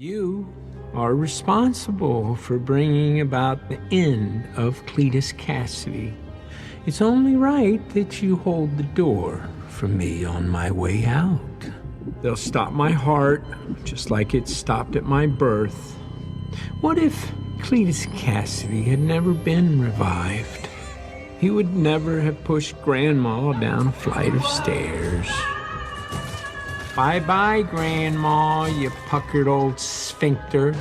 You are responsible for bringing about the end of Cletus Cassidy. It's only right that you hold the door for me on my way out. They'll stop my heart, just like it stopped at my birth. What if Cletus Cassidy had never been revived? He would never have pushed Grandma down a flight of stairs. Bye-bye, Grandma, you puckered old sphincter.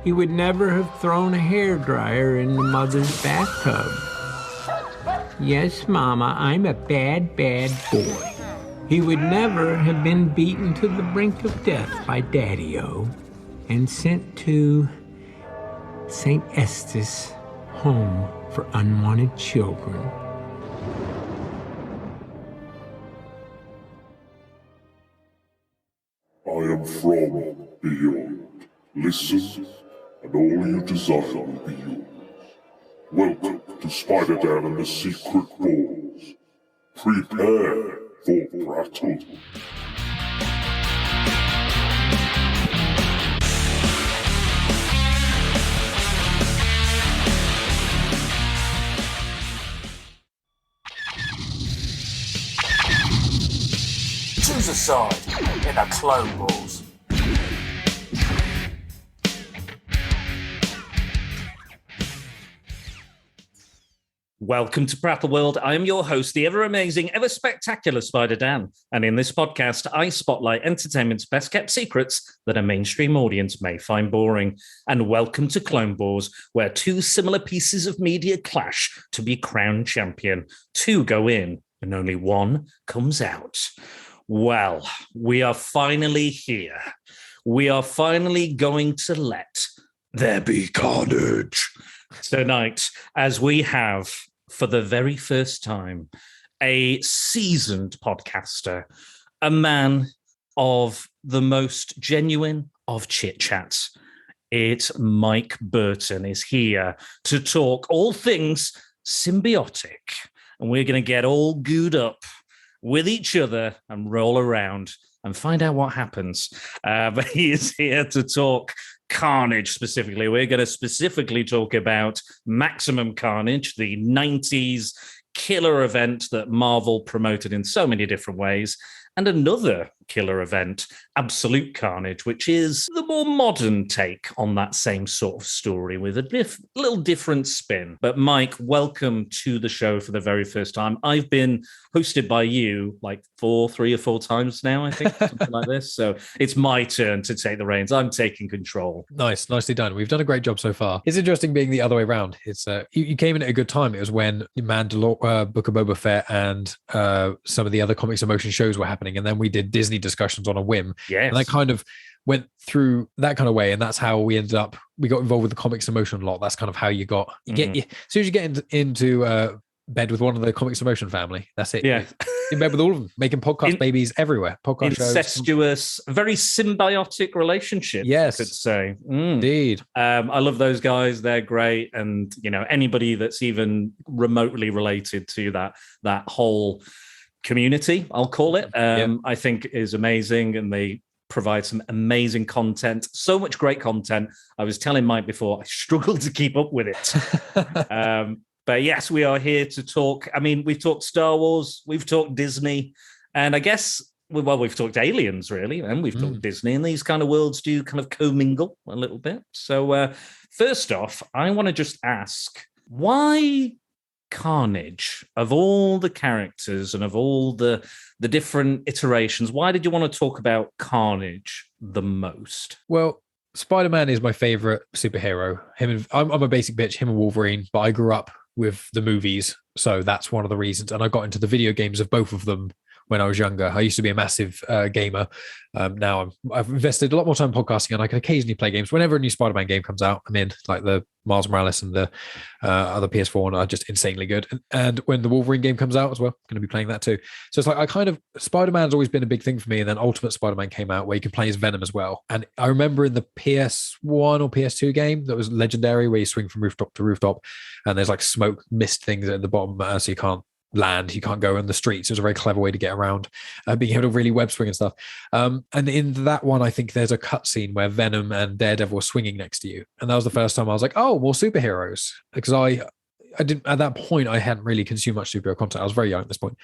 He would never have thrown a hairdryer in the mother's bathtub. Yes, Mama, I'm a bad, bad boy. He would never have been beaten to the brink of death by Daddy-O and sent to St. Estes Home for Unwanted Children. I am from beyond. Listen, and all you desire will be yours. Welcome to Spider-Dan and the Secret Balls. Prepare for Prattle. Choose a side in the Clone Wars. Welcome to Prattle World. I am your host, the ever-amazing, ever-spectacular Spider-Dan. And in this podcast, I spotlight entertainment's best-kept secrets that a mainstream audience may find boring. And welcome to Clone Wars, where two similar pieces of media clash to be crowned champion. Two go in, and only one comes out. Well, we are finally here. We are finally going to let there be carnage tonight, as we have, for the very first time, a seasoned podcaster, a man of the most genuine of chit-chats. It's Mike Burton is here to talk all things symbiotic, and we're going to get all gooed up with each other and roll around and find out what happens. But he is here to talk Carnage specifically. We're going to specifically talk about Maximum Carnage, the 90s killer event that Marvel promoted in so many different ways, and another killer event, Absolute Carnage, which is the more modern take on that same sort of story with a little different spin. But Mike, welcome to the show for the very first time. I've been hosted by you like 3 or 4 times now, I think, something like this. So it's my turn to take the reins. I'm taking control. Nicely done. We've done a great job so far. It's interesting being the other way around. It's you came in at a good time. It was when Mandalorian, Book of Boba Fett, and some of the other Comics in Motion shows were happening, and then we did Disney discussions on a whim. Yes. And I kind of went through that kind of way, and that's how we ended up. We got involved with the Comics in Motion a lot. That's kind of how you got. As soon as you get into bed with one of the Comics in Motion family, that's it. Yeah. In bed with all of them, making podcast babies everywhere. Podcast incestuous, shows. Very symbiotic relationship. Yes, I could say. Indeed. I love those guys. They're great, and anybody that's even remotely related to that whole community, I'll call it, I think is amazing, and they provide some amazing content. So much great content. I was telling Mike before, I struggled to keep up with it. But yes, we are here to talk. I mean, we've talked Star Wars, we've talked Disney, and I guess, we've talked aliens, really, and we've talked Disney, and these kind of worlds do kind of commingle a little bit. So first off, I want to just ask, why Carnage? Of all the characters and of all the different iterations, why did you want to talk about Carnage the most? Well, Spider-Man is my favorite superhero. I'm a basic bitch, him and Wolverine, but I grew up with the movies, so that's one of the reasons. And I got into the video games of both of them when I was younger. I used to be a massive gamer. Now I've invested a lot more time podcasting, and I can occasionally play games. Whenever a new Spider-Man game comes out, I'm in, like the Miles Morales and the other PS4 one are just insanely good. And when the Wolverine game comes out as well, I'm going to be playing that too. So it's like Spider-Man's always been a big thing for me. And then Ultimate Spider-Man came out where you can play as Venom as well. And I remember in the PS1 or PS2 game that was legendary, where you swing from rooftop to rooftop and there's like smoke mist things at the bottom, so you can't land. You can't go in the streets. It was a very clever way to get around, being able to really web swing and stuff. And in that one, I think there's a cutscene where Venom and Daredevil are swinging next to you. And that was the first time I was like, oh, more superheroes. Because I didn't, at that point, I hadn't really consumed much superhero content. I was very young at this point.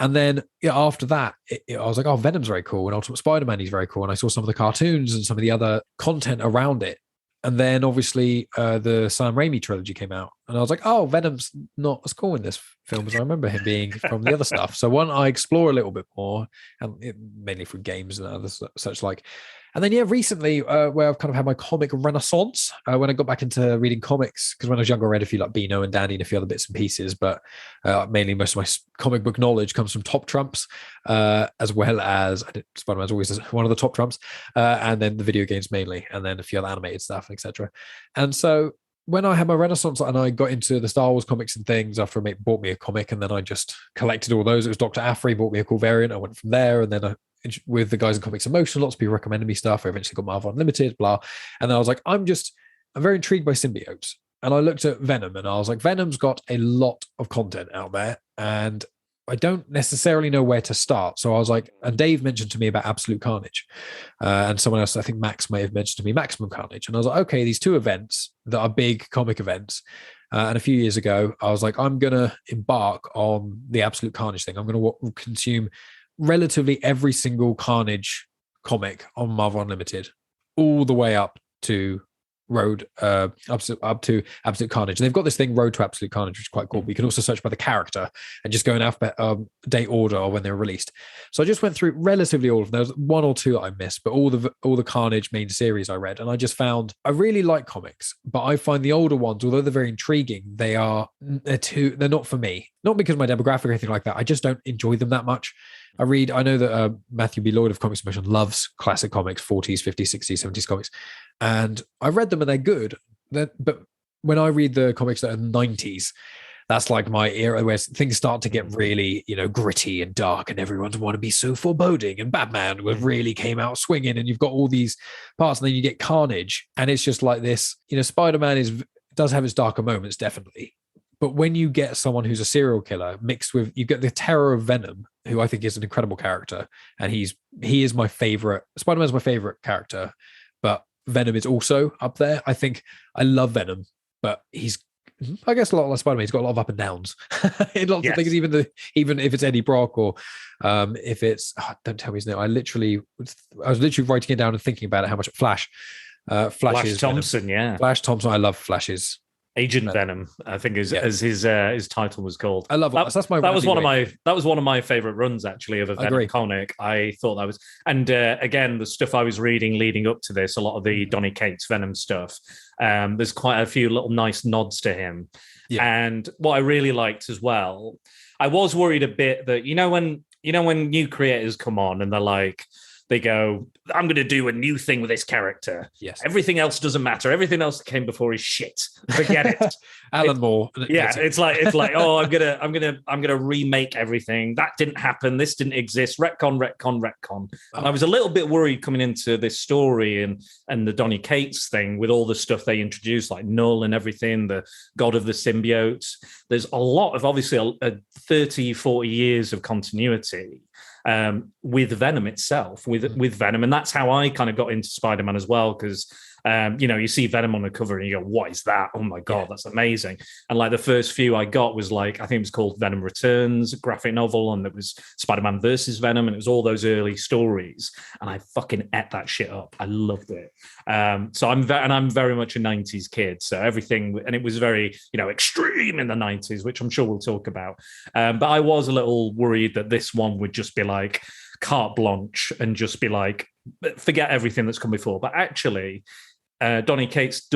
And then after that, I was like, oh, Venom's very cool. And Ultimate Spider-Man, he's very cool. And I saw some of the cartoons and some of the other content around it. And then obviously the Sam Raimi trilogy came out. And I was like, oh, Venom's not as cool in this film as I remember him being from the other stuff. So I explore a little bit more, and mainly through games and other such like. And then, recently, where I've kind of had my comic renaissance, when I got back into reading comics, because when I was younger, I read a few like Beano and Dandy and a few other bits and pieces, but mainly most of my comic book knowledge comes from Top Trumps, as well as Spider-Man's always one of the top trumps, and then the video games mainly, and then a few other animated stuff, etc. And so when I had my renaissance and I got into the Star Wars comics and things after a mate bought me a comic, and then I just collected all those. It was Dr. Aphra bought me a cool variant. I went from there, and then with the guys in Comics in Motion, lots of people recommended me stuff. I eventually got Marvel Unlimited, blah. And then I was like, I'm very intrigued by symbiotes. And I looked at Venom and I was like, Venom's got a lot of content out there and I don't necessarily know where to start. So I was like, and Dave mentioned to me about Absolute Carnage. And someone else, I think Max may have mentioned to me Maximum Carnage. And I was like, okay, these two events that are big comic events. And a few years ago, I was like, I'm going to embark on the Absolute Carnage thing. I'm going to consume relatively every single Carnage comic on Marvel Unlimited, all the way up to up to Absolute Carnage. And they've got this thing, Road to Absolute Carnage, which is quite cool. But you can also search by the character and just go in alphabet date order or when they were released. So I just went through relatively all of them. There was one or two I missed, but all the Carnage main series I read. And I just found I really like comics, but I find the older ones, although they're very intriguing, they're not for me. Not because of my demographic or anything like that. I just don't enjoy them that much. I know that Matthew B. Lloyd of Comics Motion loves classic comics, 40s, 50s, 60s, 70s comics. And I've read them and they're good. But when I read the comics that are 90s, that's like my era where things start to get really, gritty and dark and everyone's want to be so foreboding. And Batman really came out swinging and you've got all these parts and then you get Carnage. And it's just like this, Spider-Man does have its darker moments, definitely. But when you get someone who's a serial killer mixed with, you get the terror of Venom, who I think is an incredible character. And he is my favorite. Spider-Man's my favorite character, but Venom is also up there. I love Venom, but I guess a lot like Spider-Man. He's got a lot of up and downs in lots of things, even if it's Eddie Brock or if it's, don't tell me his name. I was literally writing it down and thinking about it, how much Flash Thompson, Venom. Flash Thompson. I love Flash's. Agent Venom, I think, as his title was called. I love it. That was one of my favorite runs, actually, of a Venom comic. I thought that was, and again, the stuff I was reading leading up to this, a lot of the Donny Cates Venom stuff. There's quite a few little nice nods to him, and what I really liked as well. I was worried a bit that when new creators come on and they're like, they go, I'm going to do a new thing with this character. Yes. Everything else doesn't matter. Everything else that came before is shit. Forget it. Alan Moore. Yeah, it's like, oh, I'm gonna remake everything. That didn't happen. This didn't exist. Retcon. And I was a little bit worried coming into this story and the Donny Cates thing with all the stuff they introduced, like Null and everything, the God of the Symbiotes. There's a lot of, obviously, 30, 40 years of continuity with Venom itself, with Venom. And that's how I kind of got into Spider-Man as well, because you see Venom on the cover and you go, what is that? Oh my God, that's amazing. And like the first few I got was like, I think it was called Venom Returns, a graphic novel, and it was Spider-Man versus Venom, and it was all those early stories. And I fucking ate that shit up. I loved it. So I'm very much a 90s kid. So everything, and it was very, extreme in the 90s, which I'm sure we'll talk about. But I was a little worried that this one would just be like carte blanche and just be like, forget everything that's come before. But actually, Donny Cates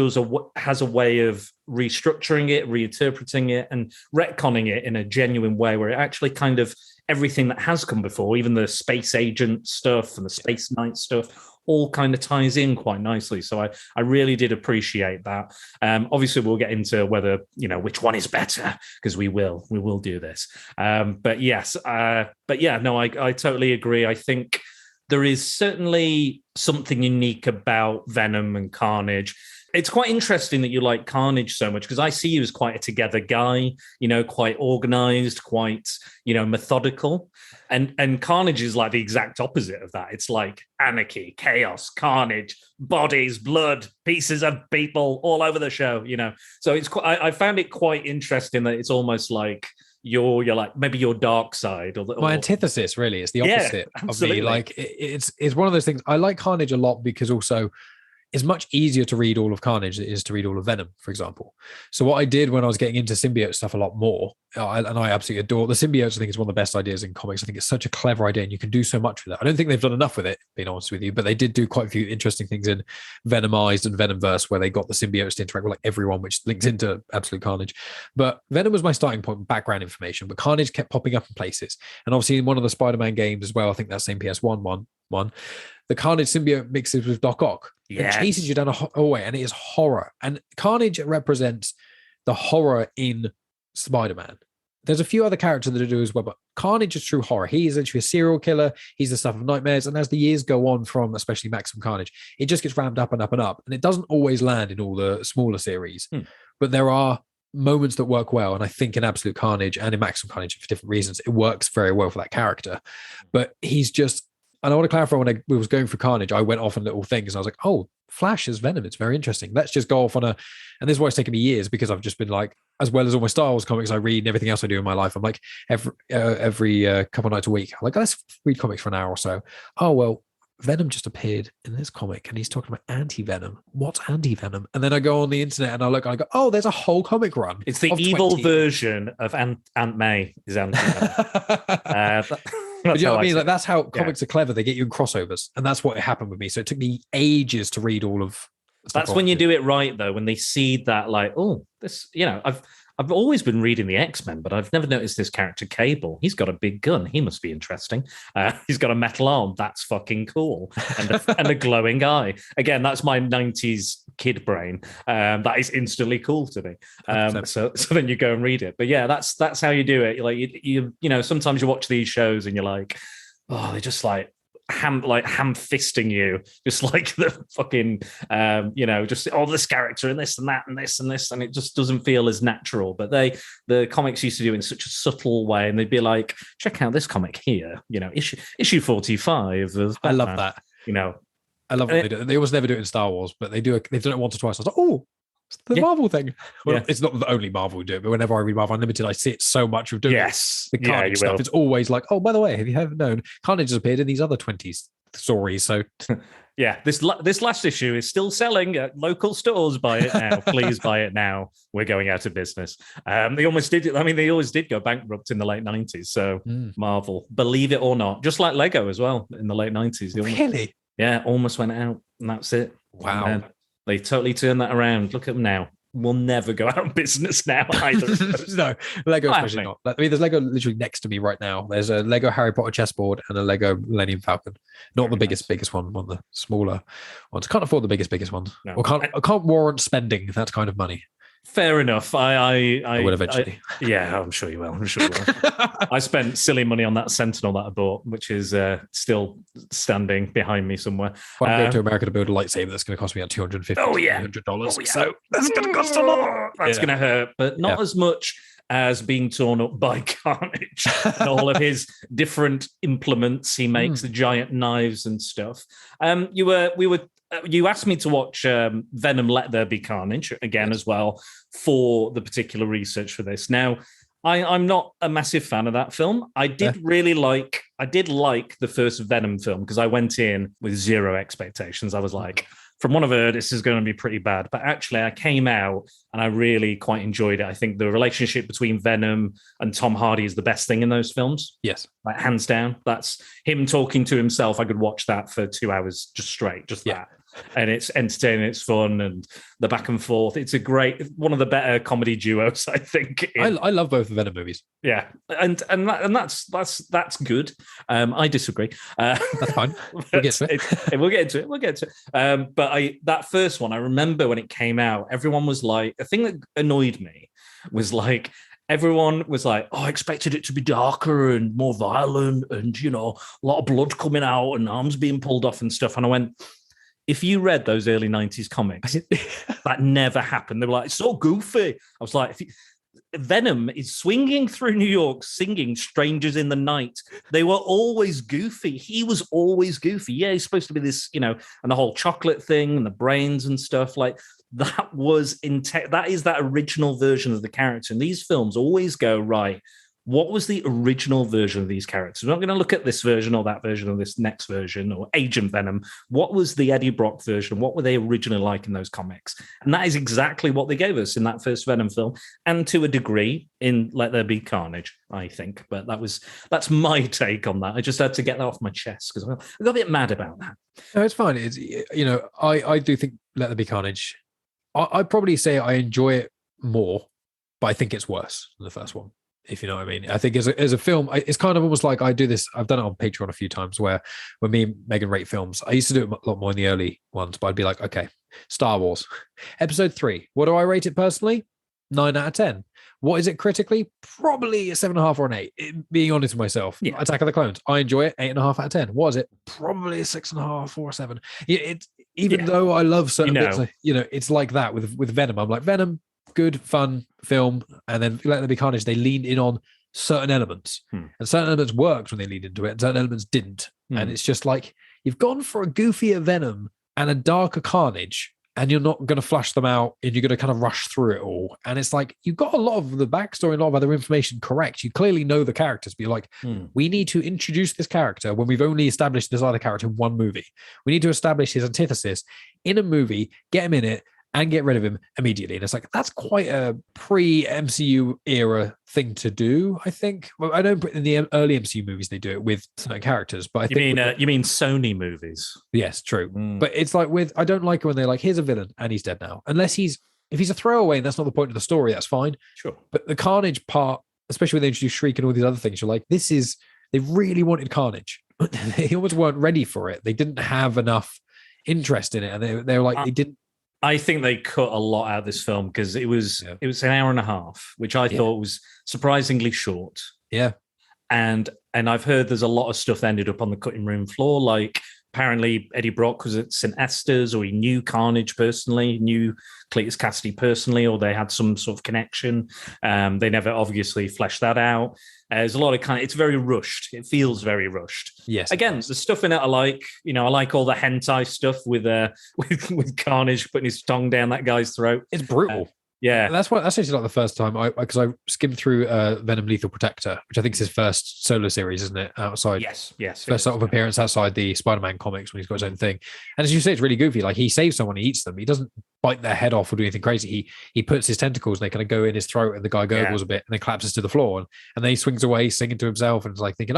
has a way of restructuring it, reinterpreting it, and retconning it in a genuine way where it actually kind of everything that has come before, even the space agent stuff and the space knight stuff, all kind of ties in quite nicely. So I really did appreciate that. Obviously, we'll get into whether, which one is better, because we will do this. But yes, I totally agree. I think there is certainly something unique about Venom and Carnage. It's quite interesting that you like Carnage so much, because I see you as quite a together guy, quite organized, quite, methodical. And Carnage is like the exact opposite of that. It's like anarchy, chaos, carnage, bodies, blood, pieces of people all over the show, So it's I found it quite interesting that it's almost like you're like maybe your dark side or my antithesis. Really, it's the opposite of me. Like it's one of those things. I like Carnage a lot because also it's much easier to read all of Carnage than it is to read all of Venom, for example. So what I did when I was getting into symbiote stuff a lot more, and I absolutely adore the symbiotes. I think it's one of the best ideas in comics. I think it's such a clever idea, and you can do so much with it. I don't think they've done enough with it, being honest with you, but they did do quite a few interesting things in Venomized and Venomverse, where they got the symbiotes to interact with like everyone, which links into Absolute Carnage. But Venom was my starting point, background information, but Carnage kept popping up in places. And obviously in one of the Spider-Man games as well, I think that same PS1 one, the Carnage symbiote mixes with Doc Ock and chases you down a hallway, and it is horror. And Carnage represents the horror in Spider-Man. There's a few other characters that do as well, but Carnage is true horror. He is actually a serial killer. He's the stuff of nightmares. And as the years go on from especially Maximum Carnage, it just gets ramped up and up and up. And it doesn't always land in all the smaller series, but there are moments that work well. And I think in Absolute Carnage and in Maximum Carnage, for different reasons, it works very well for that character. But he's just, and I want to clarify, when I was going through Carnage, I went off on little things and I was like, oh, Flash is Venom. It's very interesting. Let's just go off on and this is why it's taken me years, because I've just been like, as well as all my Star Wars comics I read and everything else I do in my life, I'm like every couple of nights a week, I'm like, let's read comics for an hour or so. Oh, well, Venom just appeared in this comic and he's talking about anti-Venom. What's anti-Venom? And then I go on the internet and I look and I go, oh, there's a whole comic run. It's the evil version of Aunt May is anti-Venom. But you know what I mean? Like, that's how comics are clever. They get you in crossovers. And that's what happened with me. So it took me ages to read all of. That's when you do it right, though, when they see that, like, oh, this, I've always been reading the X-Men, but I've never noticed this character Cable. He's got a big gun. He must be interesting. He's got a metal arm. That's fucking cool. And a glowing eye. Again, that's my 90s kid brain. That is instantly cool to me. So then you go and read it. But yeah, that's how you do it. Like you sometimes you watch these shows and you're like, oh, they're just like ham fisting you, just like the fucking just this character and this and that and this and this, and it just doesn't feel as natural. But the comics used to do it in such a subtle way, and they'd be like, check out this comic here, issue 45 of Batman. I love that. I love what they do. They almost never do it in Star Wars, but they've done it once or twice. I was like, oh, it's the Marvel thing. Well, it's not the only Marvel who do it, but whenever I read Marvel Unlimited, I see it so much of doing the Carnage stuff. It's always like, oh, by the way, have you ever known Carnage has appeared in these other 20s stories? So yeah, this last issue is still selling at local stores. Buy it now. Please buy it now. We're going out of business. They almost did. I mean, they always did go bankrupt in the late 90s. So Marvel, believe it or not, just like Lego as well in the late 90s. Really? Yeah, almost went out, and that's it. Wow. They totally turned that around. Look at them now. We'll never go out of business now either of those. No, Lego especially not. I mean, there's Lego literally next to me right now. There's a Lego Harry Potter chessboard and a Lego Millennium Falcon. Not the biggest one of the smaller ones. Can't afford the biggest ones. No. I can't warrant spending that kind of money. Fair enough. I will eventually. Yeah, I'm sure you will. I spent silly money on that Sentinel that I bought, which is still standing behind me somewhere. Well, I'm going to America to build a lightsaber that's going to cost me like $250. $300. So that's going to cost a lot. That's going to hurt, but not as much as being torn up by Carnage and all of his different implements he makes, the giant knives and stuff. You asked me to watch Venom Let There Be Carnage again as well for the particular research for this. Now, I'm not a massive fan of that film. I did like the first Venom film because I went in with zero expectations. I was like, from what I've heard, this is going to be pretty bad. But actually, I came out and I really quite enjoyed it. I think the relationship between Venom and Tom Hardy is the best thing in those films. Yes. Like, hands down. That's him talking to himself. I could watch that for 2 hours just straight, that. And it's entertaining, it's fun, and the back and forth. It's one of the better comedy duos, I think. I love both the Venom movies. Yeah, and that's good. I disagree. That's fine. We'll get to it. We'll get into it. But that first one, I remember when it came out, everyone was like, a thing that annoyed me was like, everyone was like, "Oh, I expected it to be darker and more violent, and a lot of blood coming out and arms being pulled off and stuff." And I went, if you read those early 90s comics, that never happened. They were like, "It's so goofy." I was like, Venom is swinging through New York singing Strangers in the Night. They were always goofy. He was always goofy. Yeah, he's supposed to be this, and the whole chocolate thing and the brains and stuff. Like, that was that is that original version of the character. And these films always go, right, what was the original version of these characters? We're not going to look at this version or that version or this next version or Agent Venom. What was the Eddie Brock version? What were they originally like in those comics? And that is exactly what they gave us in that first Venom film, and to a degree in Let There Be Carnage, I think. But that's my take on that. I just had to get that off my chest because I got a bit mad about that. No, it's fine. It's, I do think Let There Be Carnage. I'd probably say I enjoy it more, but I think it's worse than the first one, if you know what I mean. I think as a film, it's kind of almost like I do this. I've done it on Patreon a few times where when me and Megan rate films, I used to do it a lot more in the early ones, but I'd be like, okay, Star Wars, Episode 3. What do I rate it personally? 9 out of 10. What is it critically? Probably a 7.5 or an 8. Being honest with myself. Yeah. Attack of the Clones. I enjoy it. 8.5 out of 10. What is it? Probably a 6.5 or a 7. Even though I love certain bits, it's like that with Venom. I'm like, Venom, good, fun film. And then Let There Be Carnage, they leaned in on certain elements. And certain elements worked when they leaned into it, and certain elements didn't. And it's just like, you've gone for a goofier Venom and a darker Carnage, and you're not going to flush them out, and you're going to kind of rush through it all. And it's like, you've got a lot of the backstory and a lot of other information correct. You clearly know the characters, but you're like, we need to introduce this character when we've only established this other character in one movie. We need to establish his antithesis in a movie, get him in it, and get rid of him immediately. And it's like, that's quite a pre-MCU era thing to do, I think. Well, I know in the early MCU movies they do it with certain characters, but I think... You mean Sony movies? Yes, true. But it's like I don't like it when they're like, here's a villain and he's dead now. Unless if he's a throwaway and that's not the point of the story, that's fine. Sure. But the Carnage part, especially when they introduce Shriek and all these other things, you're like, they really wanted Carnage. They almost weren't ready for it. They didn't have enough interest in it. And they were like, they didn't... I think they cut a lot out of this film because it was an hour and a half, which I thought was surprisingly short. Yeah. And I've heard there's a lot of stuff that ended up on the cutting room floor. Like, apparently Eddie Brock was at St. Esther's, or he knew Carnage personally, knew Cletus Cassidy personally, or they had some sort of connection. They never obviously fleshed that out. There's a lot of it's very rushed. It feels very rushed. Yes. Again, the stuff in it I like. I like all the hentai stuff with Carnage putting his tongue down that guy's throat. It's brutal. Yeah, that's actually like the first time because I skimmed through Venom Lethal Protector, which I think is his first solo series, isn't it? Outside, yes, first sort of appearance outside the Spider-Man comics when he's got his own thing. And as you say, it's really goofy. Like, he saves someone, he eats them. He doesn't bite their head off or do anything crazy. He puts his tentacles and they kind of go in his throat, and the guy gurgles a bit and then collapses to the floor, and then he swings away singing to himself and it's like thinking,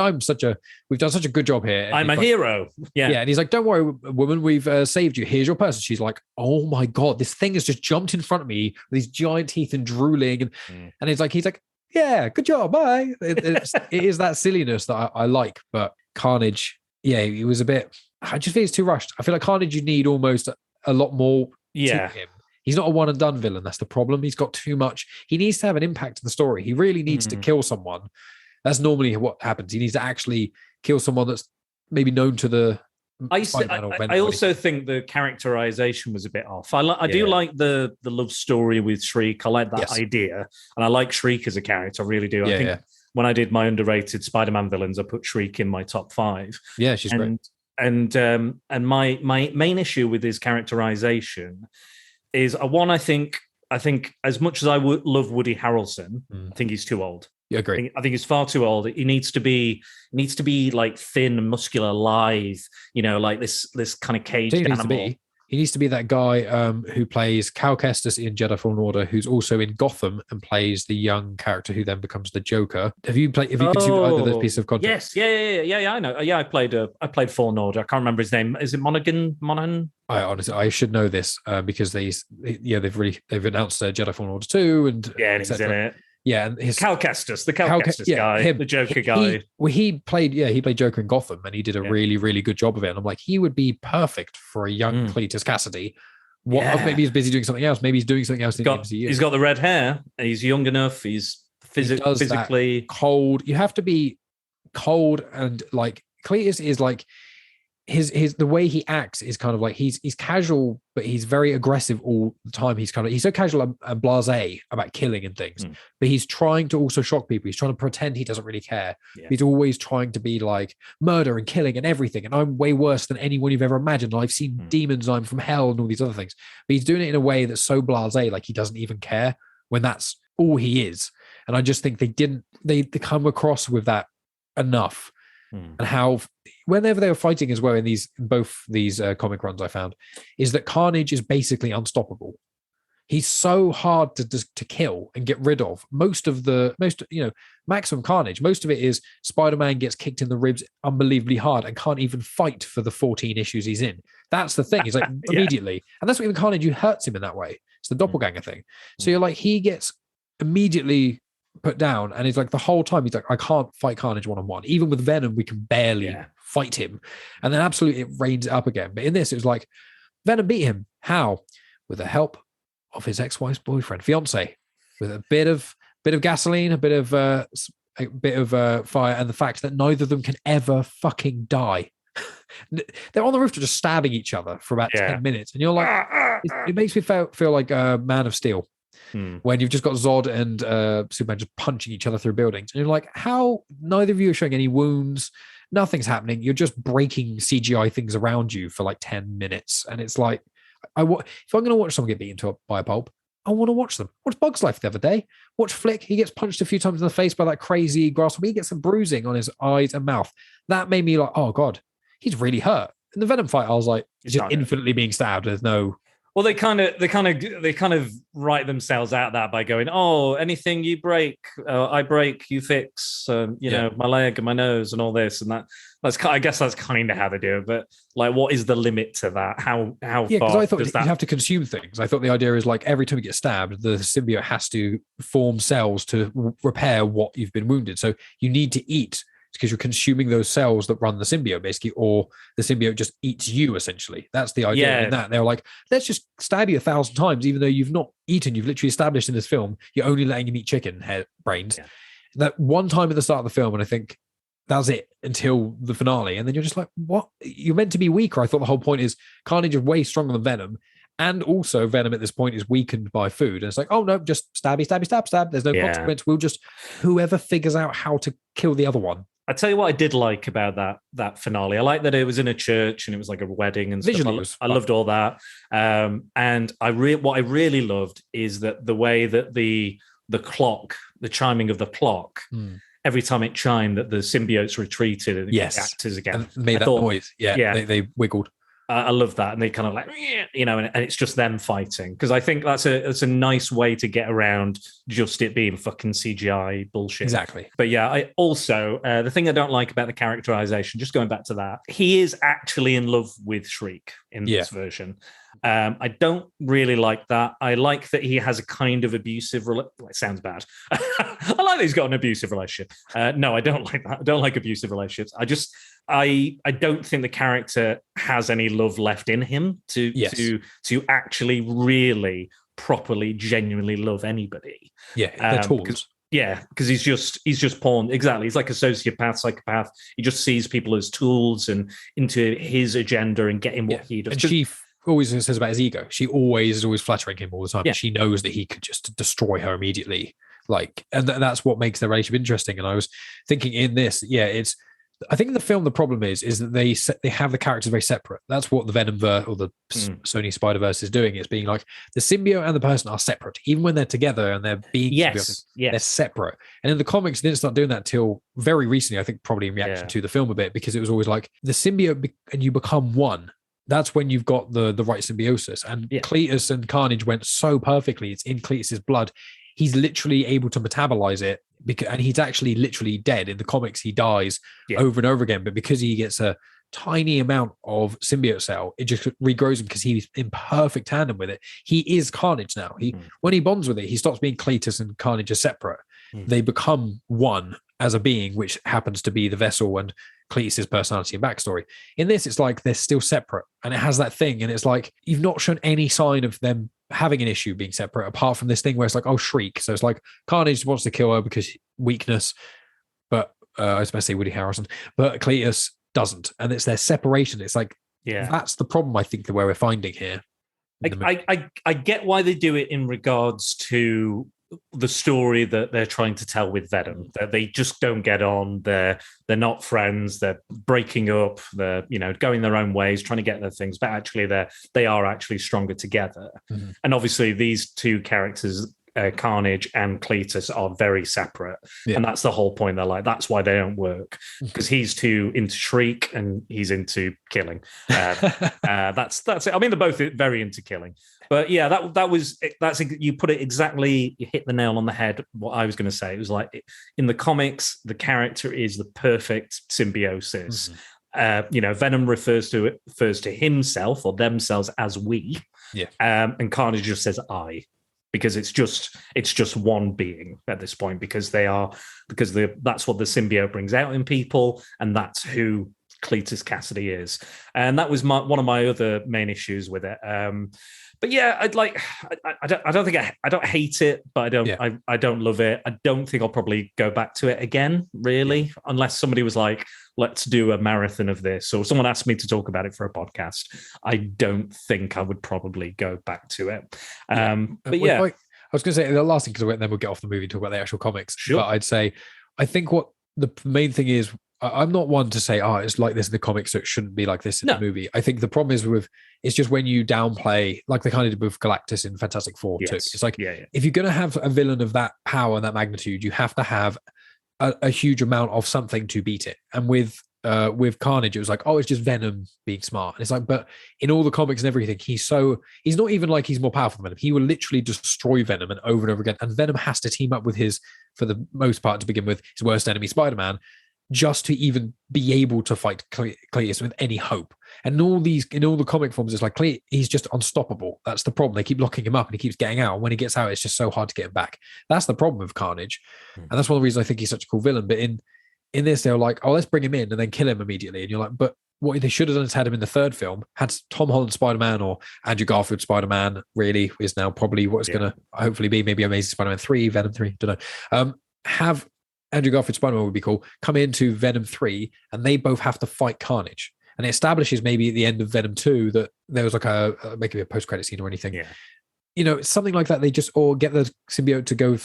we've done such a good job here. I'm a hero. Yeah, and he's like, don't worry, woman, we've saved you. Here's your person. She's like, oh my god, this thing has just jumped in front of me with these giant teeth and drooling, and he's like, yeah, good job, bye. It is that silliness that I like, but Carnage, it was a bit. I just think it's too rushed. I feel like Carnage, you need almost a lot more to him. He's not a one and done villain. That's the problem. He's got too much. He needs to have an impact in the story. He really needs to kill someone. That's normally what happens. He needs to actually kill someone that's maybe known to the. I also think the characterization was a bit off. I do like the love story with Shriek. I like that idea, and I like Shriek as a character. I really do. I think when I did my underrated Spider-Man villains, I put Shriek in my top 5. Yeah, she's great. And my main issue with his characterization is I think as much as I love Woody Harrelson, I think he's too old. Yeah, agree. I think he's far too old. He needs to be like thin, muscular, lithe. Like this kind of caged animal. He needs to be that guy who plays Cal Kestis in Jedi Fallen Order, who's also in Gotham and plays the young character who then becomes the Joker. Have you considered either of those pieces of content? Yes, yeah. I know. Yeah, I played Fallen Order. I can't remember his name. Is it Monaghan? I should know this because they've announced Jedi Fallen Order 2 and he's in it. Yeah, and his Cal Kestis, the guy, the Joker guy. He played Joker in Gotham, and he did a really, really good job of it. And I'm like, he would be perfect for a young Cletus Cassidy. Maybe he's busy doing something else. Maybe he's doing something else in the MCU. He's got the red hair. He's young enough. He's He does physically that cold. You have to be cold, and like Cletus is like his the way he acts is kind of like he's casual, but he's very aggressive all the time. He's so casual and blasé about killing and things, but he's trying to also shock people. He's trying to pretend he doesn't really care. Yeah. He's always trying to be like murder and killing and everything. And I'm way worse than anyone you've ever imagined. I've seen demons. I'm from hell and all these other things. But he's doing it in a way that's so blasé, like he doesn't even care when that's all he is. And I just think they come across with that enough. And how whenever they were fighting as well in both these comic runs, I found is that Carnage is basically unstoppable. He's so hard to kill and get rid of. Maximum Carnage, most of it is Spider-Man gets kicked in the ribs unbelievably hard and can't even fight for the 14 issues he's in. That's the thing. He's like immediately, and that's what even Carnage hurts him in that way. It's the doppelganger thing. So you're like, he gets immediately put down, and he's like the whole time he's like, I can't fight Carnage one-on-one. Even with Venom, we can barely fight him, and then absolutely it reins it up again. But in this, it was like Venom beat him. How? With the help of his ex-wife's fiance, with a bit of gasoline, a bit of fire, and the fact that neither of them can ever fucking die. They're on the roof just stabbing each other for about 10 minutes, and you're like, it makes me feel like Man of Steel. When you've just got Zod and Superman just punching each other through buildings. And you're like, how neither of you are showing any wounds, nothing's happening. You're just breaking CGI things around you for like 10 minutes. And it's like, if I'm going to watch someone get beaten by a pulp, I want to watch them. Watch Bug's Life the other day. Watch Flick. He gets punched a few times in the face by that crazy grasshopper. He gets some bruising on his eyes and mouth. That made me like, oh God, he's really hurt. In the Venom fight, I was like, he's just infinitely being stabbed. There's no... Well, they kind of write themselves out that by going, oh, anything you break, I break, you fix. My leg and my nose and all this and that. I guess that's kind of how they do it. But like, what is the limit to that? How far? Yeah, because I thought you have to consume things. I thought the idea is like every time you get stabbed, the symbiote has to form cells to repair what you've been wounded. So you need to eat, because you're consuming those cells that run the symbiote, basically, or the symbiote just eats you, essentially. That's the idea. Yeah. In that they're like, let's just stab you 1,000 times, even though you've not eaten. You've literally established in this film you're only letting him eat chicken brains. Yeah. That one time at the start of the film, and I think that's it until the finale, and then you're just like, what? You're meant to be weaker. I thought the whole point is Carnage is way stronger than Venom, and also Venom at this point is weakened by food. And it's like, oh no, just stabby, stabby, stab, stab. There's no consequence. We'll just whoever figures out how to kill the other one. I tell you what I did like about that finale. I like that it was in a church and it was like a wedding and visually stuff. I loved all that. And what I really loved is that the way that the clock, the chiming of the clock, every time it chimed, that the symbiotes retreated and actors again. And made that noise. Yeah. They wiggled. I love that. And they kind of like, and it's just them fighting. Because I think that's a nice way to get around just it being fucking CGI bullshit. Exactly. But yeah, I also, the thing I don't like about the characterization, just going back to that, he is actually in love with Shriek in this version. I don't really like that. I like that he has a kind of abusive it sounds bad. I like that he's got an abusive relationship. No, I don't like that. I don't like abusive relationships. I don't think the character has any love left in him to actually really properly genuinely love anybody. Yeah, they're tools. Because he's just pawned. Exactly. He's like a psychopath. He just sees people as tools and into his agenda and getting what he does. And she always says about his ego. She always is always flattering him all the time. Yeah. She knows that he could just destroy her immediately. And that's what makes the relationship interesting. And I was thinking in this, I think in the film, the problem is that they have the characters very separate. That's what the Venomverse or the Sony Spider-Verse is doing. It's being like the symbiote and the person are separate, even when they're together and they're being they're separate. And in the comics, they didn't start doing that till very recently. I think probably in reaction to the film a bit, because it was always like the symbiote and you become one. That's when you've got the right symbiosis. And Cletus and Carnage went so perfectly. It's in Cletus's blood. He's literally able to metabolize it, and he's actually literally dead. In the comics, he dies over and over again, but because he gets a tiny amount of symbiote cell, it just regrows him because he's in perfect tandem with it. He is Carnage now. When he bonds with it, he stops being Cletus and Carnage are separate. They become one as a being, which happens to be the vessel and Cletus's personality and backstory. In this, it's like they're still separate, and it has that thing, and it's like you've not shown any sign of them having an issue being separate, apart from this thing where it's like, oh, Shriek. So it's like Carnage wants to kill her because weakness, but I was supposed to say Woody Harrelson, but Cletus doesn't. And it's their separation. It's like, that's the problem, I think, where we're finding here. I get why they do it in regards to the story that they're trying to tell with Venom. That they just don't get on. They're not friends. They're breaking up. They're going their own ways, trying to get their things. But actually, they are actually stronger together. Mm-hmm. And obviously, these two characters, Carnage and Cletus, are very separate, and that's the whole point. They're like, that's why they don't work, because he's too into Shriek and he's into killing. That's it. I mean, they're both very into killing. But yeah, that's you put it exactly. You hit the nail on the head. What I was going to say, it was like in the comics, the character is the perfect symbiosis. Mm-hmm. Venom refers to himself or themselves as we, and Carnage just says I, because it's just one being at this point, because that's what the symbiote brings out in people, and that's who Cletus Cassidy is, and that was one of my other main issues with it. But yeah, I don't hate it, but I don't love it. I don't think I'll probably go back to it again, really, unless somebody was like, let's do a marathon of this, or someone asked me to talk about it for a podcast. I don't think I would probably go back to it. But yeah. I was going to say the last thing, because then we'll get off the movie and talk about the actual comics. Sure. But I'd say, I think what the main thing is, I'm not one to say, it's like this in the comics, so it shouldn't be like this in the movie. I think the problem is it's just when you downplay, like they kind of did with Galactus in Fantastic Four too. It's like, if you're going to have a villain of that power and that magnitude, you have to have a huge amount of something to beat it. And with Carnage, it was like, it's just Venom being smart. And it's like, but in all the comics and everything, he's not even like he's more powerful than Venom. He will literally destroy Venom and over again. And Venom has to team up with for the most part to begin with, his worst enemy, Spider-Man, just to even be able to fight Cletus with any hope. And in all the comic forms, it's like he's just unstoppable. That's the problem. They keep locking him up and he keeps getting out. And when he gets out, it's just so hard to get him back. That's the problem with Carnage. And that's one of the reasons I think he's such a cool villain. But in this, they're like, let's bring him in and then kill him immediately. And you're like, but what they should have done is had him in the third film, had Tom Holland Spider-Man or Andrew Garfield Spider-Man, really, is now probably what's going to hopefully be maybe Amazing Spider-Man 3, Venom 3, don't know. Have Andrew Garfield Spider-Man would be cool, come into Venom 3, and they both have to fight Carnage. And it establishes maybe at the end of Venom 2 that there was like maybe a post-credit scene or anything. Yeah. Something like that. They just, or get the symbiote to go,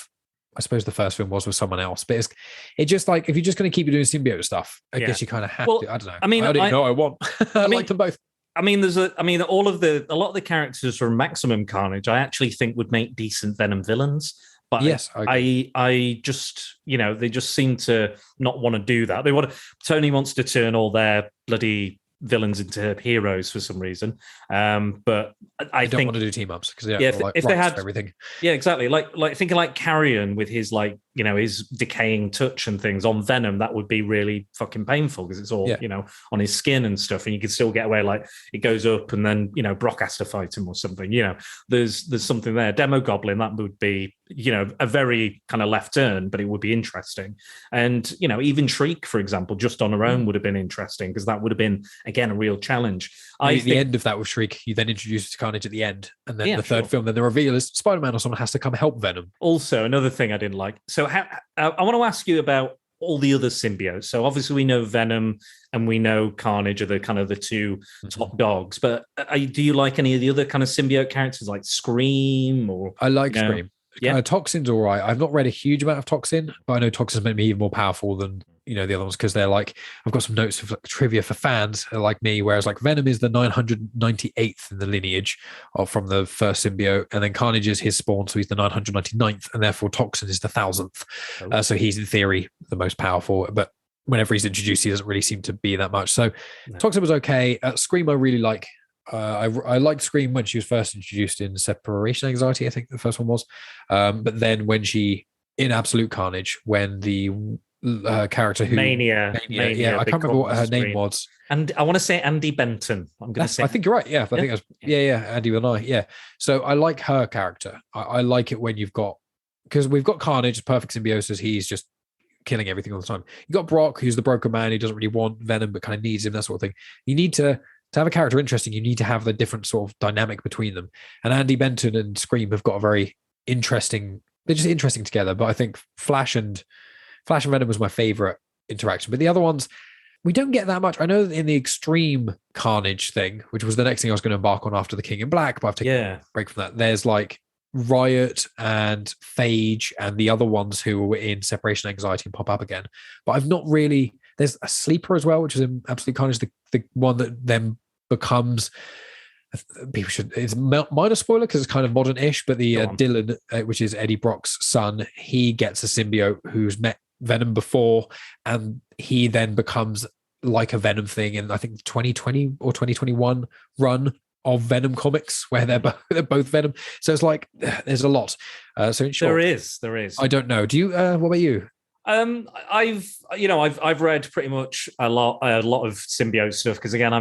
I suppose the first film was with someone else. But it's just like, if you're just going to keep doing symbiote stuff, I guess you kind of have to. I don't know. I mean, I don't know I want. I like them both. I mean, a lot of the characters from Maximum Carnage, I actually think would make decent Venom villains. But yes, I just, they just seem to not want to do that. Tony wants to turn all their bloody villains into heroes for some reason. But I don't want to do team ups because if they had everything. Yeah, exactly. Like thinking like Carrion with his his decaying touch and things on Venom, that would be really fucking painful because it's all on his skin and stuff, and you could still get away. Like it goes up and then Brock has to fight him or something. There's something there. Demo Goblin, that would be a very kind of left turn, but it would be interesting. And even Shriek, for example, just on her own would have been interesting because that would have been again a real challenge. The end of that with Shriek, you then introduce Carnage at the end, and then the third film, then the reveal is Spider-Man or someone has to come help Venom. Also, another thing I didn't like. So I want to ask you about all the other symbiotes. So obviously we know Venom and we know Carnage are the kind of the two top dogs. But do you like any of the other kind of symbiote characters like Scream or? I like Scream. Toxin's all right. I've not read a huge amount of Toxin, but I know Toxin's meant to be even more powerful than the other ones because they're like, I've got some notes of trivia for fans like me, whereas like Venom is the 998th in the lineage from the first symbiote, and then Carnage is his spawn, so he's the 999th, and therefore Toxin is the 1000th. So he's in theory the most powerful, but whenever he's introduced, he doesn't really seem to be that much. So Toxin was okay. Scream I really like. I liked Scream when she was first introduced in Separation Anxiety, I think the first one was. But then when she, in Absolute Carnage, when the character who... Mania, I can't remember what her name was. And I want to say Andy Benton. I'm going to say... I think you're right, I think that's... Andy with an I, yeah. So I like her character. I like it when you've got... Because we've got Carnage, perfect symbiosis, he's just killing everything all the time. You've got Brock, who's the broken man, he doesn't really want Venom, but kind of needs him, that sort of thing. You need to to have a character interesting, you need to have the different sort of dynamic between them. And Andy Benton and Scream have got a very interesting, they're just interesting together. But I think Flash and Venom was my favorite interaction. But the other ones, we don't get that much. I know that in the Extreme Carnage thing, which was the next thing I was going to embark on after the King in Black, but I've taken a break from that. There's like Riot and Phage and the other ones who were in Separation Anxiety and pop up again. But I've not really, there's a Sleeper as well, which is in Absolute Carnage, the one that then becomes, people should, it's minor spoiler because it's kind of modern-ish, but the Dylan, which is Eddie Brock's son, he gets a symbiote who's met Venom before, and he then becomes like a Venom thing in, I think, 2020 or 2021 run of Venom comics where they're both Venom. So it's like there's a lot. So in short, there is. I don't know. Do you? What about you? I've read pretty much a lot of symbiote stuff because again,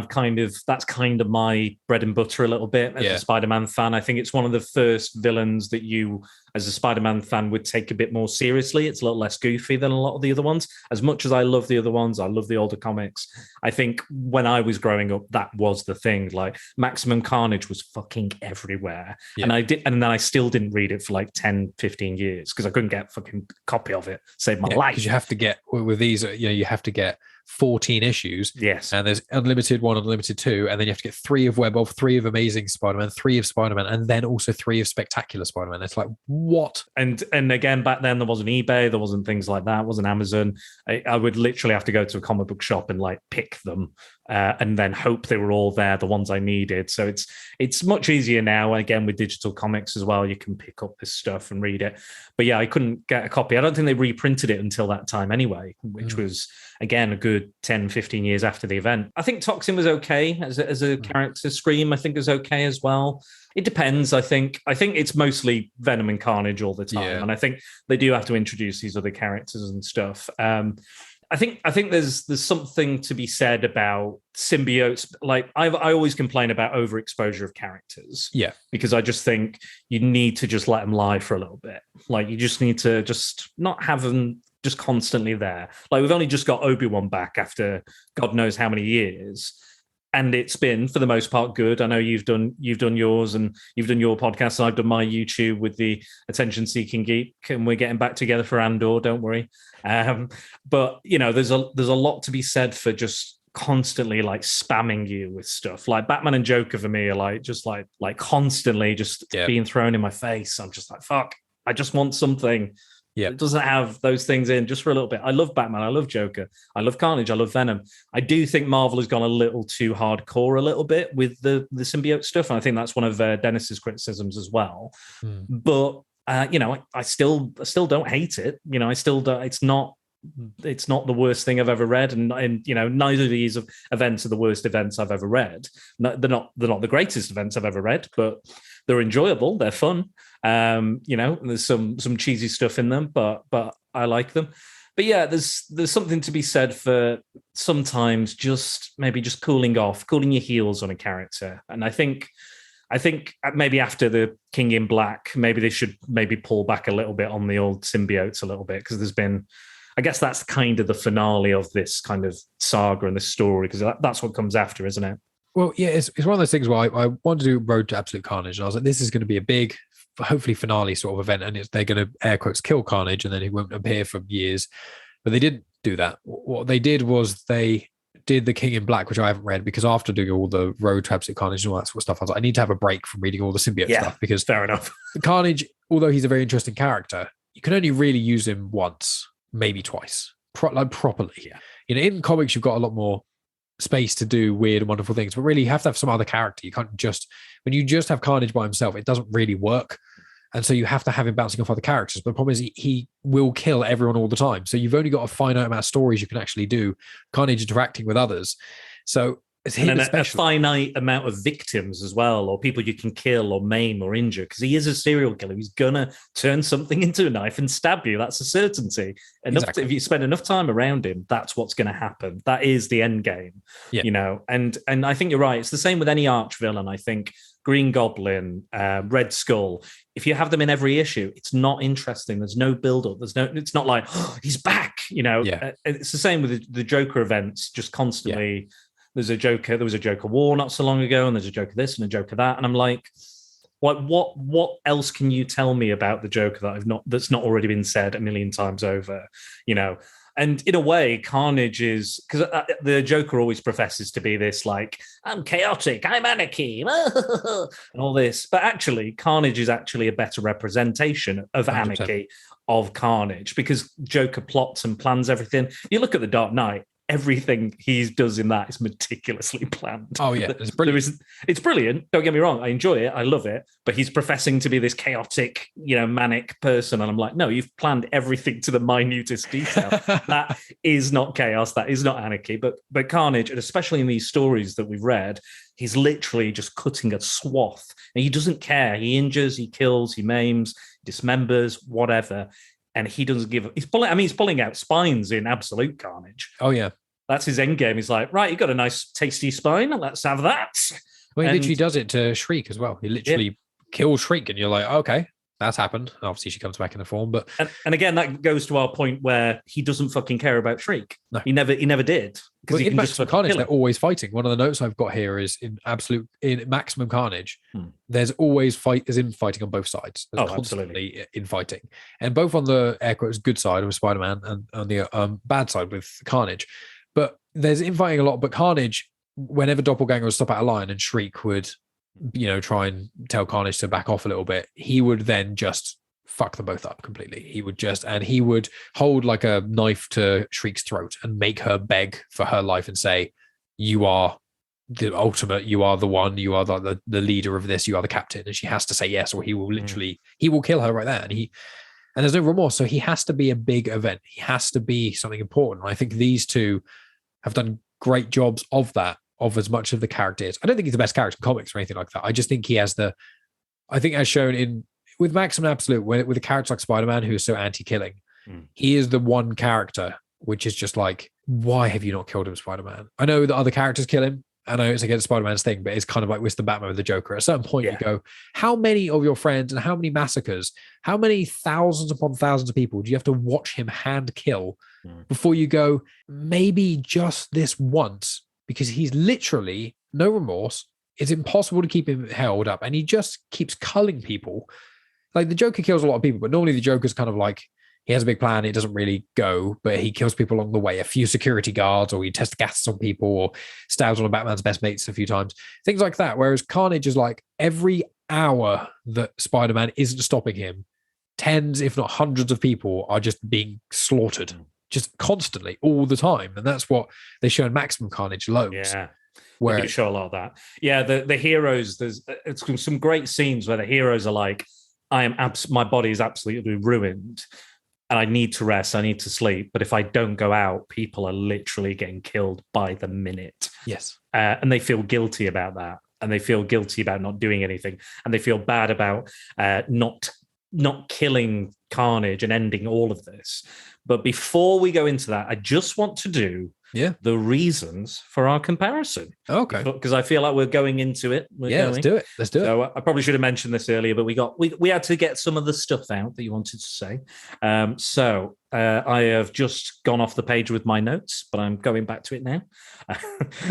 that's kind of my bread and butter a little bit as a Spider-Man fan. I think it's one of the first villains that you, as a Spider-Man fan, would take a bit more seriously. It's a little less goofy than a lot of the other ones. As much as I love the other ones, I love the older comics. I think when I was growing up, that was the thing. Like Maximum Carnage was fucking everywhere. Yeah. And then I still didn't read it for like 10, 15 years because I couldn't get a fucking copy of it. Saved my life. Because you have to get, with these, you have to get 14 issues. Yes. And there's Unlimited 1, Unlimited 2, and then you have to get 3 of Web of, 3 of Amazing Spider-Man, 3 of Spider-Man, and then also 3 of Spectacular Spider-Man. It's like, what? And again, back then there wasn't eBay, there wasn't things like that, wasn't Amazon. I would literally have to go to a comic book shop and like pick them and then hope they were all there, the ones I needed. So it's much easier now. Again, with digital comics as well, you can pick up this stuff and read it. But yeah, I couldn't get a copy. I don't think they reprinted it until that time anyway, which was, again, a good 10, 15 years after the event. I think Toxin was okay as a character. Scream, I think, is okay as well. It depends, I think. I think it's mostly Venom and Carnage all the time. Yeah. And I think they do have to introduce these other characters and stuff. I think there's something to be said about symbiotes. Like I always complain about overexposure of characters. Yeah. Because I just think you need to just let them lie for a little bit. Like you just need to just not have them just constantly there. Like we've only just got Obi-Wan back after God knows how many years. And it's been, for the most part, good. I know you've done yours and you've done your podcast. And I've done my YouTube with the Attention Seeking Geek, and we're getting back together for Andor. Don't worry. But there's a lot to be said for just constantly like spamming you with stuff. Like Batman and Joker for me are like just like constantly just being thrown in my face. I'm just like, fuck. I just want something. Yeah, it doesn't have those things in just for a little bit. I love Batman. I love Joker. I love Carnage. I love Venom. I do think Marvel has gone a little too hardcore a little bit with the symbiote stuff. And I think that's one of Dennis's criticisms as well. But, I still don't hate it. I still don't. It's not the worst thing I've ever read. And neither of these events are the worst events I've ever read. They're not the greatest events I've ever read, but they're enjoyable. They're fun. There's some cheesy stuff in them, but I like them. But yeah, there's something to be said for sometimes just cooling your heels on a character. And I think maybe after the King in Black, maybe they should pull back a little bit on the old symbiotes a little bit, because there's been, I guess that's kind of the finale of this kind of saga and this story, because that's what comes after, isn't it? Well, yeah, it's one of those things where I wanted to do Road to Absolute Carnage, and I was like, this is going to be a big, hopefully finale sort of event, and they're going to air quotes kill Carnage, and then he won't appear for years. But they didn't do that. What they did was they did the King in Black, which I haven't read, because after doing all the Road to Absolute Carnage and all that sort of stuff, I was like, I need to have a break from reading all the symbiote stuff, because fair enough. Carnage, although he's a very interesting character, you can only really use him once, maybe twice, properly. Yeah. In comics, you've got a lot more space to do weird and wonderful things, but really you have to have some other character. You can't when you just have Carnage by himself, it doesn't really work. And so you have to have him bouncing off other characters. But the problem is he will kill everyone all the time. So you've only got a finite amount of stories you can actually do, Carnage interacting with others. So it's him, and a finite amount of victims as well, or people you can kill or maim or injure, because he is a serial killer. He's gonna turn something into a knife and stab you. That's a certainty. Exactly. If you spend enough time around him, that's what's going to happen. That is the end game. Yeah. And I think you're right. It's the same with any arch villain. I think Green Goblin, Red Skull, if you have them in every issue, it's not interesting. There's no build-up. It's not like, oh, he's back. It's the same with the Joker events, just constantly There's a Joker. There was a Joker War not so long ago, and there's a Joker this and a Joker that, and I'm like, what else can you tell me about the Joker that's not already been said a million times over? And in a way, Carnage is, because the Joker always professes to be this, like, I'm chaotic, I'm anarchy, and all this. But actually, Carnage is actually a better representation of 100%. Anarchy, of Carnage, because Joker plots and plans everything. You look at The Dark Knight, everything he does in that is meticulously planned. Oh, yeah. It's brilliant. It's brilliant. Don't get me wrong. I enjoy it. I love it. But he's professing to be this chaotic, manic person. And I'm like, no, you've planned everything to the minutest detail. That is not chaos. That is not anarchy. But Carnage, and especially in these stories that we've read, he's literally just cutting a swath. And he doesn't care. He injures, he kills, he maims, dismembers, whatever. And he doesn't give. He's pulling out spines in absolute Carnage. Oh, yeah. That's his end game. He's like, right, you got a nice tasty spine. Let's have that. Well, he literally does it to Shriek as well. He literally kills Shriek, and you're like, okay, that's happened. Obviously, she comes back in the form, but and again, that goes to our point where he doesn't fucking care about Shriek. No. He never did. Because in Maximum Carnage, they're always fighting. One of the notes I've got here is in Maximum Carnage, there's always fighting on both sides. There's constantly in fighting, and both on the air quotes good side with Spider-Man and on the bad side with Carnage. But there's infighting a lot. But Carnage, whenever Doppelganger would stop at a line and Shriek would, try and tell Carnage to back off a little bit, he would then just fuck them both up completely. He would hold like a knife to Shriek's throat and make her beg for her life and say, you are the ultimate, you are the one, you are the leader of this, you are the captain. And she has to say yes, or he will he will kill her right there. And there's no remorse. So he has to be a big event. He has to be something important. And I think these two have done great jobs of that, of as much of the characters. I don't think he's the best character in comics or anything like that. I just think he has as shown with Maximum Absolute, with a character like Spider-Man, who is so anti-killing, he is the one character which is just like, why have you not killed him, Spider-Man? I know that other characters kill him. I know it's against Spider-Man's thing, but it's kind of like with the Batman with the Joker. At a certain point, you go, how many of your friends and how many massacres, how many thousands upon thousands of people do you have to watch him hand kill before you go, maybe just this once? Because he's literally no remorse. It's impossible to keep him held up, and he just keeps culling people. Like the Joker kills a lot of people, but normally the Joker's kind of like, he has a big plan, it doesn't really go, but he kills people along the way, a few security guards, or he tests gas on people, or stabs one of Batman's best mates a few times, things like that. Whereas Carnage is like, every hour that Spider-Man isn't stopping him, tens, if not hundreds of people are just being slaughtered, just constantly, all the time. And that's what they show in Maximum Carnage loads. Yeah. Where they show a lot of that. Yeah, the heroes, there's some great scenes where the heroes are like, my body is absolutely ruined, and I need to rest, I need to sleep. But if I don't go out, people are literally getting killed by the minute. Yes. And they feel guilty about that. And they feel guilty about not doing anything. And they feel bad about not killing Carnage and ending all of this. But before we go into that, I just want to do the reasons for our comparison. Okay. Because I feel like we're going into it. Let's do it. So I probably should have mentioned this earlier, but we had to get some of the stuff out that you wanted to say. So I have just gone off the page with my notes, but I'm going back to it now.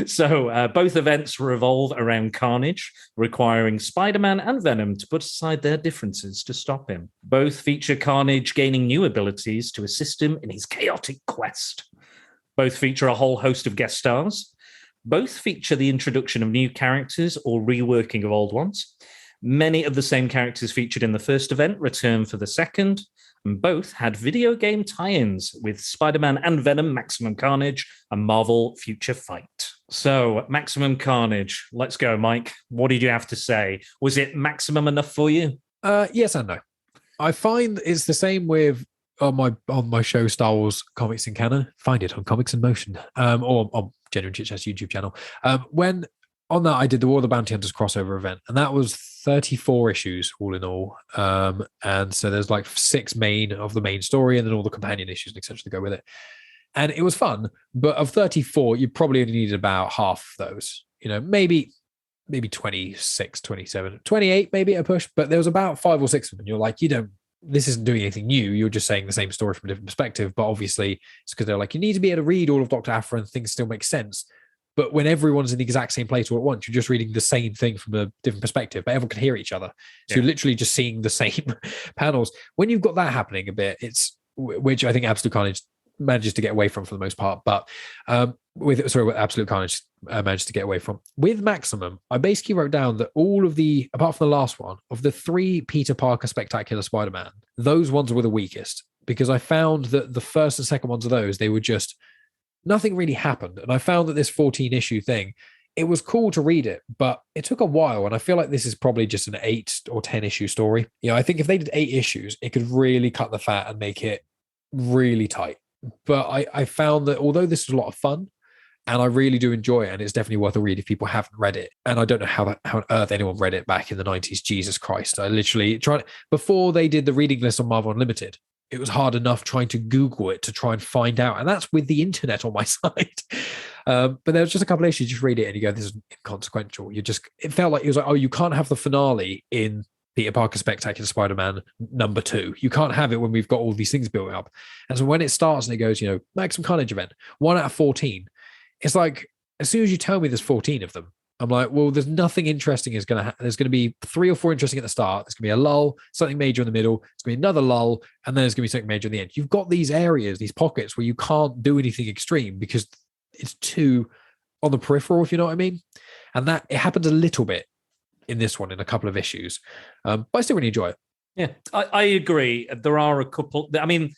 So both events revolve around Carnage, requiring Spider-Man and Venom to put aside their differences to stop him. Both feature Carnage gaining new abilities to assist him in his chaotic quest. Both feature a whole host of guest stars. Both feature the introduction of new characters or reworking of old ones. Many of the same characters featured in the first event return for the second, and both had video game tie-ins with Spider-Man and Venom, Maximum Carnage, and Marvel Future Fight. So, Maximum Carnage, let's go, Mike. What did you have to say? Was it maximum enough for you? Yes and no. I find it's the same with on my show Star Wars Comics in Canon. Find it on Comics in Motion, or on Genuine Chit Chat's YouTube channel. When on that I did the War of the Bounty Hunters crossover event, and that was 34 issues all in all. And so there's like 6 of the main story, and then all the companion issues and etc. to go with it. And it was fun, but of 34, you probably only needed about half of those. Maybe 26, 27, 28, maybe at a push, but there was about 5 or 6 of them. And you're like, this isn't doing anything new. You're just saying the same story from a different perspective. But obviously, it's because they're like, you need to be able to read all of Dr. Aphra and things still make sense. But when everyone's in the exact same place all at once, you're just reading the same thing from a different perspective, but everyone can hear each other. So you're literally just seeing the same panels. When you've got that happening a bit, which I think Absolute Carnage manages to get away from for the most part, but with Absolute Carnage managed to get away from. With Maximum, I basically wrote down that all of the, apart from the last one, of the 3 Peter Parker Spectacular Spider-Man, those ones were the weakest, because I found that the first and second ones of those, they were just, nothing really happened. And I found that this 14 issue thing, it was cool to read it, but it took a while. And I feel like this is probably just an 8 or 10 issue story. I think if they did 8 issues, it could really cut the fat and make it really tight. But I found that although this was a lot of fun, and I really do enjoy it, and it's definitely worth a read if people haven't read it. And I don't know how on earth anyone read it back in the 90s. Jesus Christ. I literally tried, before they did the reading list on Marvel Unlimited, it was hard enough trying to Google it to try and find out. And that's with the internet on my side. But there was just a couple of issues, just read it and you go, this is inconsequential. It felt like it was like, oh, you can't have the finale in Peter Parker Spectacular Spider-Man number 2. You can't have it when we've got all these things built up. And so when it starts and it goes, Maximum Carnage event, 1 out of 14, it's like, as soon as you tell me there's 14 of them, I'm like, well, there's nothing interesting is going to happen. There's going to be 3 or 4 interesting at the start. There's going to be a lull, something major in the middle. It's going to be another lull, and then there's going to be something major at the end. You've got these areas, these pockets where you can't do anything extreme because it's too on the peripheral, if you know what I mean. And that it happens a little bit in this one, in a couple of issues. But I still really enjoy it. Yeah, I agree. There are a couple. I mean,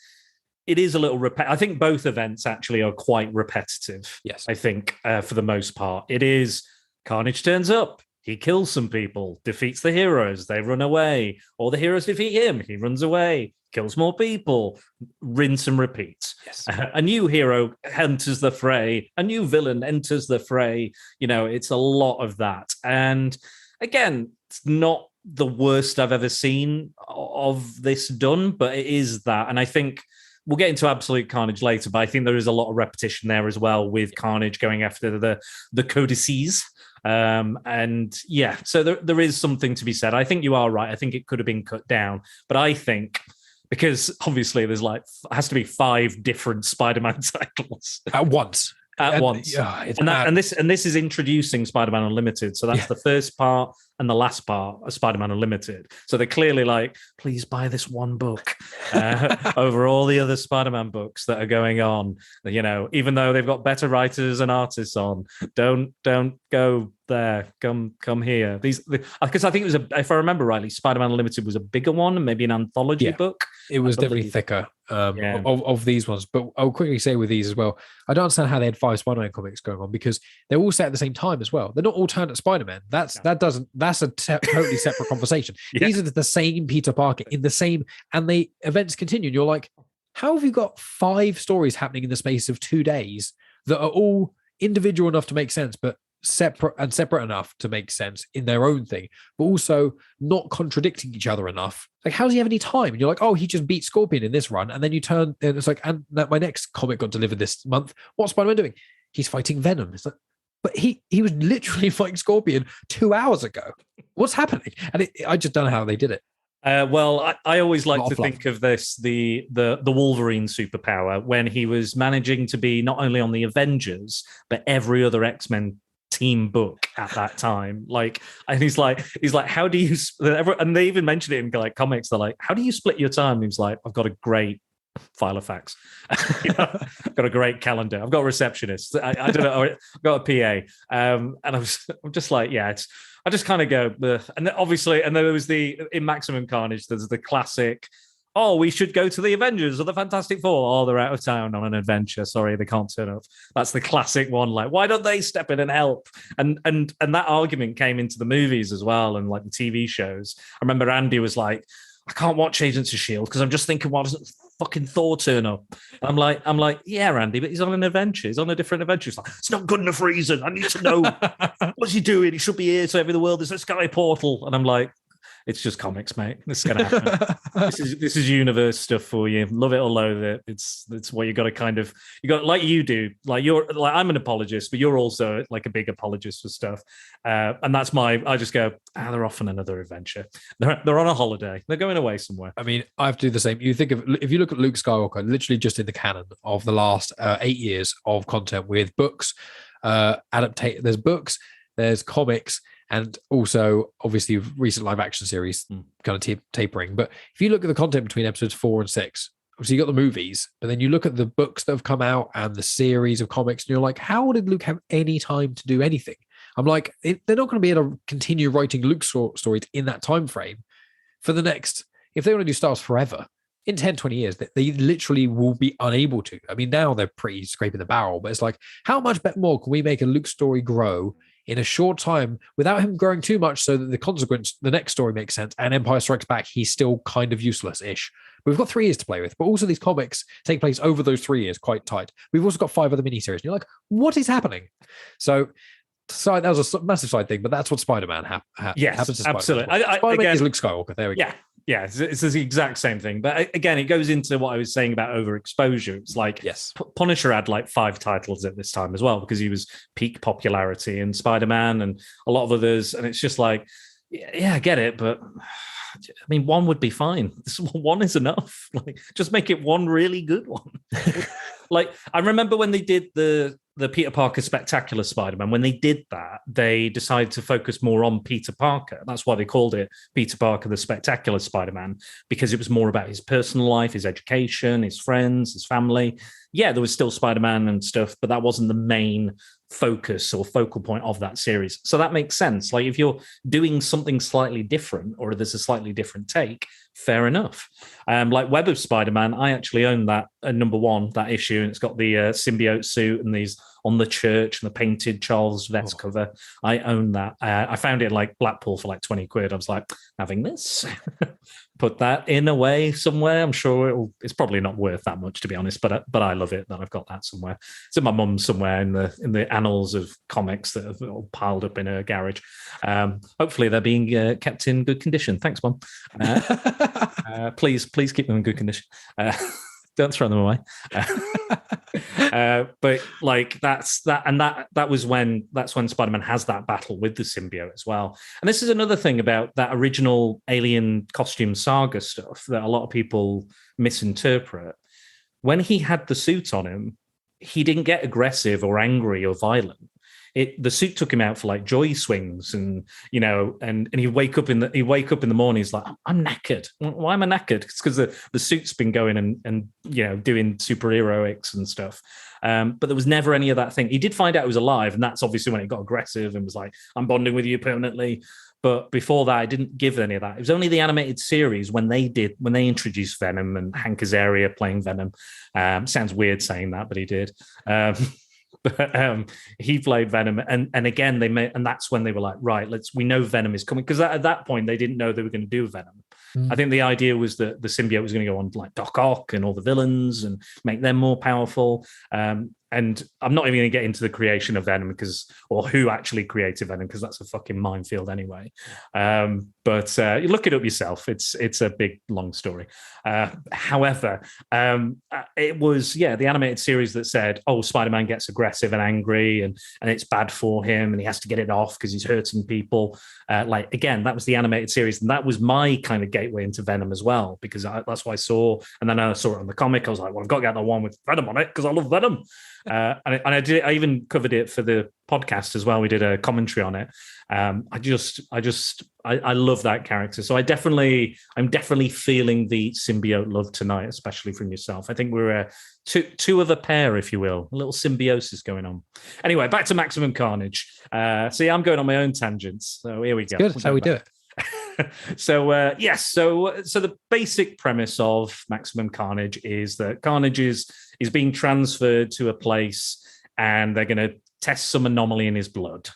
it is a little I think both events actually are quite repetitive. Yes, I think for the most part, it is. Carnage turns up, he kills some people, defeats the heroes, they run away, or the heroes defeat him, he runs away, kills more people, rinse and repeat. Yes. A new hero enters the fray, a new villain enters the fray. It's a lot of that. And again, it's not the worst I've ever seen of this done, but it is that. And I think we'll get into Absolute Carnage later, but I think there is a lot of repetition there as well, with Carnage going after the codices. And yeah, so there is something to be said. I think you are right. I think it could have been cut down, but I think, because obviously there's has to be 5 different Spider-Man titles at once. And this is introducing Spider-Man Unlimited. So that's the first part and the last part of Spider-Man Unlimited. So they're clearly like, please buy this one book over all the other Spider-Man books that are going on. Even though they've got better writers and artists on, don't go there. Come here. Because I think it was if I remember rightly, Spider-Man Unlimited was a bigger one, maybe an anthology book. It was definitely thicker of these ones. But I'll quickly say with these as well, I don't understand how they had 5 Spider-Man comics going on, because they're all set at the same time as well. They're not alternate Spider-Man. That's a totally separate conversation. These are the same Peter Parker in the same, and the events continue. And you're like, how have you got 5 stories happening in the space of 2 days that are all individual enough to make sense, but separate enough to make sense in their own thing, but also not contradicting each other enough? Like, how does he have any time? And you're like, oh, he just beat Scorpion in this run, and then you turn and it's like, and my next comic got delivered this month. What's Spider-Man doing? He's fighting Venom. It's like, but he was literally fighting Scorpion 2 hours ago. What's happening? And I just don't know how they did it. Well, I always like to think of this, the Wolverine superpower, when he was managing to be not only on the Avengers, but every other X-Men team book at that time. And he's like, how do you, and they even mentioned it in comics, they're like, how do you split your time? And he's like, I've got a great file of facts. I've got a great calendar. I've got a receptionist. I don't know. I've got a PA. And I'm just like, I just kind of go, ugh. And then obviously, and then there was in Maximum Carnage, there's the classic, oh, we should go to the Avengers or the Fantastic Four. Oh, they're out of town on an adventure. Sorry, they can't turn up. That's the classic one. Like, why don't they step in and help? And that argument came into the movies as well, and like the TV shows. I remember Andy was like, I can't watch Agents of S.H.I.E.L.D. because I'm just thinking, why doesn't fucking Thor turn up? I'm like, yeah, Randy, but he's on an adventure. He's on a different adventure. It's like, it's not good enough reason. I need to know what's he doing. He should be here to every the world. There's a sky portal. And I'm like, it's just comics, mate. This is gonna happen. this is universe stuff for you. Love it or loathe it. It's what you got to like you do. Like I'm an apologist, but you're also like a big apologist for stuff. And that's I just go, they're off on another adventure. They're on a holiday. They're going away somewhere. I mean, I have to do the same. You think of, if you look at Luke Skywalker, literally just in the canon of the last 8 years of content with books, There's books, there's comics, and also obviously recent live action series kind of tapering. But if you look at the content between episodes 4 and 6, obviously you got the movies, but then you look at the books that have come out and the series of comics, and you're like, how did Luke have any time to do anything? I'm like, they're not going to be able to continue writing Luke stories in that time frame for the next, if they want to do Star Wars forever, in 10, 20 years, they literally will be unable to. I mean, now they're pretty scraping the barrel, but it's like, how much more can we make a Luke story grow in a short time without him growing too much so that the next story makes sense, and Empire Strikes Back, he's still kind of useless-ish. But we've got 3 years to play with, but also these comics take place over those 3 years quite tight. We've also got 5 other miniseries, and you're like, what is happening? So that was a massive side thing, but that's what Spider-Man happens to Spider-Man. Absolutely. Spider-Man is Luke Skywalker. There we go. Yeah, it's the exact same thing. But again, it goes into what I was saying about overexposure. It's like Punisher had like 5 titles at this time as well, because he was peak popularity, and Spider-Man and a lot of others. And it's just like, yeah, I get it, but I mean, 1 would be fine. 1 is enough. Like, just make it 1 really good one. Like, I remember when they did the Peter Parker Spectacular Spider-Man, when they did that, they decided to focus more on Peter Parker. That's why they called it Peter Parker the Spectacular Spider-Man, because it was more about his personal life, his education, his friends, his family. Yeah, there was still Spider-Man and stuff, but that wasn't the main focus or focal point of that series. So that makes sense. Like, if you're doing something slightly different, or there's a slightly different take, fair enough. Like Web of Spider-Man, I actually own that number 1, that issue, and it's got the symbiote suit and these on the church and the painted Charles Vess cover. I own that. I found it in like Blackpool for like 20 quid. I was like, having this. Put that in a way somewhere. I'm sure it's probably not worth that much, to be honest, but I love it that I've got that somewhere. It's in my mum's somewhere in the annals of comics that have all piled up in her garage. Hopefully they're being kept in good condition. Thanks, Mum. Please keep them in good condition. Don't throw them away. But like that's when Spider-Man has that battle with the symbiote as well. And this is another thing about that original Alien costume saga stuff that a lot of people misinterpret. When he had the suit on him, he didn't get aggressive or angry or violent. The suit took him out for like joy swings, and and he'd wake up in the morning. He's like, I'm knackered. Why am I knackered? It's because the suit's been going and doing superheroics and stuff. But there was never any of that thing. He did find out he was alive, and that's obviously when it got aggressive and was like, I'm bonding with you permanently. But before that, I didn't give any of that. It was only the animated series when they introduced Venom and Hank Azaria playing Venom. Sounds weird saying that, but he did. But he played Venom, and again and that's when they were like, right, we know Venom is coming, because at that point they didn't know they were going to do Venom. I think the idea was that the symbiote was going to go on like Doc Ock and all the villains and make them more powerful. And I'm not even going to get into the creation of Venom or who actually created Venom, because that's a fucking minefield anyway. But you look it up yourself. It's a big, long story. However, it was, the animated series that said, oh, Spider-Man gets aggressive and angry and it's bad for him and he has to get it off because he's hurting people. Again, that was the animated series. And that was my kind of gateway into Venom as well, because that's what I saw. And then I saw it on the comic. I was like, well, I've got to get the one with Venom on it because I love Venom. I even covered it for the podcast as well. We did a commentary on it. I love that character. So I'm definitely feeling the symbiote love tonight, especially from yourself. I think we're two of a pair, if you will, a little symbiosis going on. Anyway, back to Maximum Carnage. See, I'm going on my own tangents. So here we go. Good. That's how we do it. So the basic premise of Maximum Carnage is that Carnage is being transferred to a place, and they're going to test some anomaly in his blood.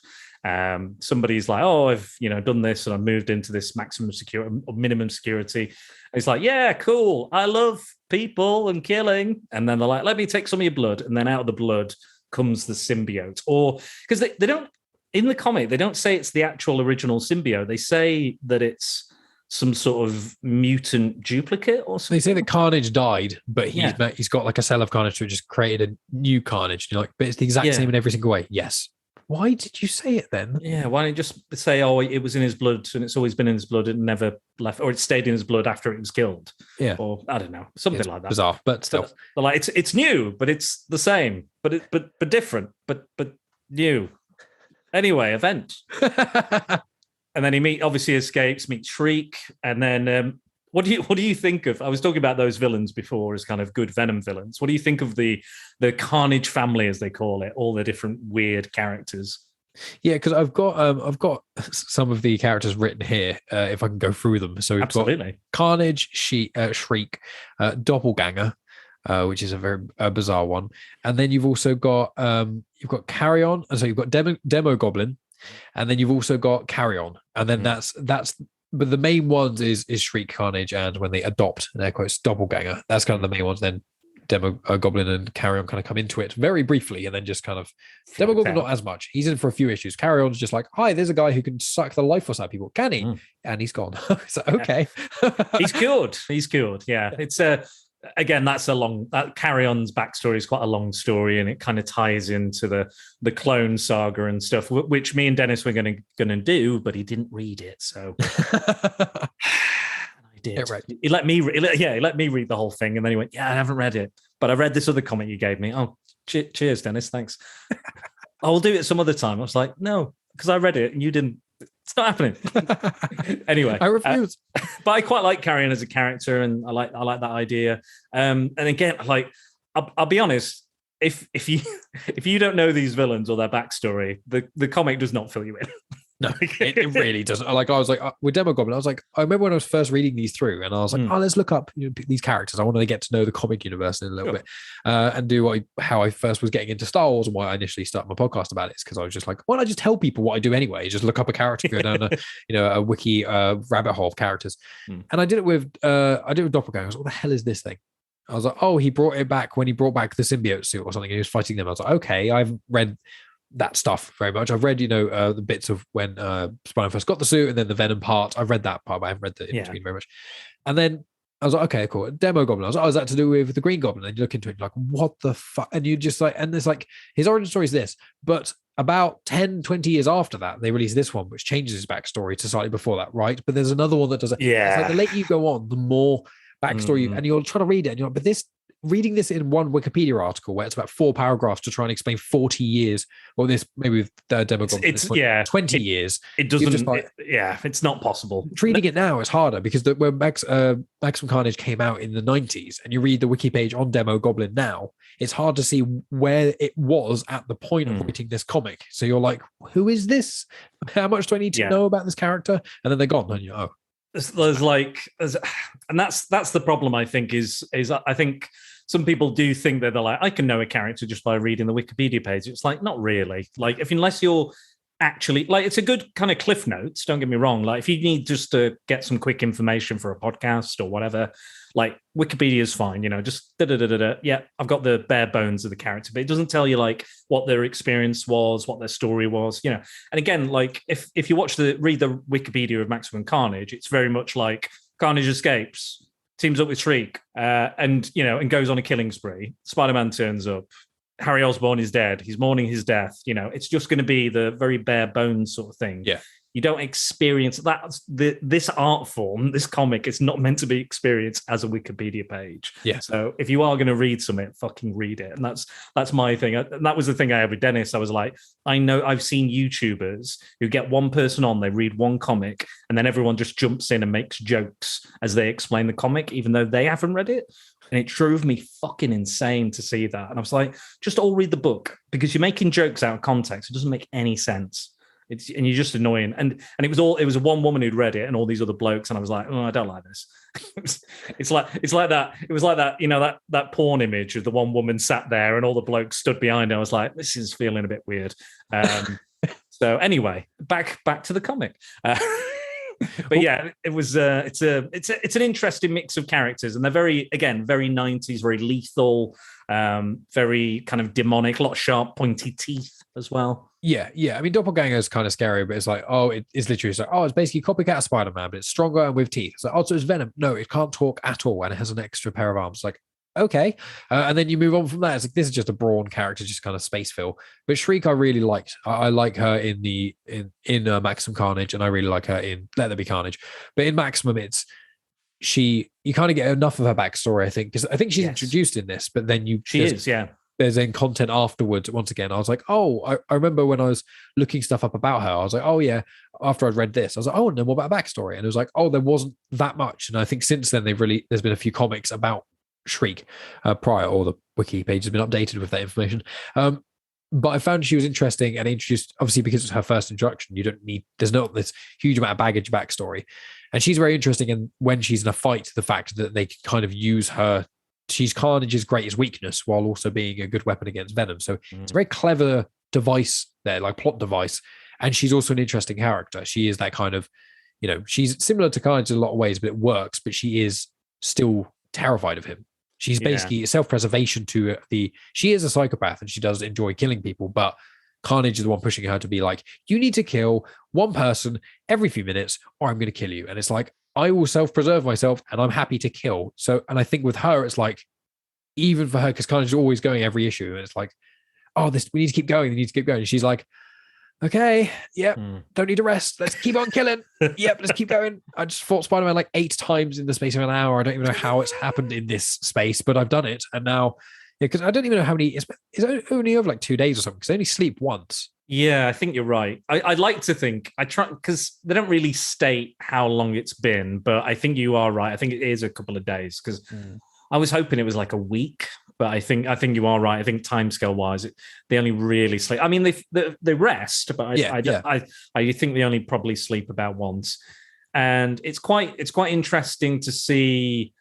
Somebody's like, oh, I've done this and I've moved into this maximum security or minimum security. And it's like, yeah, cool. I love people and killing. And then they're like, let me take some of your blood. And then out of the blood comes the symbiote. Or because they don't, in the comic, they don't say it's the actual original symbiote. They say that it's some sort of mutant duplicate or something. They say that Carnage died, but he's got like a cell of Carnage, so just created a new Carnage. You're like, but it's the exact same in every single way. Yes. Why did you say it then? Yeah, why don't you just say, oh, it was in his blood and it's always been in his blood, it never left, or it stayed in his blood after it was killed. Yeah. Or I don't know, something like that. Bizarre, but still. But like it's new, but it's the same, but different, but New. Anyway, event. And then he obviously escapes, meets Shriek, and then what do you think of? I was talking about those villains before as kind of good Venom villains. What do you think of the Carnage family, as they call it, all the different weird characters? Yeah, because I've got some of the characters written here. If I can go through them, so we've got Carnage, Shriek, Doppelganger, which is a very bizarre one, and then you've also got Carrion, and so you've got Demo Goblin, and then you've also got Carrion, and then that's. But the main ones is Shriek, Carnage, and when they adopt, in air quotes, Doppelganger. That's kind of the main ones. Then Demo Goblin and Carrion kind of come into it very briefly, and then just kind of Demo Goblin not as much. He's in for a few issues. Carrion's just like, hi, there's a guy who can suck the life force out of people. Can he? And he's gone. So okay, he's good. Yeah, it's again, that Carrion's backstory is quite a long story, and it kind of ties into the clone saga and stuff, which me and Dennis were going to do, but he didn't read it, so. Did. Yeah, right. He let me read the whole thing, and then he went, I haven't read it, but I read this other comic you gave me. Oh, cheers, Dennis, thanks. I'll do it some other time. I was like, no, because I read it and you didn't. It's not happening. Anyway, I refuse. But I quite like Carrion as a character, and I like that idea. And again, like I'll be honest, if you don't know these villains or their backstory, the comic does not fill you in. No, it really doesn't. Like I was like with Demo Goblin, I was like, I remember when I was first reading these through, and I was like, let's look up these characters. I wanted to get to know the comic universe in a little bit, and do how I first was getting into Star Wars, and why I initially started my podcast about it. Is because I was just like, why don't I just tell people what I do anyway? Just look up a character, go down a wiki rabbit hole of characters, and I did it with Doppelganger. I was like, what the hell is this thing? I was like, oh, he brought it back when he brought back the symbiote suit or something, and he was fighting them. I was like, okay, I've read that stuff very much. I've read, the bits of when Spider-Man first got the suit, and then the Venom part. I've read that part, but I haven't read the in between very much. And then I was like, okay, cool. Demo Goblin. I was like, oh, is that to do with the Green Goblin? And you look into it, you're like, what the fuck? And you just like, and it's like, his origin story is this, but about 10, 20 years after that, they released this one, which changes his backstory to slightly before that, right? But there's another one that does it. Yeah. It's like the later you go on, the more backstory, and you're trying to read it, and you're like, but reading this in one Wikipedia article where it's about 4 paragraphs to try and explain 40 years, or this maybe with Demo Goblin, 20 years. It doesn't. It's not possible. Reading it now is harder because when Maximum Carnage came out in the 90s, and you read the wiki page on Demo Goblin now, it's hard to see where it was at the point of writing this comic. So you're like, who is this? How much do I need to know about this character? And then they're gone, and you're and that's the problem. I think is I think some people do think that they're like, I can know a character just by reading the Wikipedia page. It's like, not really. Like, unless you're actually, like, it's a good kind of cliff notes, don't get me wrong. Like, if you need just to get some quick information for a podcast or whatever, like, Wikipedia is fine, just yeah, I've got the bare bones of the character, but it doesn't tell you like what their experience was, what their story was, And again, like, if you read the Wikipedia of Maximum Carnage, it's very much like Carnage escapes, teams up with Shriek, and goes on a killing spree. Spider-Man turns up. Harry Osborn is dead. He's mourning his death. It's just going to be the very bare bones sort of thing. Yeah. You don't experience that. This art form, this comic, is not meant to be experienced as a Wikipedia page. Yeah. So if you are going to read something, fucking read it. And that's my thing. And that was the thing I had with Dennis. I was like, I know I've seen YouTubers who get one person on, they read one comic, and then everyone just jumps in and makes jokes as they explain the comic, even though they haven't read it. And it drove me fucking insane to see that. And I was like, just all read the book, because you're making jokes out of context. It doesn't make any sense. And you're just annoying. And it was a one woman who'd read it and all these other blokes. And I was like, oh, I don't like this. It's like that. It was like that, that porn image of the one woman sat there and all the blokes stood behind her. I was like, this is feeling a bit weird. So anyway, back to the comic. But yeah, it was. It's an interesting mix of characters, and they're very 90s, very lethal, very kind of demonic, a lot of sharp, pointy teeth as well. Yeah. I mean, Doppelganger is kind of scary, but it's like, it's literally like, it's basically copycat of Spider-Man, but it's stronger and with teeth. It's like, so it's Venom. No, it can't talk at all, and it has an extra pair of arms. Like, okay, and then you move on from that. It's like, this is just a brawn character, just kind of space fill. But Shriek, I really liked. I like her in Maximum Carnage, and I really like her in Let There Be Carnage. But in Maximum, you kind of get enough of her backstory, I think, because I think she's introduced in this, but then she is. there's then content afterwards. Once again, I was like, oh, I remember when I was looking stuff up about her, I was like, oh yeah, after I'd read this, I was like, oh, and then what about a backstory? And it was like, oh, there wasn't that much. And I think since then there's been a few comics about Shriek prior, or the wiki page has been updated with that information. But I found she was interesting and introduced, obviously, because it's her first introduction. There's not this huge amount of baggage backstory. And she's very interesting. And when she's in a fight, the fact that they can kind of use her, she's Carnage's greatest weakness while also being a good weapon against Venom. So it's a very clever device there, like plot device. And she's also an interesting character. She is that kind of, she's similar to Carnage in a lot of ways, but it works. But she is still terrified of him. She's basically self-preservation to she is a psychopath and she does enjoy killing people, but Carnage is the one pushing her to be like, you need to kill one person every few minutes or I'm going to kill you. And it's like, I will self-preserve myself and I'm happy to kill. So, and I think with her, it's like, even for her, because Carnage is always going every issue. And it's like, oh, we need to keep going. We need to keep going. And she's like, okay, yep, don't need to rest. Let's keep on killing. Yep, let's keep going. I just fought Spider-Man like 8 times in the space of an hour. I don't even know how it's happened in this space, but I've done it. And now, because I don't even know how many, it's only over like 2 days or something, because they only sleep once. Yeah, I think you're right. I'd like to think, I try, because they don't really state how long it's been, but I think you are right. I think it is a couple of days, because I was hoping it was like a week. But I think you are right. I think timescale wise, they only really sleep. I mean, they rest, but I think they only probably sleep about once. And it's quite interesting to see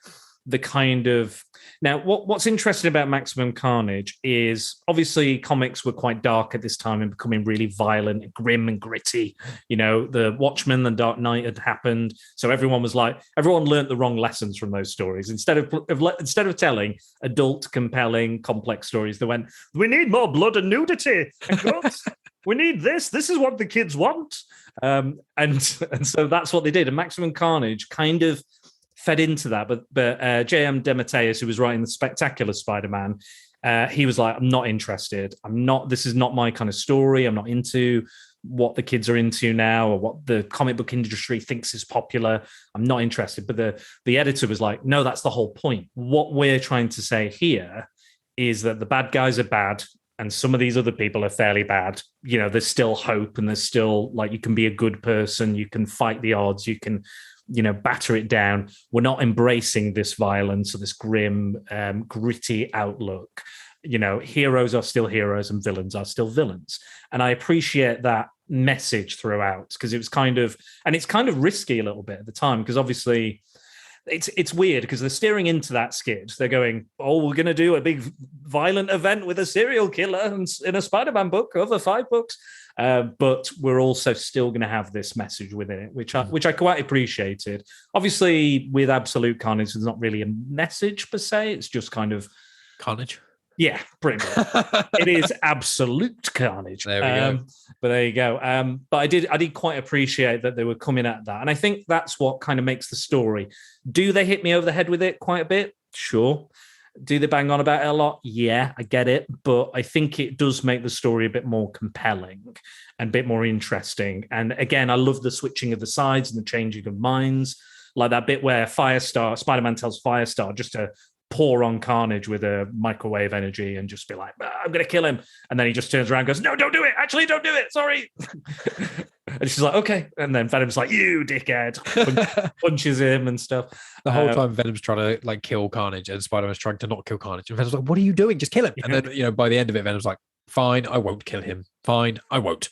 the kind of now what's interesting about Maximum Carnage is obviously comics were quite dark at this time and becoming really violent and grim and gritty. The Watchmen, the Dark Knight had happened, so everyone learned the wrong lessons from those stories. Instead of telling adult, compelling, complex stories, they went, we need more blood and nudity and guts. We need this. This is what the kids want. And so that's what they did. And Maximum Carnage kind of fed into that, but J.M. DeMatteis, who was writing the Spectacular Spider-Man, he was like, I'm not interested. This is not my kind of story. I'm not into what the kids are into now or what the comic book industry thinks is popular. I'm not interested. But the editor was like, no, that's the whole point. What we're trying to say here is that the bad guys are bad and some of these other people are fairly bad. There's still hope and there's still, like, you can be a good person. You can fight the odds. You can batter it down. We're not embracing this violence or this grim, gritty outlook. Heroes are still heroes and villains are still villains. And I appreciate that message throughout, because it was kind of risky a little bit at the time, because obviously it's weird because they're steering into that skid. They're going, oh, we're going to do a big violent event with a serial killer in a Spider-Man book over 5 books. But we're also still going to have this message within it, which I quite appreciated. Obviously, with Absolute Carnage, there's not really a message per se. It's just kind of Carnage. Yeah, pretty much. It is absolute carnage. There we go. But there you go. But I did quite appreciate that they were coming at that. And I think that's what kind of makes the story. Do they hit me over the head with it quite a bit? Sure. Do they bang on about it a lot? Yeah, I get it. But I think it does make the story a bit more compelling and a bit more interesting. And again, I love the switching of the sides and the changing of minds. Like that bit where Spider-Man tells Firestar just to pour on Carnage with a microwave energy and just be like, I'm going to kill him. And then he just turns around and goes, no, don't do it. Actually, don't do it. Sorry. And she's like, okay. And then Venom's like, you dickhead. Punches him and stuff. The whole time Venom's trying to kill Carnage and Spider-Man's trying to not kill Carnage. And Venom's like, what are you doing? Just kill him. And then, by the end of it, Venom's like, fine, I won't kill him. Fine, I won't.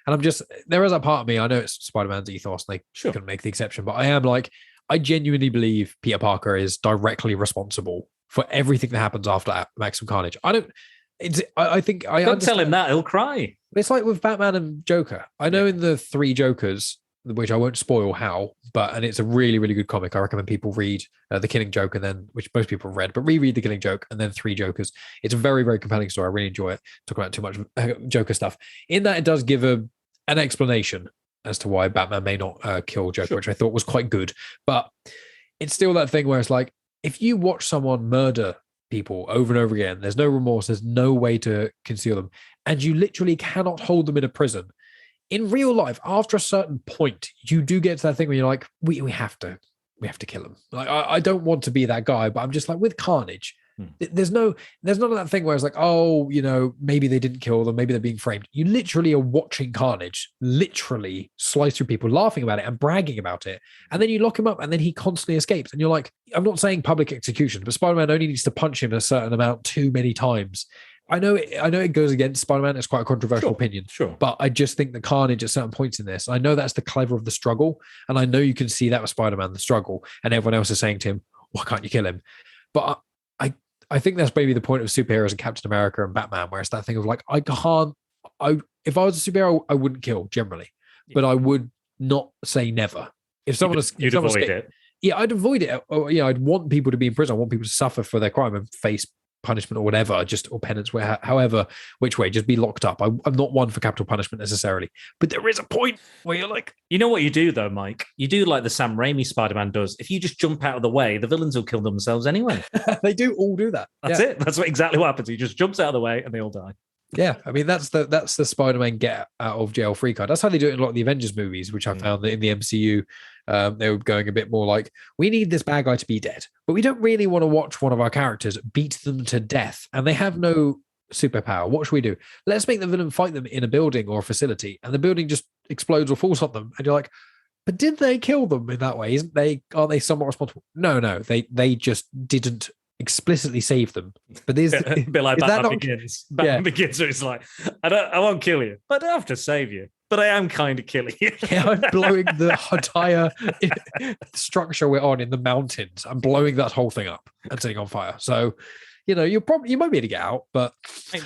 And there is a part of me, I know it's Spider-Man's ethos, and they can make the exception, but I am like, I genuinely believe Peter Parker is directly responsible for everything that happens after Maximum Carnage. Don't tell him that, he'll cry. It's like with Batman and Joker. I know in the 3 Jokers, which I won't spoil how, and it's a really, really good comic. I recommend people read The Killing Joke, and then, which most people have read, but reread The Killing Joke and then 3 Jokers. It's a very, very compelling story. I really enjoy it. Talk about too much Joker stuff. In that, it does give an explanation as to why Batman may not kill Joker, which I thought was quite good. But it's still that thing where it's like, if you watch someone murder people over and over again, there's no remorse, there's no way to conceal them, and you literally cannot hold them in a prison. In real life, after a certain point, you do get to that thing where you're like, we have to kill him. Like, I don't want to be that guy, but I'm just like, with Carnage, There's none of that thing where it's like, oh, maybe they didn't kill them, maybe they're being framed. You literally are watching Carnage literally slice through people, laughing about it and bragging about it. And then you lock him up and then he constantly escapes. And you're like, I'm not saying public execution, but Spider-Man only needs to punch him a certain amount too many times. I know it goes against Spider-Man. It's quite a controversial opinion. Sure. But I just think the Carnage at certain points in this, I know that's the clever of the struggle. And I know you can see that with Spider-Man, the struggle. And everyone else is saying to him, why can't you kill him? But I think that's maybe the point of superheroes and Captain America and Batman, where it's that thing of like, if I was a superhero, I wouldn't kill generally, but I would not say never. If someone you'd avoid it. Yeah, I'd avoid it. Or, I'd want people to be in prison. I want people to suffer for their crime and face punishment or whatever, or penance, however, which way, just be locked up. I'm not one for capital punishment necessarily, but there is a point where you're like, you know what you do though, Mike? You do like the Sam Raimi Spider-Man does. If you just jump out of the way, the villains will kill themselves anyway. They do all do that. That's it. That's exactly what happens. He just jumps out of the way and they all die. Yeah, I mean that's the Spider-Man get out of jail free card. That's how they do it in a lot of the Avengers movies, which I found that in the MCU, they were going a bit more like, we need this bad guy to be dead, but we don't really want to watch one of our characters beat them to death, and they have no superpower. What should we do? Let's make the villain fight them in a building or a facility, and the building just explodes or falls on them, and you're like, but did they kill them in that way? Aren't they somewhat responsible? No, they just didn't explicitly save them. But there's a bit like Batman Begins. Batman Begins, where it's like, I won't kill you, but I have to save you. But I am kind of killing you. I'm blowing the entire structure we're on in the mountains. I'm blowing that whole thing up and setting on fire. So, you might be able to get out, but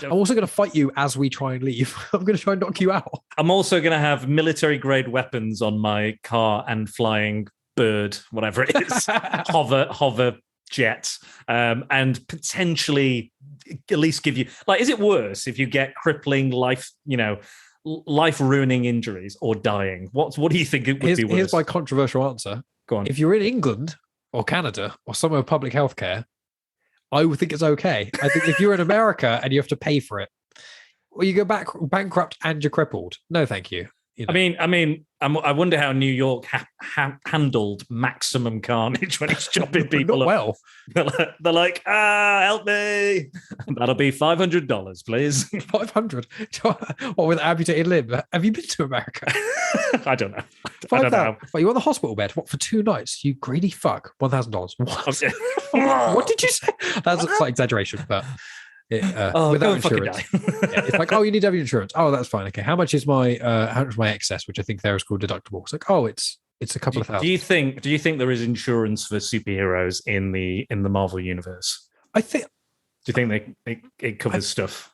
I'm also going to fight you as we try and leave. I'm going to try and knock you out. I'm also going to have military grade weapons on my car and flying bird, whatever it is, hover jet, and potentially at least give you, like, is it worse if you get crippling life-ruining injuries or dying? What do you think it would be worse? Here's my controversial answer. Go on. If you're in England or Canada or somewhere with public healthcare, I would think it's okay. I think if you're in America and you have to pay for it, or you go bankrupt and you're crippled, no, thank you. I wonder how New York handled maximum carnage when he's chopping people up. Well, they're like, help me. That'll be $500, please. 500? What, with an amputated limb? Have you been to America? I don't know. I don't know. Well, you're on the hospital bed. What, for 2 nights? You greedy fuck. $1,000. What? What did you say? That's a slight exaggeration, but... without insurance, it's like, oh, you need to have your insurance. Oh, that's fine. Okay, how much is my excess, which I think there is called deductible? It's like, oh, it's a couple of thousand. Do you think there is insurance for superheroes in the Marvel universe? Do you think it covers stuff,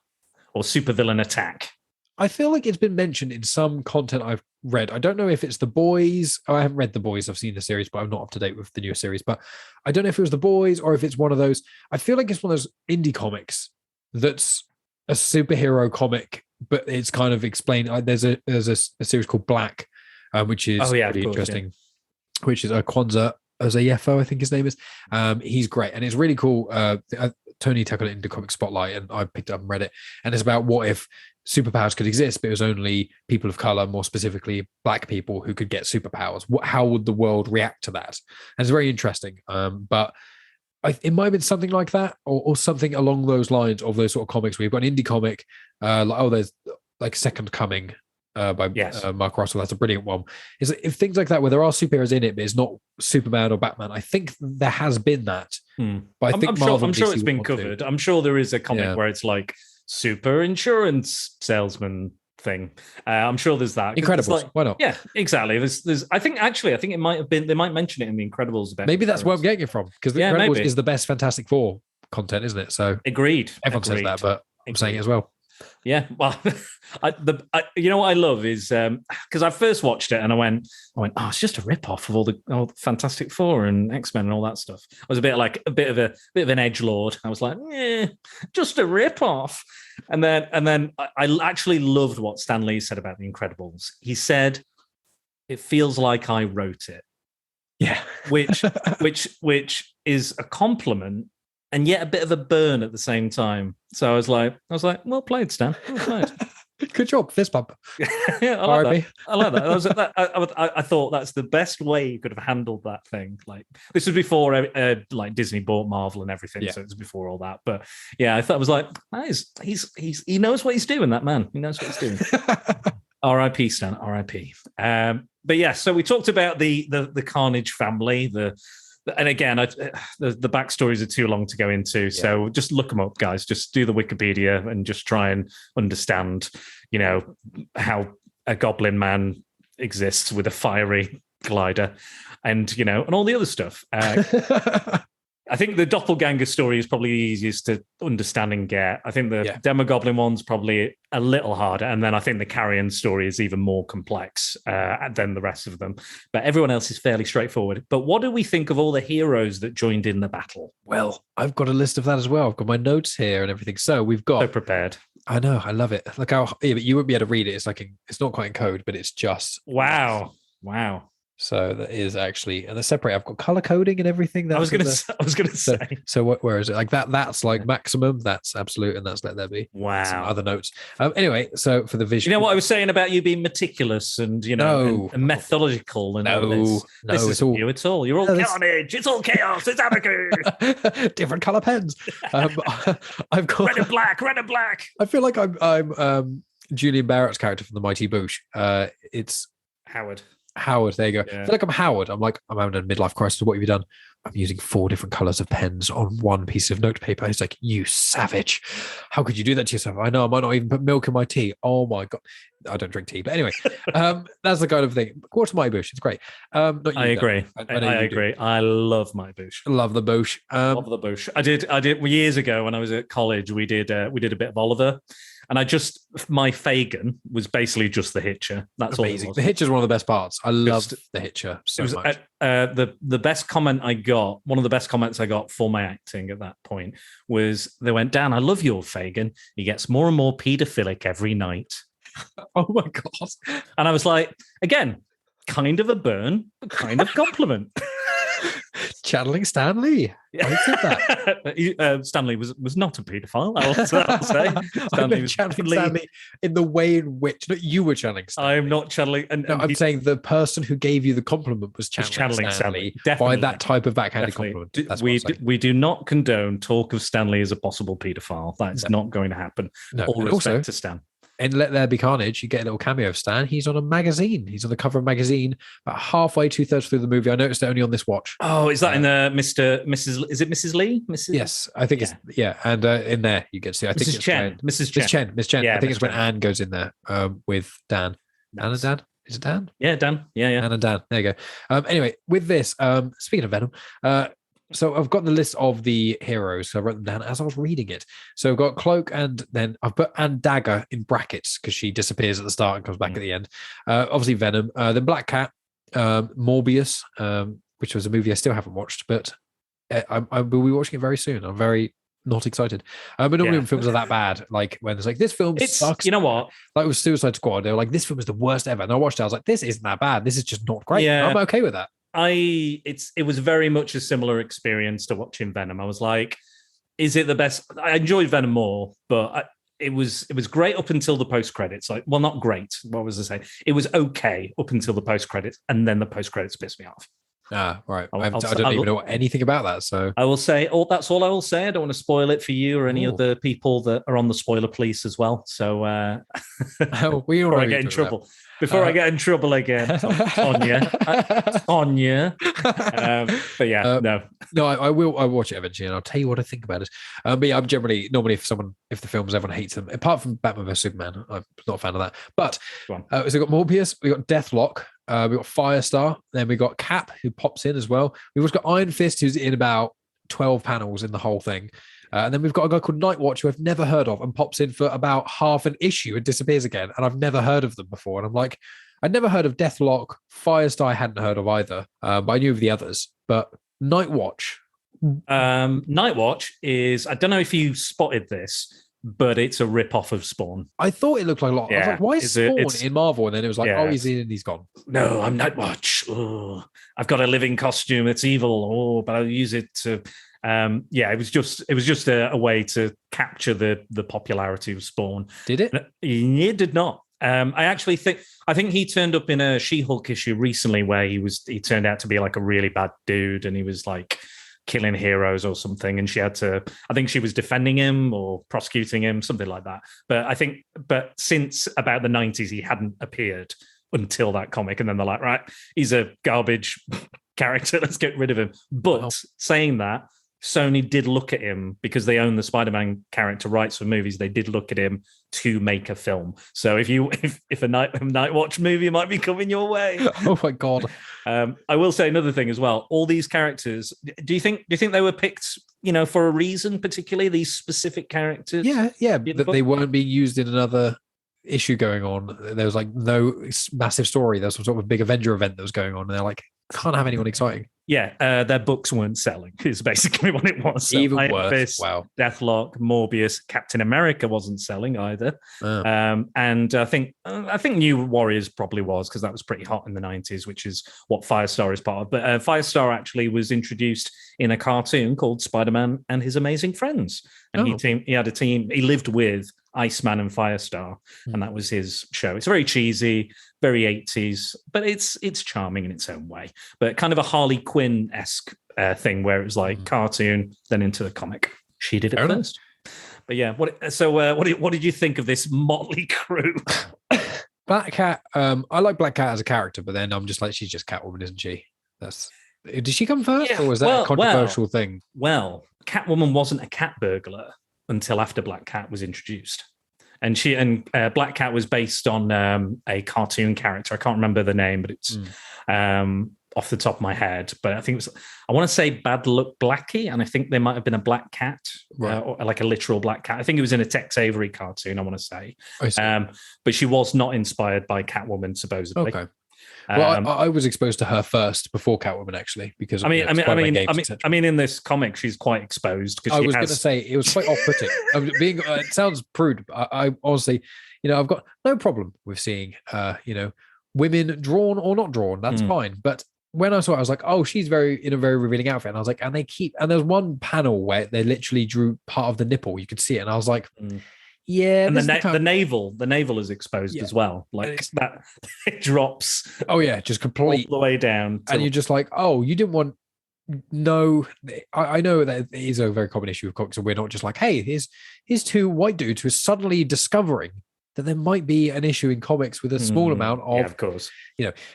or supervillain attack? I feel like it's been mentioned in some content I've read. I don't know if it's The Boys. I haven't read The Boys. I've seen the series, but I'm not up to date with the new series. But I don't know if it was The Boys or if it's one of those. I feel like it's one of those indie comics that's a superhero comic, but it's kind of explained. There's a series called Black, which is really interesting, which is Kwanzaa Ozayefo, I think his name is. He's great, and it's really cool. Tony tackled it into Comic Spotlight, and I picked it up and read it. And it's about what if superpowers could exist, but it was only people of color, more specifically Black people, who could get superpowers. How would the world react to that? And it's very interesting. But it might have been something like that, or something along those lines of those sort of comics. We've got an indie comic, there's like Second Coming by Mark Russell. That's a brilliant one. Is if things like that where there are superheroes in it, but it's not Superman or Batman. I think there has been that, but I think I'm sure it's been covered. I'm sure there is a comic where it's like super insurance salesman thing. I'm sure there's that. Incredibles. Like, why not? Yeah, exactly. There's. I think it might have been. They might mention it in the Incredibles. Maybe that's where I'm getting it from, because the Incredibles is the best Fantastic Four content, isn't it? So agreed. Everyone says that, but I'm saying it as well. Yeah, well, you know what I love is because I first watched it and I went, oh, it's just a rip-off of all the Fantastic Four and X-Men and all that stuff. I was a bit of an edgelord. I was like, just a rip-off. And then I actually loved what Stan Lee said about The Incredibles. He said, it feels like I wrote it. Yeah, which is a compliment, and yet a bit of a burn at the same time. So I was like, well played, Stan. Well played. Good job, fist bump. Yeah, I like R.I.P. that. I like that. I thought that's the best way you could have handled that thing. Like this was before like Disney bought Marvel and everything, Yeah. so it was before all that. But yeah, I thought it was like, he knows what he's doing. That man, he knows what he's doing. R.I.P. Stan. R.I.P. But yeah, so we talked about the Carnage family. And again, the backstories are too long to go into. So just look them up, guys. Just do the Wikipedia and just try and understand, how a goblin man exists with a fiery glider and, and all the other stuff. I think the doppelganger story is probably the easiest to understand and get. I think the Demogoblin one's probably a little harder. And then I think the Carrion story is even more complex than the rest of them. But everyone else is fairly straightforward. But what do we think of all the heroes that joined in the battle? Well, I've got a list of that as well. I've got my notes here and everything. So we've got... So prepared. I know. I love it. Look how... Yeah, but you wouldn't be able to read it. It's like... It's not quite in code, but it's just... Wow. So that is actually, and they're separate. I've got color coding and everything. I was gonna say. So where is it? Like that? That's like maximum. That's absolute, and that's let there be. Wow. Some other notes. Anyway, so for the visual, you know what I was saying about you being meticulous and and methodological and no, this it's all you. It's all you're all carnage. It's all chaos. It's anarchy. Different color pens. I've got red and black. I feel like I'm Julian Barrett's character from the Mighty Boosh. It's Howard, there you go. Yeah. I feel like I'm Howard. I'm having a midlife crisis. What have you done? I'm using 4 different colors of pens on one piece of note paper. It's like, you savage. How could you do that to yourself? I know I might not even put milk in my tea. Oh my God. I don't drink tea. But anyway, that's the kind of thing. Quarter my bush. It's great. Not you, I agree. I agree. I love my bush. Love the bush. Love the bush. I did years ago when I was at college, we did a bit of Oliver. And my Fagin was basically just the Hitcher. That's amazing. All the Hitcher is one of the best parts. I loved the Hitcher so much. The best comment I got, one of the best comments I got for my acting at that point was they went, Dan, I love your Fagin. He gets more and more paedophilic every night. Oh my God. And I was like, again, kind of a burn, but kind of compliment. Channeling Stanley. I said that. Stanley was not a paedophile. I'll say. Stanley was channeling Stanley in the way in which you were channeling Stanley. I am not channeling. I'm saying the person who gave you the compliment was channeling Stanley by that type of backhanded compliment. We do not condone talk of Stanley as a possible paedophile. That's not going to happen. No. All respect to Stan. And Let There Be Carnage, you get a little cameo of Stan. He's on a magazine. He's on the cover of a magazine about halfway, 2/3 through the movie. I noticed it only on this watch. Oh, is that in the Mrs. Is it Mrs. Lee? Yes, I think it's and in there you get to see. I think Mrs. it's Chen. Miss Chen. Yeah, I think it's when Anne goes in there with Dan. Anne and Dan. Is it Dan? Yeah, Dan. Yeah. Anne and Dan. There you go. Anyway, with this, speaking of Venom, so I've got the list of the heroes. So I wrote them down as I was reading it. So I've got Cloak, and then I've put and Dagger in brackets because she disappears at the start and comes back at the end. Obviously Venom. Then Black Cat, Morbius, which was a movie I still haven't watched, but I will be watching it very soon. I'm very not excited. But normally when films are that bad, like when it's like, this film sucks. You know what? Like with Suicide Squad, they were like, this film is the worst ever. And I watched it, I was like, this isn't that bad. This is just not great. Yeah. I'm okay with that. It was very much a similar experience to watching Venom. I was like, is it the best? I enjoyed Venom more, but it was great up until the post credits. Like, well, not great. What was I saying? It was okay up until the post credits, and then the post credits pissed me off. Ah, right. I don't even know anything about that. So I will say, that's all I will say. I don't want to spoil it for you or any other people that are on the spoiler police as well. So we all get in trouble. Before I get in trouble again, Tonya. But yeah, no, I will. I'll watch it eventually, and I'll tell you what I think about it. But yeah, I'm generally normally if the films everyone hates them, apart from Batman vs Superman, I'm not a fan of that. But so we got Morbius, we got Deathlock, we got Firestar, then we got Cap who pops in as well. We've also got Iron Fist who's in about 12 panels in the whole thing. And then we've got a guy called Nightwatch who I've never heard of and pops in for about half an issue and disappears again. And I've never heard of them before. And I'm like, I'd never heard of Deathlock. Firestar I hadn't heard of either. But I knew of the others. But Nightwatch. Nightwatch is, I don't know if you spotted this, but it's a rip-off of Spawn. I thought it looked like a lot. I was like, why is Spawn in Marvel? And then it was like, oh, he's in and he's gone. No, I'm Nightwatch. Oh, I've got a living costume. It's evil. Oh, but I'll use it to... it was just a way to capture the popularity of Spawn. Did it? It did not. I think he turned up in a She-Hulk issue recently where he turned out to be like a really bad dude, and he was like killing heroes or something, and I think she was defending him or prosecuting him, something like that. But since about the 90s, he hadn't appeared until that comic, and then they're like, right, he's a garbage character, let's get rid of him. But saying that, Sony did look at him because they own the Spider-Man character rights for movies. They did look at him to make a film. So if a Nightwatch movie might be coming your way, oh my god! I will say another thing as well. All these characters, do you think they were picked, for a reason, particularly these specific characters? Yeah, that they weren't being used in another issue going on. There was like no massive story. There was some sort of big Avenger event that was going on, and they're like, can't have anyone exciting. Yeah, their books weren't selling, is basically what it was. So even worse. Wow. Deathlock, Morbius, Captain America wasn't selling either. Oh. And I think New Warriors probably was, because that was pretty hot in the 90s, which is what Firestar is part of. But Firestar actually was introduced in a cartoon called Spider-Man and His Amazing Friends. And he had a team. He lived with Iceman and Firestar, and that was his show. It's very cheesy, very 80s, but it's charming in its own way. But kind of a Harley Quinn-esque thing where it was like cartoon, then into the comic. She did it first. But yeah, what did you think of this motley crew? Black Cat, I like Black Cat as a character, but then I'm just like, she's just Catwoman, isn't she? Did she come first, or was that a controversial thing? Well, Catwoman wasn't a cat burglar until after Black Cat was introduced. And Black Cat was based on a cartoon character. I can't remember the name, but it's off the top of my head. But I think I want to say Bad Luck Blackie, and I think there might have been a black cat, or like a literal black cat. I think it was in a Tex Avery cartoon, I want to say. But she was not inspired by Catwoman, supposedly. Okay. Well, I was exposed to her first before Catwoman, actually, because of games, I mean, in this comic, she's quite exposed. I was going to say it was quite off-putting. It sounds prude. I honestly, I've got no problem with seeing, women drawn or not drawn. That's fine. But when I saw it, I was like, oh, she's in a very revealing outfit. And I was like, and there's one panel where they literally drew part of the nipple. You could see it, and I was like. Yeah, and the navel is exposed as well. Like that, it drops. Oh yeah, just complete all the way down, and you're just like, oh, you didn't want. No, I know that it is a very common issue of comics, and we're not just like, hey, here's two white dudes who are suddenly discovering that there might be an issue in comics with a small amount of. Yeah, of course.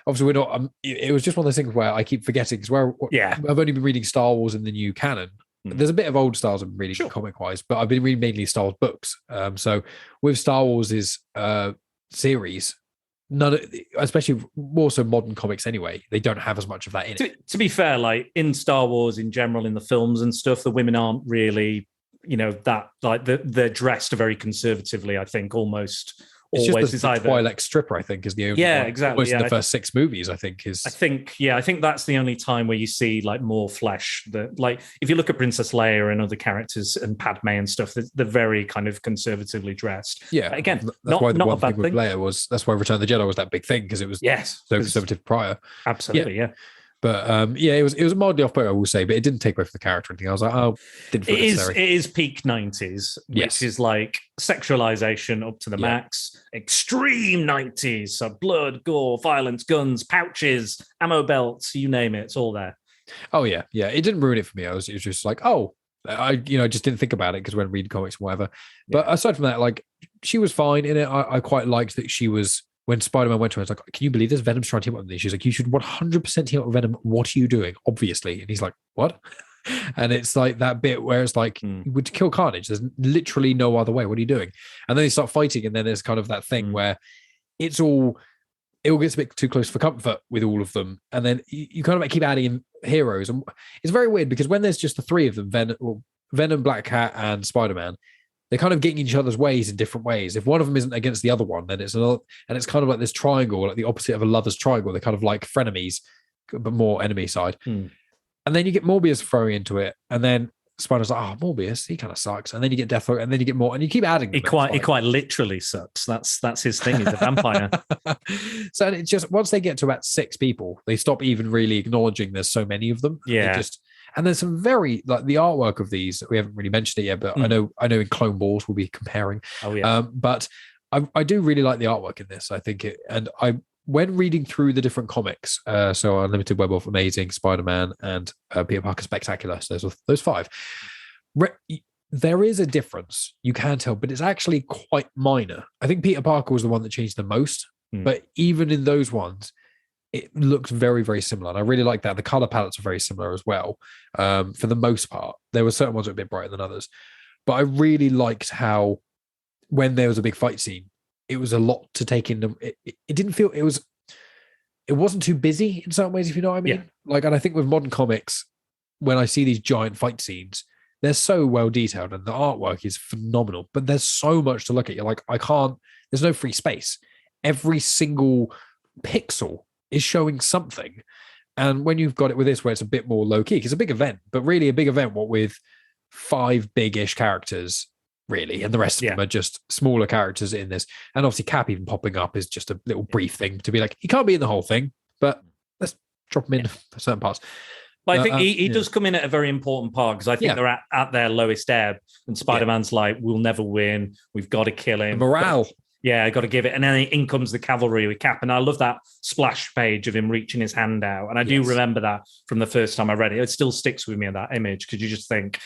Obviously we're not. It was just one of those things where I keep forgetting because I've only been reading Star Wars in the new canon. There's a bit of old Star Wars I've been reading comic-wise, but I've been reading mainly Star Wars books. So with Star Wars' series, especially more so modern comics anyway, they don't have as much of that in it. To be fair, like in Star Wars in general, in the films and stuff, the women aren't really, that like they're dressed very conservatively. I think almost. It's always just the Twi'lek stripper, I think, is the only one. Exactly. Almost in the first 6 movies, I think is. I think that's the only time where you see like more flesh. Like if you look at Princess Leia and other characters and Padme and stuff, they're very kind of conservatively dressed. Yeah, but again, that's why the not one a bad thing with Leia was. That's why Return of the Jedi was that big thing, because it was so conservative prior. Absolutely, yeah. But it was mildly off-putting, I will say, but it didn't take away from the character or anything. I was like, oh, didn't feel necessary. It is peak 90s, which is like sexualization up to the max, extreme 90s, so blood, gore, violence, guns, pouches, ammo belts, you name it, it's all there. Oh yeah, it didn't ruin it for me. It was just like, oh, I just didn't think about it because when reading comics and whatever. But aside from that, like she was fine in it. I quite liked that she was. When Spider-Man went to her, I was like, can you believe this? Venom's trying to team up with me. She's like, you should 100% team up with Venom. What are you doing? Obviously. And he's like, what? And it's like that bit where it's like, you would kill Carnage. There's literally no other way. What are you doing? And then they start fighting. And then there's kind of that thing where it all gets a bit too close for comfort with all of them. And then you kind of keep adding in heroes. And it's very weird because when there's just the 3 of them, Venom, Black Cat, and Spider-Man, they're kind of getting each other's ways in different ways. If one of them isn't against the other one, then it's another, and it's kind of like this triangle, like the opposite of a lover's triangle. They're kind of like frenemies, but more enemy side. And then you get Morbius throwing into it, and then Spider's like, oh, Morbius, he kind of sucks. And then you get Deathstroke, and then you get more, and you keep adding them. He quite literally sucks. That's his thing. He's a vampire. So it's just, once they get to about 6 people, they stop even really acknowledging there's so many of them. Yeah. And there's some very, like, the artwork of these, we haven't really mentioned it yet, but I know in Clone Wars we'll be comparing. Oh, yeah. But I do really like the artwork in this. I think when reading through the different comics, so Unlimited Web of Amazing, Spider-Man, and Peter Parker Spectacular, so those 5, there is a difference. You can tell, but it's actually quite minor. I think Peter Parker was the one that changed the most, but even in those ones, it looks very, very similar. And I really like that. The color palettes are very similar as well. For the most part, there were certain ones that were a bit brighter than others, but I really liked how when there was a big fight scene, it was a lot to take in. It didn't feel, it wasn't too busy in some ways, if you know what I mean. Yeah. Like, and I think with modern comics, when I see these giant fight scenes, they're so well detailed and the artwork is phenomenal, but there's so much to look at. You're like, there's no free space. Every single pixel is showing something. And when you've got it with this, where it's a bit more low key, it's a big event, but really a big event, what with 5 big-ish characters, really, and the rest of them are just smaller characters in this. And obviously Cap even popping up is just a little brief thing to be like, he can't be in the whole thing, but let's drop him in for certain parts. But I think he does come in at a very important part, because I think they're at their lowest ebb, and Spider-Man's like, we'll never win, we've got to kill him. The morale. Yeah, I got to give it. And then in comes the cavalry with Cap. And I love that splash page of him reaching his hand out. And I do remember that from the first time I read it. It still sticks with me, that image, because you just think,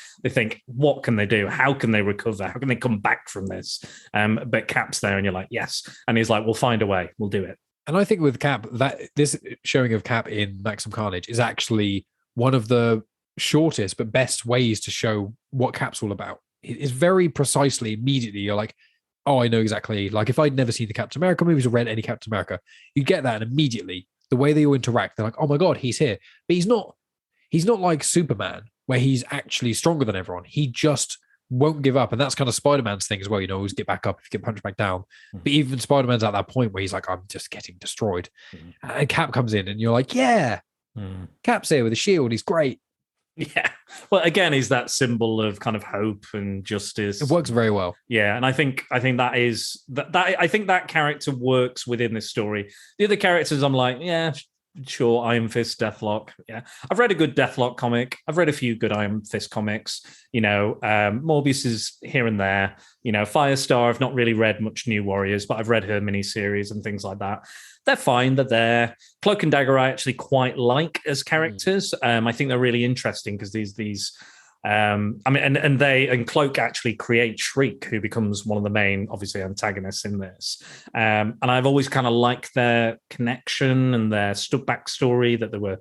what can they do? How can they recover? How can they come back from this? But Cap's there and you're like, yes. And he's like, we'll find a way. We'll do it. And I think with Cap, that this showing of Cap in Maximum Carnage is actually one of the shortest but best ways to show what Cap's all about. It's very precisely, immediately, you're like, oh, I know exactly. Like, if I'd never seen the Captain America movies or read any Captain America, you get that, and immediately the way they all interact, they're like, oh my God, he's here. But he's not like Superman, where he's actually stronger than everyone. He just won't give up. And that's kind of Spider-Man's thing as well. Always get back up if you get punched back down. But even Spider-Man's at that point where he's like, I'm just getting destroyed. And Cap comes in and you're like, yeah, Cap's here with a shield. He's great. Yeah. Well, again, is that symbol of kind of hope and justice. It works very well. Yeah, and I think that is that I think that character works within this story. The other characters, I'm like, yeah, sure, Iron Fist, Deathlock. Yeah, I've read a good Deathlock comic. I've read a few good Iron Fist comics. Morbius is here and there. Firestar, I've not really read much New Warriors, but I've read her miniseries and things like that. They're fine. They're there. Cloak and Dagger I actually quite like as characters. I think they're really interesting because these. And Cloak actually create Shriek, who becomes one of the main, obviously, antagonists in this. And I've always kind of liked their connection and their backstory, that they were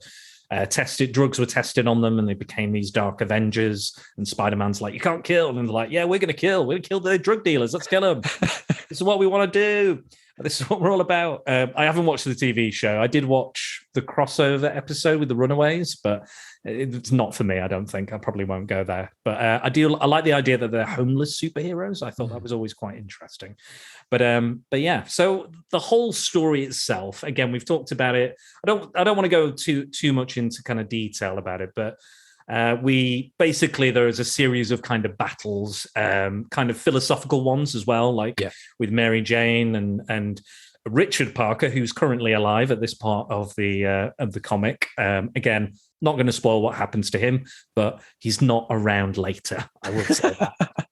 drugs were tested on them and they became these dark Avengers. And Spider-Man's like, you can't kill. And they're like, yeah, we're going to kill. We're going to kill the drug dealers. Let's kill them. This is what we want to do. This is what we're all about. I haven't watched the TV show. I did watch the crossover episode with the Runaways, but it's not for me, I don't think. I probably won't go there. But I like the idea that they're homeless superheroes. I thought that was always quite interesting. But yeah, so the whole story itself, again, we've talked about it. I don't want to go too much into kind of detail about it, but there is a series of kind of battles, kind of philosophical ones as well, like with Mary Jane and Richard Parker, who's currently alive at this part of the comic. Again, not going to spoil what happens to him, but he's not around later. I will say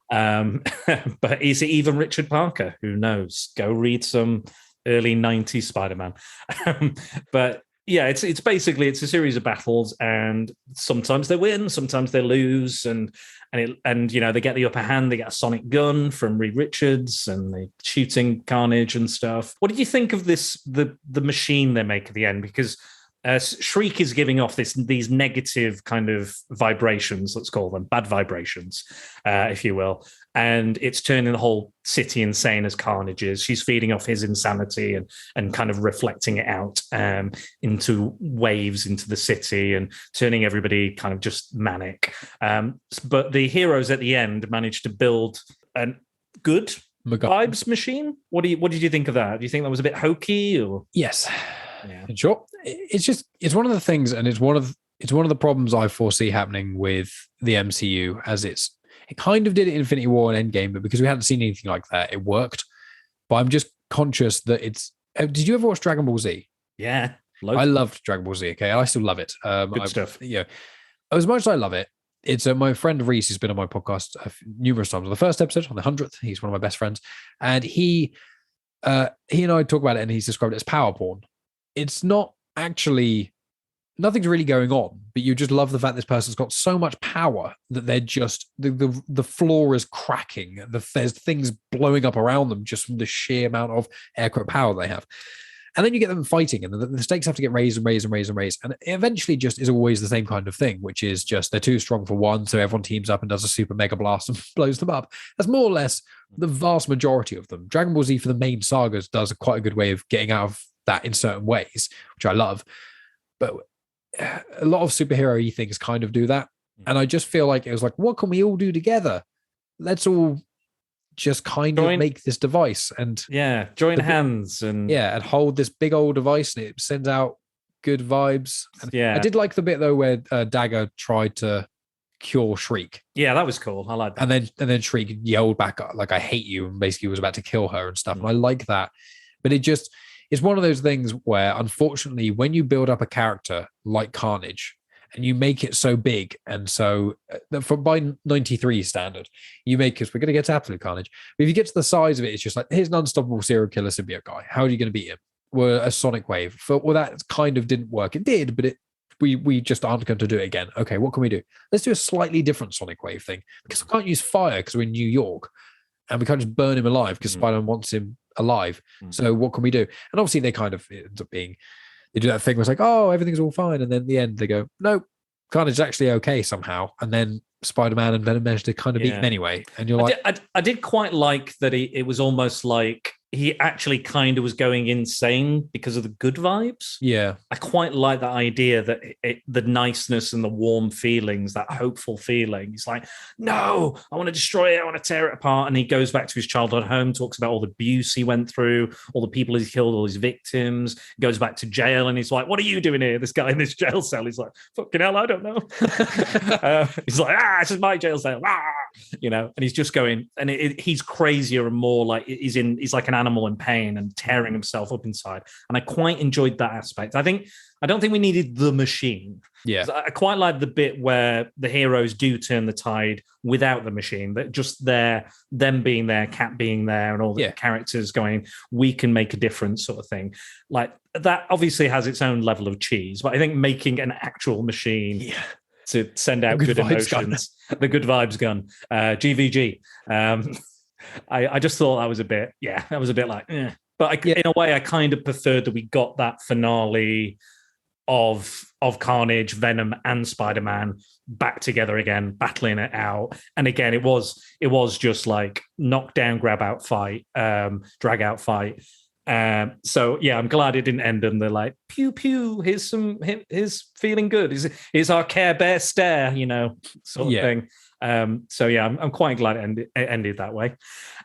that. But is it even Richard Parker? Who knows? Go read some early 90s Spider-Man. But yeah, it's a series of battles, and sometimes they win, sometimes they lose, and they get the upper hand. They get a sonic gun from Reed Richards, and they shooting Carnage and stuff. What did you think of this? The machine they make at the end, because Shriek is giving off these negative kind of vibrations, let's call them bad vibrations, if you will. And it's turning the whole city insane as Carnage is. She's feeding off his insanity and kind of reflecting it out into waves into the city and turning everybody kind of just manic. But the heroes at the end managed to build a good vibes machine. What did you think of that? Do you think that was a bit hokey or? Yes. Yeah. In short, it's one of the things, and it's it's one of the problems I foresee happening with the MCU, as it kind of did it in Infinity War and Endgame, but because we hadn't seen anything like that, it worked. But I'm just conscious that it's. Did you ever watch Dragon Ball Z? Yeah. I loved Dragon Ball Z. Okay, I still love it. Good stuff. Yeah, as much as I love it, it's my friend Reese who's been on my podcast numerous times. On the first episode, on the 100th, he's one of my best friends, and he and I talk about it, and he's described it as power porn. It's not actually. Nothing's really going on, but you just love the fact this person's got so much power that they're just the floor is cracking. There's things blowing up around them just from the sheer amount of air quote power they have. And then you get them fighting, and the stakes have to get raised and raised and raised and raised. And it eventually just is always the same kind of thing, which is just they're too strong for one, so everyone teams up and does a super mega blast and blows them up. That's more or less the vast majority of them. Dragon Ball Z for the main sagas does quite a good way of getting out of that in certain ways, which I love. But a lot of superhero-y things kind of do that. And I just feel like it was like, what can we all do together? Let's all just kind of make this device and join hands and hold this big old device, and it sends out good vibes. And I did like the bit though where Dagger tried to cure Shriek. Yeah, that was cool. I like that. And then Shriek yelled back like, I hate you, and basically was about to kill her and stuff. And I like that. But it's one of those things where, unfortunately, when you build up a character like Carnage and you make it so big, and so by 93 standard, you make, because we're going to get to absolute Carnage, but if you get to the size of it, it's just like, here's an unstoppable serial killer symbiote guy. How are you going to beat him? Well, a sonic wave. That kind of didn't work. It did, but we just aren't going to do it again. Okay, what can we do? Let's do a slightly different sonic wave thing, because we can't use fire because we're in New York, and we can't just burn him alive because Spider-Man wants him alive. So what can we do? And obviously they kind of ends up being, they do that thing where it's like, oh, everything's all fine, and then at the end they go, no, Carnage is actually okay somehow, and then Spider-Man and Venom managed to kind of beat him anyway. And you're I did quite like that it was almost like he actually kind of was going insane because of the good vibes. Yeah. I quite like that idea that the niceness and the warm feelings, that hopeful feeling. He's like, no, I want to destroy it. I want to tear it apart. And he goes back to his childhood home, talks about all the abuse he went through, all the people he's killed, all his victims, goes back to jail. And he's like, what are you doing here? This guy in this jail cell. He's like, fucking hell, I don't know. He's like, this is my jail cell. And he's just going, and he's crazier and more like he's like an animal in pain and tearing himself up inside. And I quite enjoyed that aspect. I don't think we needed the machine. Yeah. I quite like the bit where the heroes do turn the tide without the machine, that just them being there, Cat being there, and all the characters going, we can make a difference sort of thing. Like that obviously has its own level of cheese, but I think making an actual machine to send out good emotions, the good vibes gun, GVG. I just thought that was a bit like, But in a way, I kind of preferred that we got that finale of Carnage, Venom, and Spider-Man back together again, battling it out. And again, it was just like knockdown, grab out fight, drag out fight. So yeah, I'm glad it didn't end and they're like, pew pew, here's feeling good. Here's our Care Bear stare, sort of thing. So yeah, I'm quite glad it ended that way.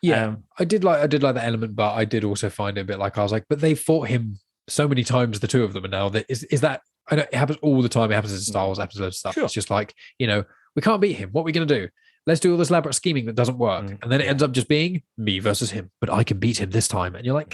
Yeah, I did like that element, but I did also find it a bit like, I was like, but they fought him so many times, the two of them, and now is that, I know it happens all the time. It happens in Star Wars episodes and stuff. Sure. It's just like, we can't beat him. What are we going to do? Let's do all this elaborate scheming that doesn't work. And then it ends up just being me versus him, but I can beat him this time. And you're like,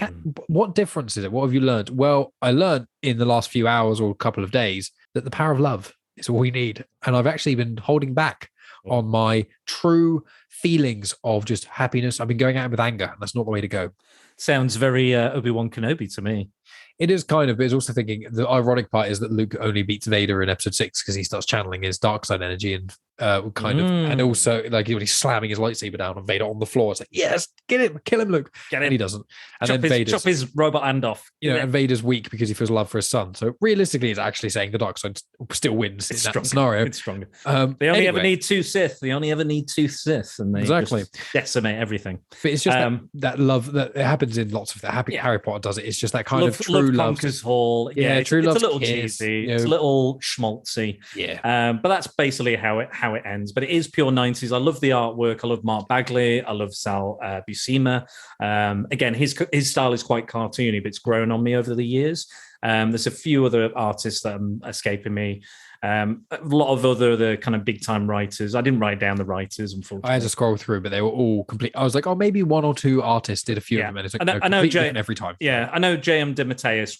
what difference is it? What have you learned? Well, I learned in the last few hours or couple of days that the power of love is all we need. And I've actually been holding back on my true feelings of just happiness. I've been going at him with anger, and that's not the way to go. Sounds very Obi-Wan Kenobi to me. It is kind of, but it's also thinking the ironic part is that Luke only beats Vader in episode 6 because he starts channeling his dark side energy and and also like when he's slamming his lightsaber down on Vader on the floor, it's like, yes, get him, kill him, Luke. Get him. And he doesn't. And chop his robot hand off. And Vader's weak because he feels love for his son. So realistically, it's actually saying the dark side still wins in that scenario. It's stronger. They only ever need two Sith. And they just decimate everything. But it's just that love that it happens in lots of that. Harry Potter does it. It's just that kind of true love. Conquers all. Yeah, true love. It's a little cheesy. It's a little schmaltzy. Yeah. But that's basically how it ends. But it is pure 90s. I love the artwork. I love Mark Bagley. I love Sal Buscema. Again, his style is quite cartoony, but it's grown on me over the years. There's a few other artists that are escaping me. A lot of the kind of big time writers. I didn't write down the writers, unfortunately. I had to scroll through, but they were all complete. I was like, oh, maybe one or two artists did a few of them, and it's like, I know different every time. Yeah, I know J.M. DeMatteis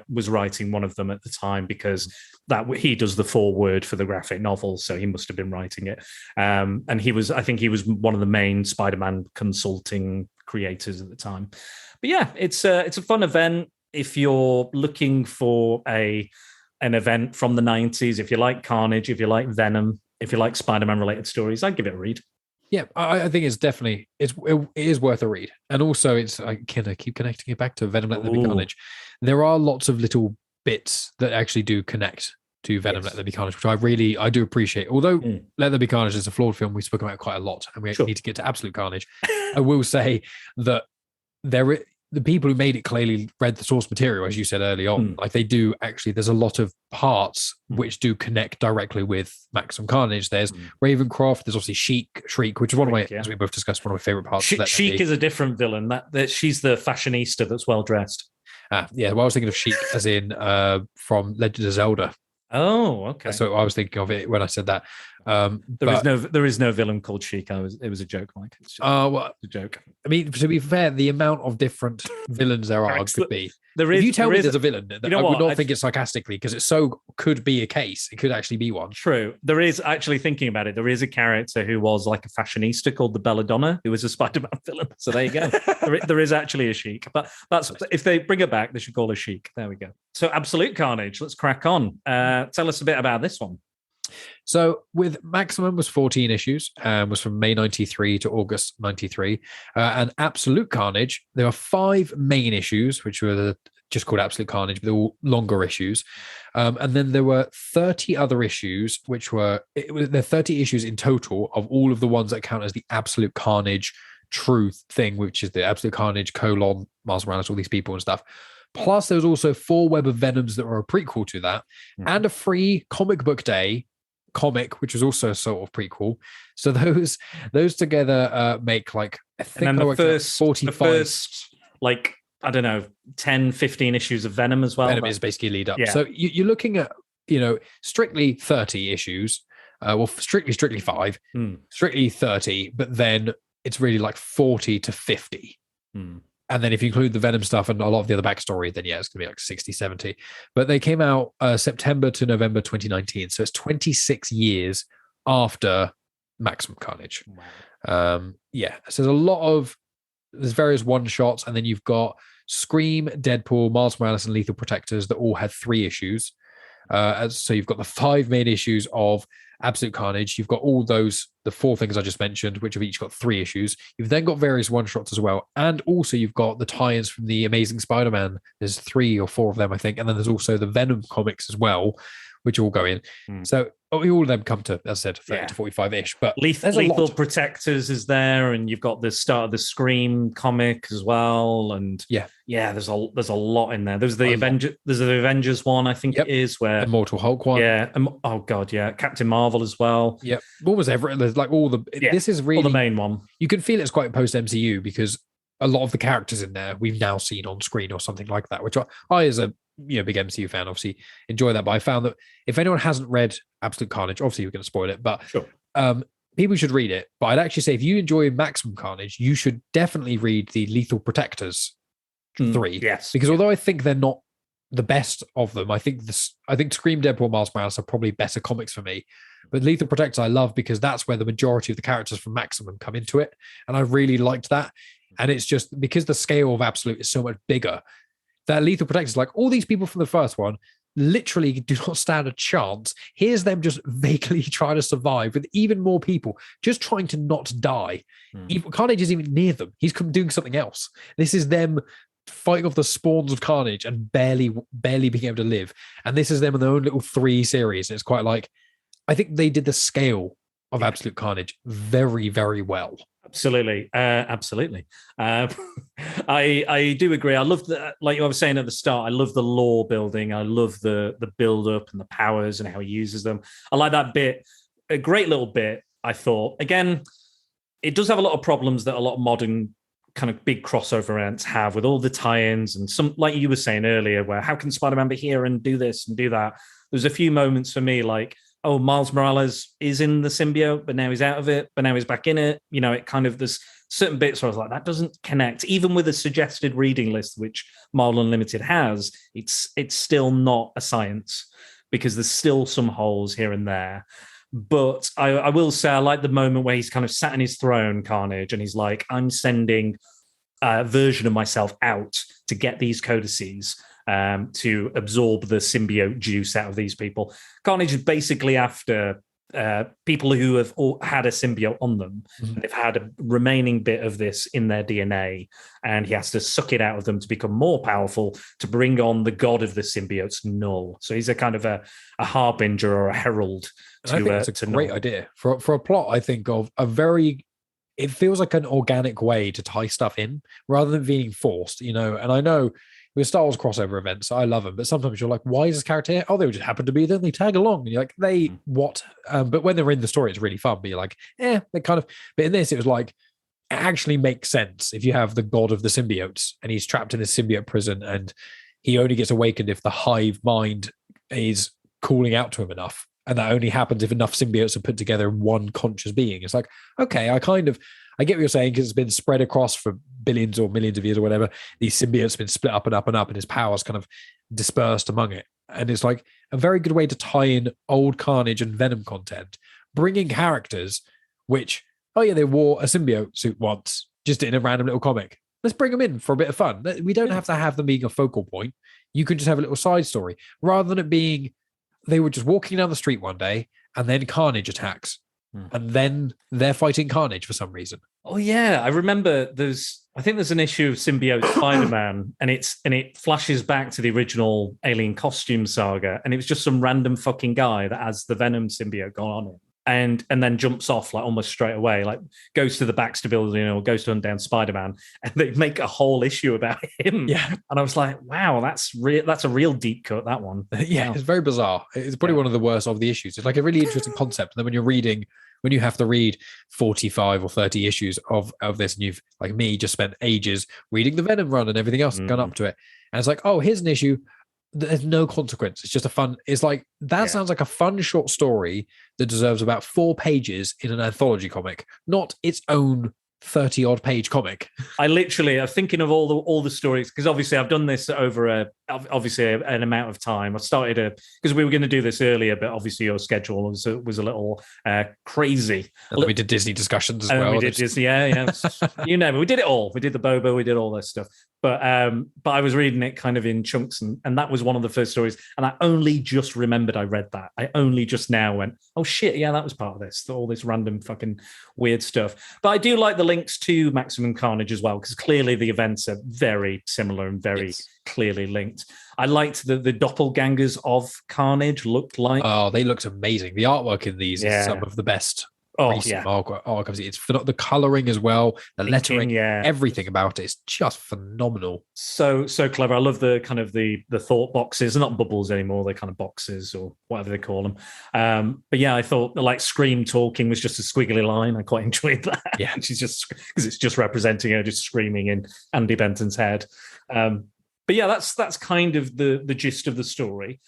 was writing one of them at the time because that he does the foreword for the graphic novel, so he must have been writing it. And I think he was one of the main Spider-Man consulting creators at the time. But yeah, it's a fun event if you're looking for an event from the 90s. If you like Carnage, if you like Venom, if you like Spider-Man related stories, I'd give it a read. Yeah, I think it's definitely it is worth a read, and also I keep connecting it back to Venom Let There Be Carnage. There are lots of little bits that actually do connect to Venom Let There Be Carnage, which I do appreciate. Although Let There Be Carnage is a flawed film, we've spoken about quite a lot, and we need to get to Absolute Carnage. I will say that the people who made it clearly read the source material, as you said early on. Like they do actually, there's a lot of parts which do connect directly with Maximum Carnage. There's Ravencroft, there's obviously Shriek, which is one of my, as we both discussed, one of my favorite parts. Shriek is a different villain. That she's the fashionista that's well dressed. Yeah, well, I was thinking of Shriek as in from Legend of Zelda. Oh, okay. So I was thinking of it when I said that. There is no villain called Shriek. It was a joke, Mike. It's just a joke. I mean, to be fair, the amount of different villains there are could be. If you tell me there's a villain, I would not think it sarcastically because it could be a case. It could actually be one. True. There is actually, thinking about it, there is a character who was like a fashionista called the Belladonna, who was a Spider-Man villain. So there you go. there is actually a Shriek. But that's if they bring her back, they should call her Shriek. There we go. So Absolute Carnage. Let's crack on. Tell us a bit about this one. So with Maximum was 14 issues, was from May 93 to August 93. And Absolute Carnage, there are 5 main issues, which were just called Absolute Carnage, but they're all longer issues. And then there were 30 other issues, there are 30 issues in total of all of the ones that count as the Absolute Carnage truth thing, which is the Absolute Carnage : Miles Morales, all these people and stuff. Plus, there was also 4 Web of Venoms that were a prequel to that, and a free comic book day comic, which was also a sort of prequel. So those together make like, I think, and then the first 45. Like, I don't know, 10, 15 issues of Venom as well. Venom is basically lead up. Yeah. So you're looking at, strictly 30 issues. Strictly 5, strictly 30, but then it's really like 40 to 50. And then if you include the Venom stuff and a lot of the other backstory, then it's going to be like 60, 70. But they came out September to November 2019. So it's 26 years after Maximum Carnage. Wow. So there's various one-shots, and then you've got Scream, Deadpool, Miles Morales, and Lethal Protectors that all had 3 issues. So you've got the 5 main issues of Absolute Carnage. You've got all the 4 things I just mentioned, which have each got 3 issues. You've then got various one-shots as well. And also you've got the tie-ins from the Amazing Spider-Man. There's 3 or 4 of them, I think. And then there's also the Venom comics as well, which all go in. So all of them come to, as I said, 30 to 45-ish. But Lethal Protectors is there, and you've got the start of the Scream comic as well. And there's a lot in there. There's the Avengers one, I think it is, where Immortal Hulk one. Yeah. Oh god, yeah. Captain Marvel as well. Yeah. Almost everything. There's like all the. This is really all the main one. You can feel it's quite post MCU because a lot of the characters in there we've now seen on screen or something like that, which I as a big MCU fan obviously enjoy that. But I found that if anyone hasn't read Absolute Carnage, obviously we're going to spoil it, but people should read it. But I'd actually say if you enjoy Maximum Carnage, you should definitely read the Lethal Protectors 3. Yes, because although I think they're not the best of them, I think Scream, Deadpool, Miles Morales are probably better comics for me. But Lethal Protectors I love because that's where the majority of the characters from Maximum come into it, and I really liked that. And it's just because the scale of Absolute is so much bigger that Lethal Protectors, like all these people from the first one, literally do not stand a chance. Here's them just vaguely trying to survive with even more people just trying to not die. Carnage isn't even near them. He's doing something else. This is them fighting off the spawns of Carnage and barely being able to live. And this is them in their own little 3 series. And it's quite like, I think they did the scale of Absolute Carnage very, very well. Absolutely. I do agree. I love like I was saying at the start, I love the lore building. I love the build up and the powers and how he uses them. I like that bit. A great little bit, I thought. Again, it does have a lot of problems that a lot of modern kind of big crossover events have with all the tie-ins and some, like you were saying earlier, where how can Spider-Man be here and do this and do that? There's a few moments for me like, oh, Miles Morales is in the symbiote, but now he's out of it, but now he's back in it. You know, it kind of, there's certain bits where I was like, that doesn't connect. Even with a suggested reading list, which Marvel Unlimited has, it's still not a science because there's still some holes here and there. But I will say I like the moment where he's kind of sat in his throne, Carnage, and he's like, I'm sending a version of myself out to get these codices to absorb the symbiote juice out of these people. Carnage is basically after people who have all had a symbiote on them. And they've had a remaining bit of this in their DNA, and he has to suck it out of them to become more powerful to bring on the god of the symbiotes, Null. So he's a kind of a harbinger or a herald. I think it's a great idea for a plot. I think of a very, it feels like an organic way to tie stuff in rather than being forced, you know. And I know with Star Wars crossover events, I love them, but sometimes you're like, why is this character here? Oh, they just happen to be there, and they tag along. And you're like, what? But when they're in the story, it's really fun. But you're like, they kind of, but in this, it was like, it actually makes sense if you have the god of the symbiotes and he's trapped in this symbiote prison and he only gets awakened if the hive mind is calling out to him enough. And that only happens if enough symbiotes are put together in one conscious being. It's like, okay, I get what you're saying, because it's been spread across for billions or millions of years or whatever. These symbiotes have been split up and up and up, and his power's kind of dispersed among it. And it's like a very good way to tie in old Carnage and Venom content, bringing characters which, they wore a symbiote suit once, just in a random little comic. Let's bring them in for a bit of fun. We don't have to have them being a focal point. You can just have a little side story, rather than it being they were just walking down the street one day and then Carnage attacks. And then they're fighting Carnage for some reason. Oh yeah, I remember I think there's an issue of Symbiote Spider-Man, and it flashes back to the original Alien Costume saga, and it was just some random fucking guy that has the Venom symbiote gone on it. And then jumps off like almost straight away, like goes to the Baxter Building or goes to hunt down Spider-Man, and they make a whole issue about him. Yeah, and I was like, wow, that's a real deep cut, that one. Yeah, it's very bizarre. It's probably one of the worst of the issues. It's like a really interesting concept. And then when you have to read 45 or 30 issues of this, and you've, like me, just spent ages reading the Venom run and everything else gone up to it, and it's like, oh, here's an issue. There's no consequence. It's just a fun. It's like that sounds like a fun short story that deserves about 4 pages in an anthology comic, not its own 30-odd page comic. I literally am thinking of all the stories, because obviously I've done this over an amount of time. I started because we were going to do this earlier, but obviously your schedule was a little crazy. And we did Disney discussions as well. We did Disney, yeah. You know, we did it all. We did the Boba, we did all this stuff. But I was reading it kind of in chunks, and that was one of the first stories. And I only just remembered I read that. I only just now went, oh shit, yeah, that was part of this. All this random fucking weird stuff. But I do like the links to Maximum Carnage as well, because clearly the events are very similar and very clearly linked. I liked the doppelgangers of Carnage looked like. Oh, they looked amazing. The artwork in these is some of the best. It's the coloring as well, the lettering, everything about it is just phenomenal. So clever. I love the kind of the thought boxes. They're not bubbles anymore, they're kind of boxes or whatever they call them. But yeah, I thought like Scream talking was just a squiggly line. I quite enjoyed that. Yeah, she's just, because it's just representing her just screaming in Andy Benton's head. But yeah, that's kind of the gist of the story.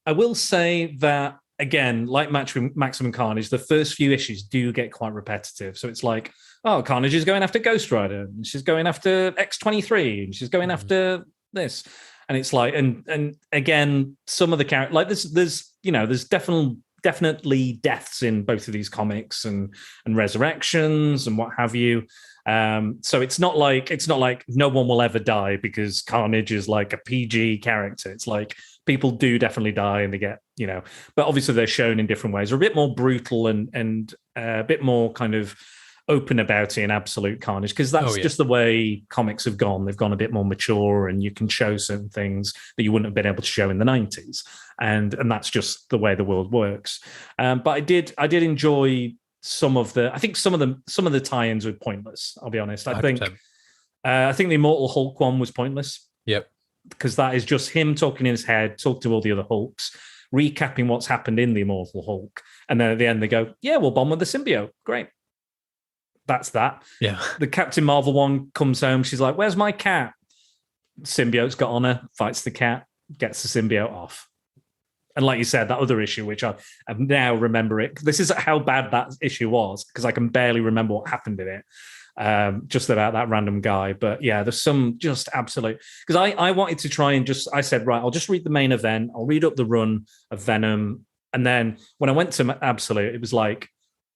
I will say that, again, like Maximum Carnage, the first few issues do get quite repetitive. So it's like, oh, Carnage is going after Ghost Rider, and she's going after X-23, and she's going after this. And it's like, and again, some of the characters, like there's definitely deaths in both of these comics and resurrections and what have you. So it's not like no one will ever die because Carnage is like a PG character. It's like people do definitely die, and they get, but obviously they're shown in different ways. They're a bit more brutal and a bit more kind of open about it in Absolute Carnage, because that's just the way comics have gone. They've gone a bit more mature, and you can show certain things that you wouldn't have been able to show in the 90s. And that's just the way the world works. But I did enjoy some of the tie-ins were pointless. I'll be honest. I think the Immortal Hulk one was pointless. Yep. Because that is just him talking in his head, talk to all the other Hulks, recapping what's happened in the Immortal Hulk, and then at the end they go, "Yeah, we'll bomb with the symbiote." Great. That's that. Yeah. The Captain Marvel one comes home. She's like, "Where's my cat?" Symbiote's got on her, fights the cat, gets the symbiote off. And like you said, that other issue, which I now remember it. This is how bad that issue was, because I can barely remember what happened in it. Just about that random guy. But yeah, there's some just absolute, because I wanted to try and I said, right, I'll just read the main event. I'll read up the run of Venom. And then when I went to Absolute, it was like,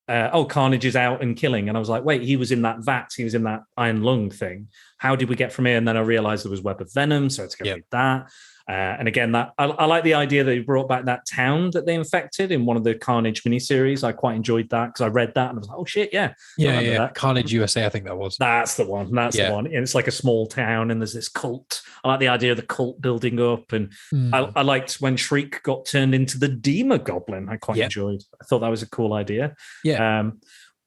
Carnage is out and killing. And I was like, wait, he was in that vat. He was in that Iron Lung thing. How did we get from here? And then I realized there was Web of Venom. So it's going to read that. And again, that I like the idea that he brought back that town that they infected in one of the Carnage miniseries. I quite enjoyed that because I read that and I was like, oh shit, yeah. Yeah. Carnage USA, I think that was. That's the one. That's the one. And it's like a small town and there's this cult. I like the idea of the cult building up. And I liked when Shriek got turned into the Dema Goblin. I quite enjoyed. I thought that was a cool idea. Yeah.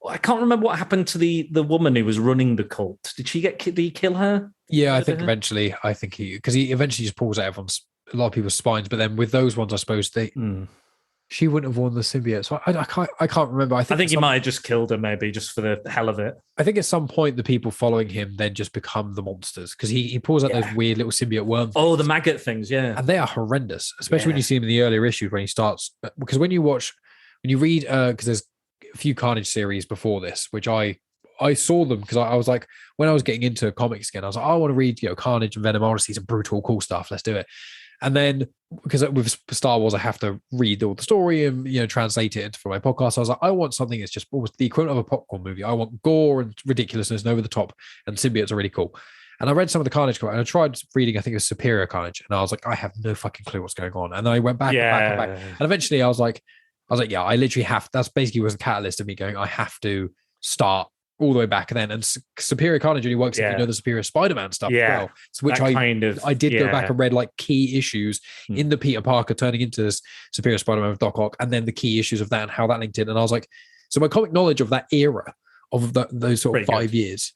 I can't remember what happened to the woman who was running the cult. Did he kill her? Yeah, I think eventually. I think because he eventually just pulls out a lot of people's spines. But then with those ones, I suppose she wouldn't have worn the symbiote. So I can't remember. I think he might have just killed her, maybe just for the hell of it. I think at some point the people following him then just become the monsters because he pulls out those weird little symbiote worm. Oh, the maggot things, yeah, and they are horrendous, especially when you see him in the earlier issues when he starts. Because when you read, because there's a few Carnage series before this, which I saw them because I was like, when I was getting into comics again, I was like, I want to read, Carnage and Venom. I want to see some brutal, cool stuff. Let's do it. And then because with Star Wars, I have to read all the story and translate it for my podcast. I was like, I want something that's just almost the equivalent of a popcorn movie. I want gore and ridiculousness and over the top, and symbiotes are really cool. And I read some of the Carnage comics, and I tried reading, I think it was Superior Carnage, and I was like, I have no fucking clue what's going on. And then I went back and back and back, and eventually I was like, yeah, I literally have. That's basically was a catalyst of me going, I have to start all the way back. And Superior Carnage only works if you know the Superior Spider-Man stuff as well. So which I did go back and read like key issues in the Peter Parker turning into this Superior Spider-Man with Doc Ock, and then the key issues of that and how that linked in. And I was like, so my comic knowledge of that era of those sort of 5 years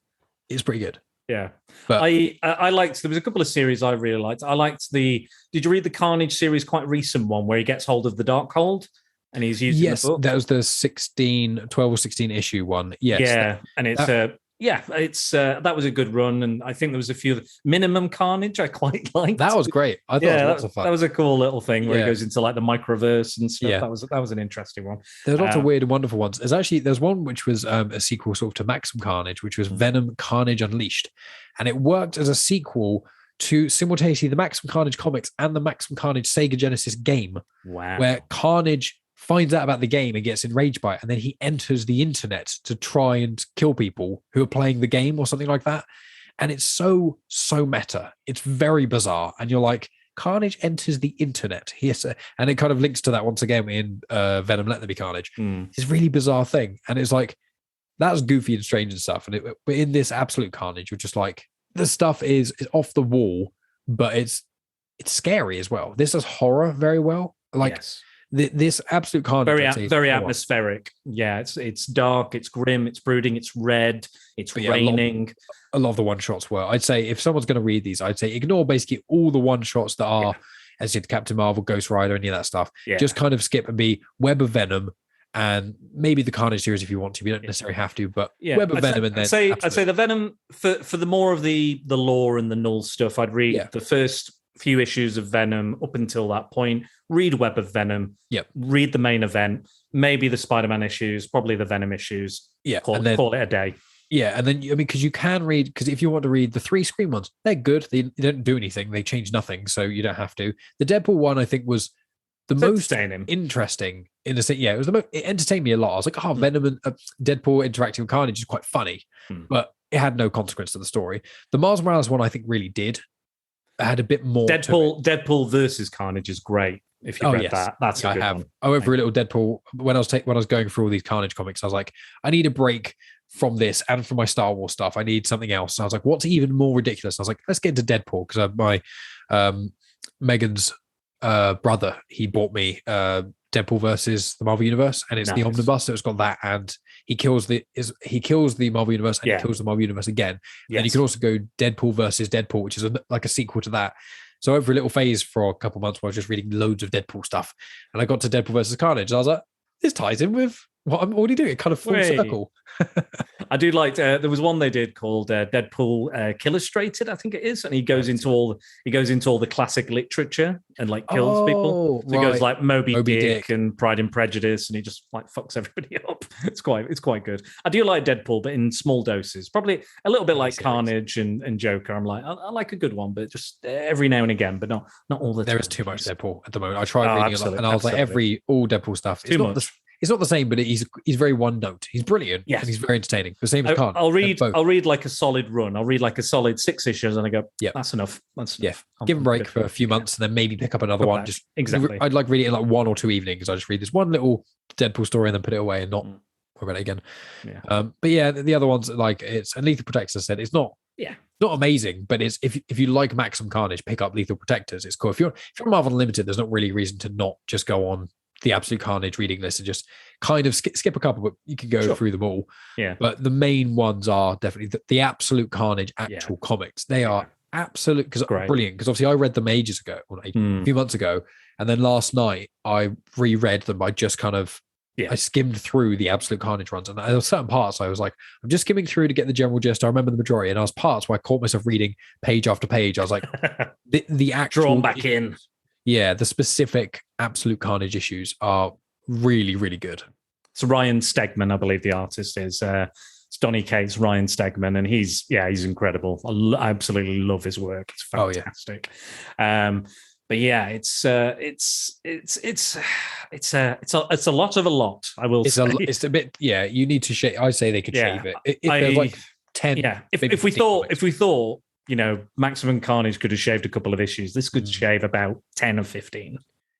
is pretty good. Yeah, but I liked. There was a couple of series I really liked. I liked Did you read the Carnage series? Quite recent one where he gets hold of the Darkhold. And he's using the book. That was the 12 or 16 issue one. Yes. Yeah. And it's that was a good run. And I think there was a few Minimum Carnage I quite liked. That was great. I thought it was lots of fun. That was a cool little thing where he goes into like the microverse and stuff. Yeah. That was an interesting one. There's lots of weird and wonderful ones. There's one which was a sequel sort of to Maximum Carnage, which was Venom Carnage Unleashed. And it worked as a sequel to simultaneously the Maximum Carnage comics and the Maximum Carnage Sega Genesis game. Wow. Where Carnage finds out about the game and gets enraged by it, and then he enters the internet to try and kill people who are playing the game or something like that. And it's so meta. It's very bizarre. And you're like, Carnage enters the internet. And it kind of links to that once again in Venom Let There Be Carnage. It's a really bizarre thing. And it's like, that's goofy and strange and stuff. And but in this Absolute Carnage, you're just like, the stuff is off the wall, but it's scary as well. This does horror very well. Like, this Absolute Carnage, very atmospheric. Yeah, it's dark, it's grim, it's brooding, it's red, it's raining. A lot of the one shots were. I'd say if someone's going to read these, I'd say ignore basically all the one shots that are, as you said, Captain Marvel, Ghost Rider, any of that stuff. Yeah. Just kind of skip and be Web of Venom and maybe the Carnage series if you want to. You don't necessarily have to, but Web of Venom and then I'd say the Venom for the more of the lore and the null stuff. I'd read the first few issues of Venom up until that point. Read Web of Venom. Yep. Read the main event. Maybe the Spider-Man issues. Probably the Venom issues. Yeah. Call it a day. Yeah, and then because you can read, because if you want to read the 3 Scream ones, they're good. They don't do anything. They change nothing, so you don't have to. The Deadpool one, I think, was the most interesting in the sense. Yeah, it entertained me a lot. I was like, Venom and Deadpool interacting with Carnage is quite funny, but it had no consequence to the story. The Miles Morales one, I think, really did. It had a bit more. Deadpool versus Carnage is great. If you read that, that's a good one. I went through a little Deadpool when I was going through all these Carnage comics. I was like, I need a break from this and from my Star Wars stuff. I need something else. And I was like, what's even more ridiculous? I was like, let's get into Deadpool, because my Megan's brother, he bought me Deadpool versus the Marvel Universe, and it's the omnibus. So it's got that, and he kills the Marvel Universe, and he kills the Marvel Universe again. Yes. And you can also go Deadpool versus Deadpool, which is like a sequel to that. So I went for a little phase for a couple months where I was just reading loads of Deadpool stuff, and I got to Deadpool versus Carnage. And I was like, this ties in with what I'm already doing. It kind of full circle. I do like. There was one they did called Deadpool Illustrated, I think it is, and he goes into all the classic literature and like kills people. So he goes like Moby Dick and Pride and Prejudice, and he just like fucks everybody up. It's quite good. I do like Deadpool, but in small doses. Probably a little bit like Carnage and Joker. I'm like, I like a good one, but just every now and again, but not all the time. There is too much Deadpool at the moment. I tried reading it, and I was like, all Deadpool stuff. It's not the same, but he's very one note. He's brilliant. Yes. And he's very entertaining. The same as Carnage. I'll read like a solid run. I'll read like a solid 6 issues, and I go, yeah, that's enough. That's enough. Yeah. Give him a break for a few months, and then maybe pick up another one. Just exactly. I'd like reading it in like 1 or 2 evenings. I just read this one little Deadpool story and then put it away and not worry about it again. Yeah. But yeah, the other ones like and Lethal Protectors said it's not. Yeah. Not amazing, but it's if you like Maximum Carnage, pick up Lethal Protectors. It's cool. If you're Marvel Unlimited, there's not really a reason to not just go on the Absolute Carnage reading list and just kind of skip a couple, but you can go through them all. Yeah. But the main ones are definitely the Absolute Carnage actual comics. They are absolute brilliant. Because obviously I read them ages ago, a few months ago, and then last night I reread them. I just kind of I skimmed through the Absolute Carnage runs, and there were certain parts I was like, I'm just skimming through to get the general gist. I remember the majority, and there was parts where I caught myself reading page after page. I was like, the actual drawn back in. Yeah, the specific Absolute Carnage issues are really, really good. So Ryan Stegman, I believe the artist is. It's Donny Cates, Ryan Stegman, and he's incredible. I absolutely love his work. It's fantastic. But yeah, it's a lot of a lot. I will say it's a bit. Yeah, you need to shave. I say they could shave it. If there's like 10. Yeah, if we thought. Maximum Carnage could have shaved a couple of issues. This could shave about 10 or 15.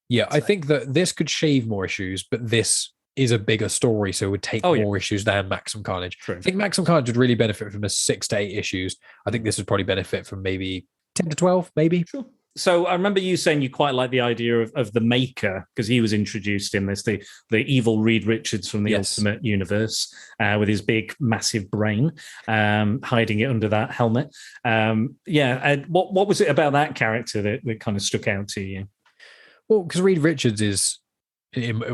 Yeah, I think that this could shave more issues, but this is a bigger story, so it would take more issues than Maximum Carnage. True. I think Maximum Carnage would really benefit from a 6 to 8 issues. I think this would probably benefit from maybe 10 to 12, maybe. Sure. So I remember you saying you quite like the idea of the Maker, because he was introduced in this, the evil Reed Richards from the Ultimate Universe, with his big, massive brain, hiding it under that helmet. What was it about that character that kind of stuck out to you? Well, because Reed Richards is,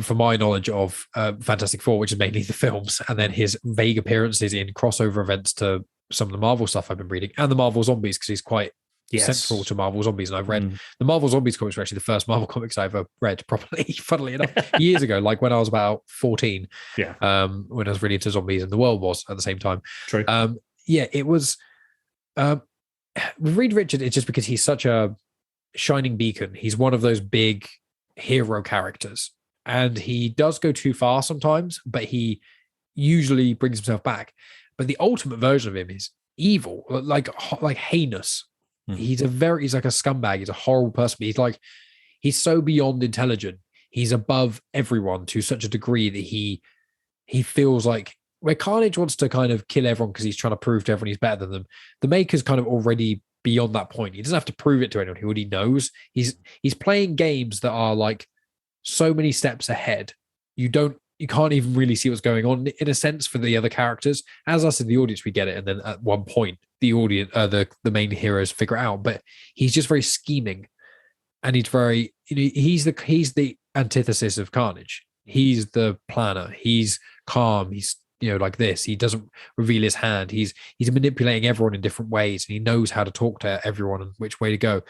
from my knowledge of Fantastic Four, which is mainly the films, and then his vague appearances in crossover events to some of the Marvel stuff I've been reading, and the Marvel Zombies, because he's quite central to Marvel Zombies. And I've read the Marvel Zombies comics were actually the first Marvel comics I ever read properly, funnily enough, years ago, like when I was about 14, when I was really into zombies, and the world was at the same time. True. It was Reed Richards, it's just because he's such a shining beacon. He's one of those big hero characters, and he does go too far sometimes, but he usually brings himself back. But the ultimate version of him is evil, like heinous. He's like a scumbag. He's a horrible person. But he's so beyond intelligent. He's above everyone to such a degree that he feels like, where Carnage wants to kind of kill everyone because he's trying to prove to everyone he's better than them, the Maker's kind of already beyond that point. He doesn't have to prove it to anyone. He already knows. He's playing games that are like so many steps ahead. You can't even really see what's going on in a sense for the other characters. As us in the audience, we get it, and then at one point, the audience, the main heroes figure it out. But he's just very scheming, and he's very, he's the antithesis of Carnage. He's the planner. He's calm. He's like this. He doesn't reveal his hand. He's manipulating everyone in different ways, and he knows how to talk to everyone and which way to go.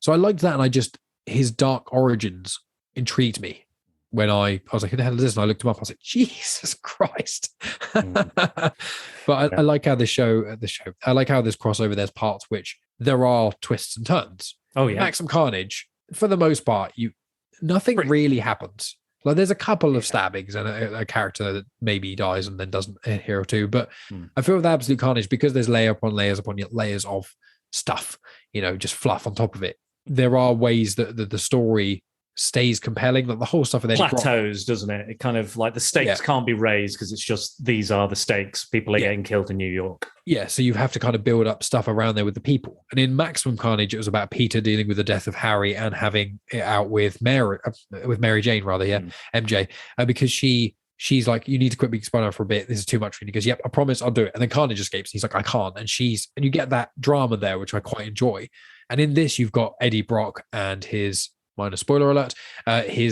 So I liked that, and his dark origins intrigued me. When I was like, who the hell is this? And I looked him up. I was like, Jesus Christ. But I like how I like how this crossover, there's parts which there are twists and turns. Oh, yeah. Maximum Carnage, for the most part, nothing really happens. Like there's a couple of stabbings and a character that maybe dies and then doesn't a hero too. But I feel with Absolute Carnage, because there's layer upon layers upon layers of stuff, just fluff on top of it. There are ways that the story stays compelling, like the whole stuff with Eddie plateaus, doesn't it? It kind of like the stakes can't be raised because it's just these are the stakes. People are getting killed in New York. Yeah, so you have to kind of build up stuff around there with the people. And in Maximum Carnage, it was about Peter dealing with the death of Harry and having it out with Mary Jane, MJ, because she's like, you need to quit being Spider-Man for a bit. This is too much for you. He goes, yep, I promise I'll do it. And then Carnage escapes. He's like, I can't. And you get that drama there, which I quite enjoy. And in this, you've got Eddie Brock and his, minor spoiler alert, the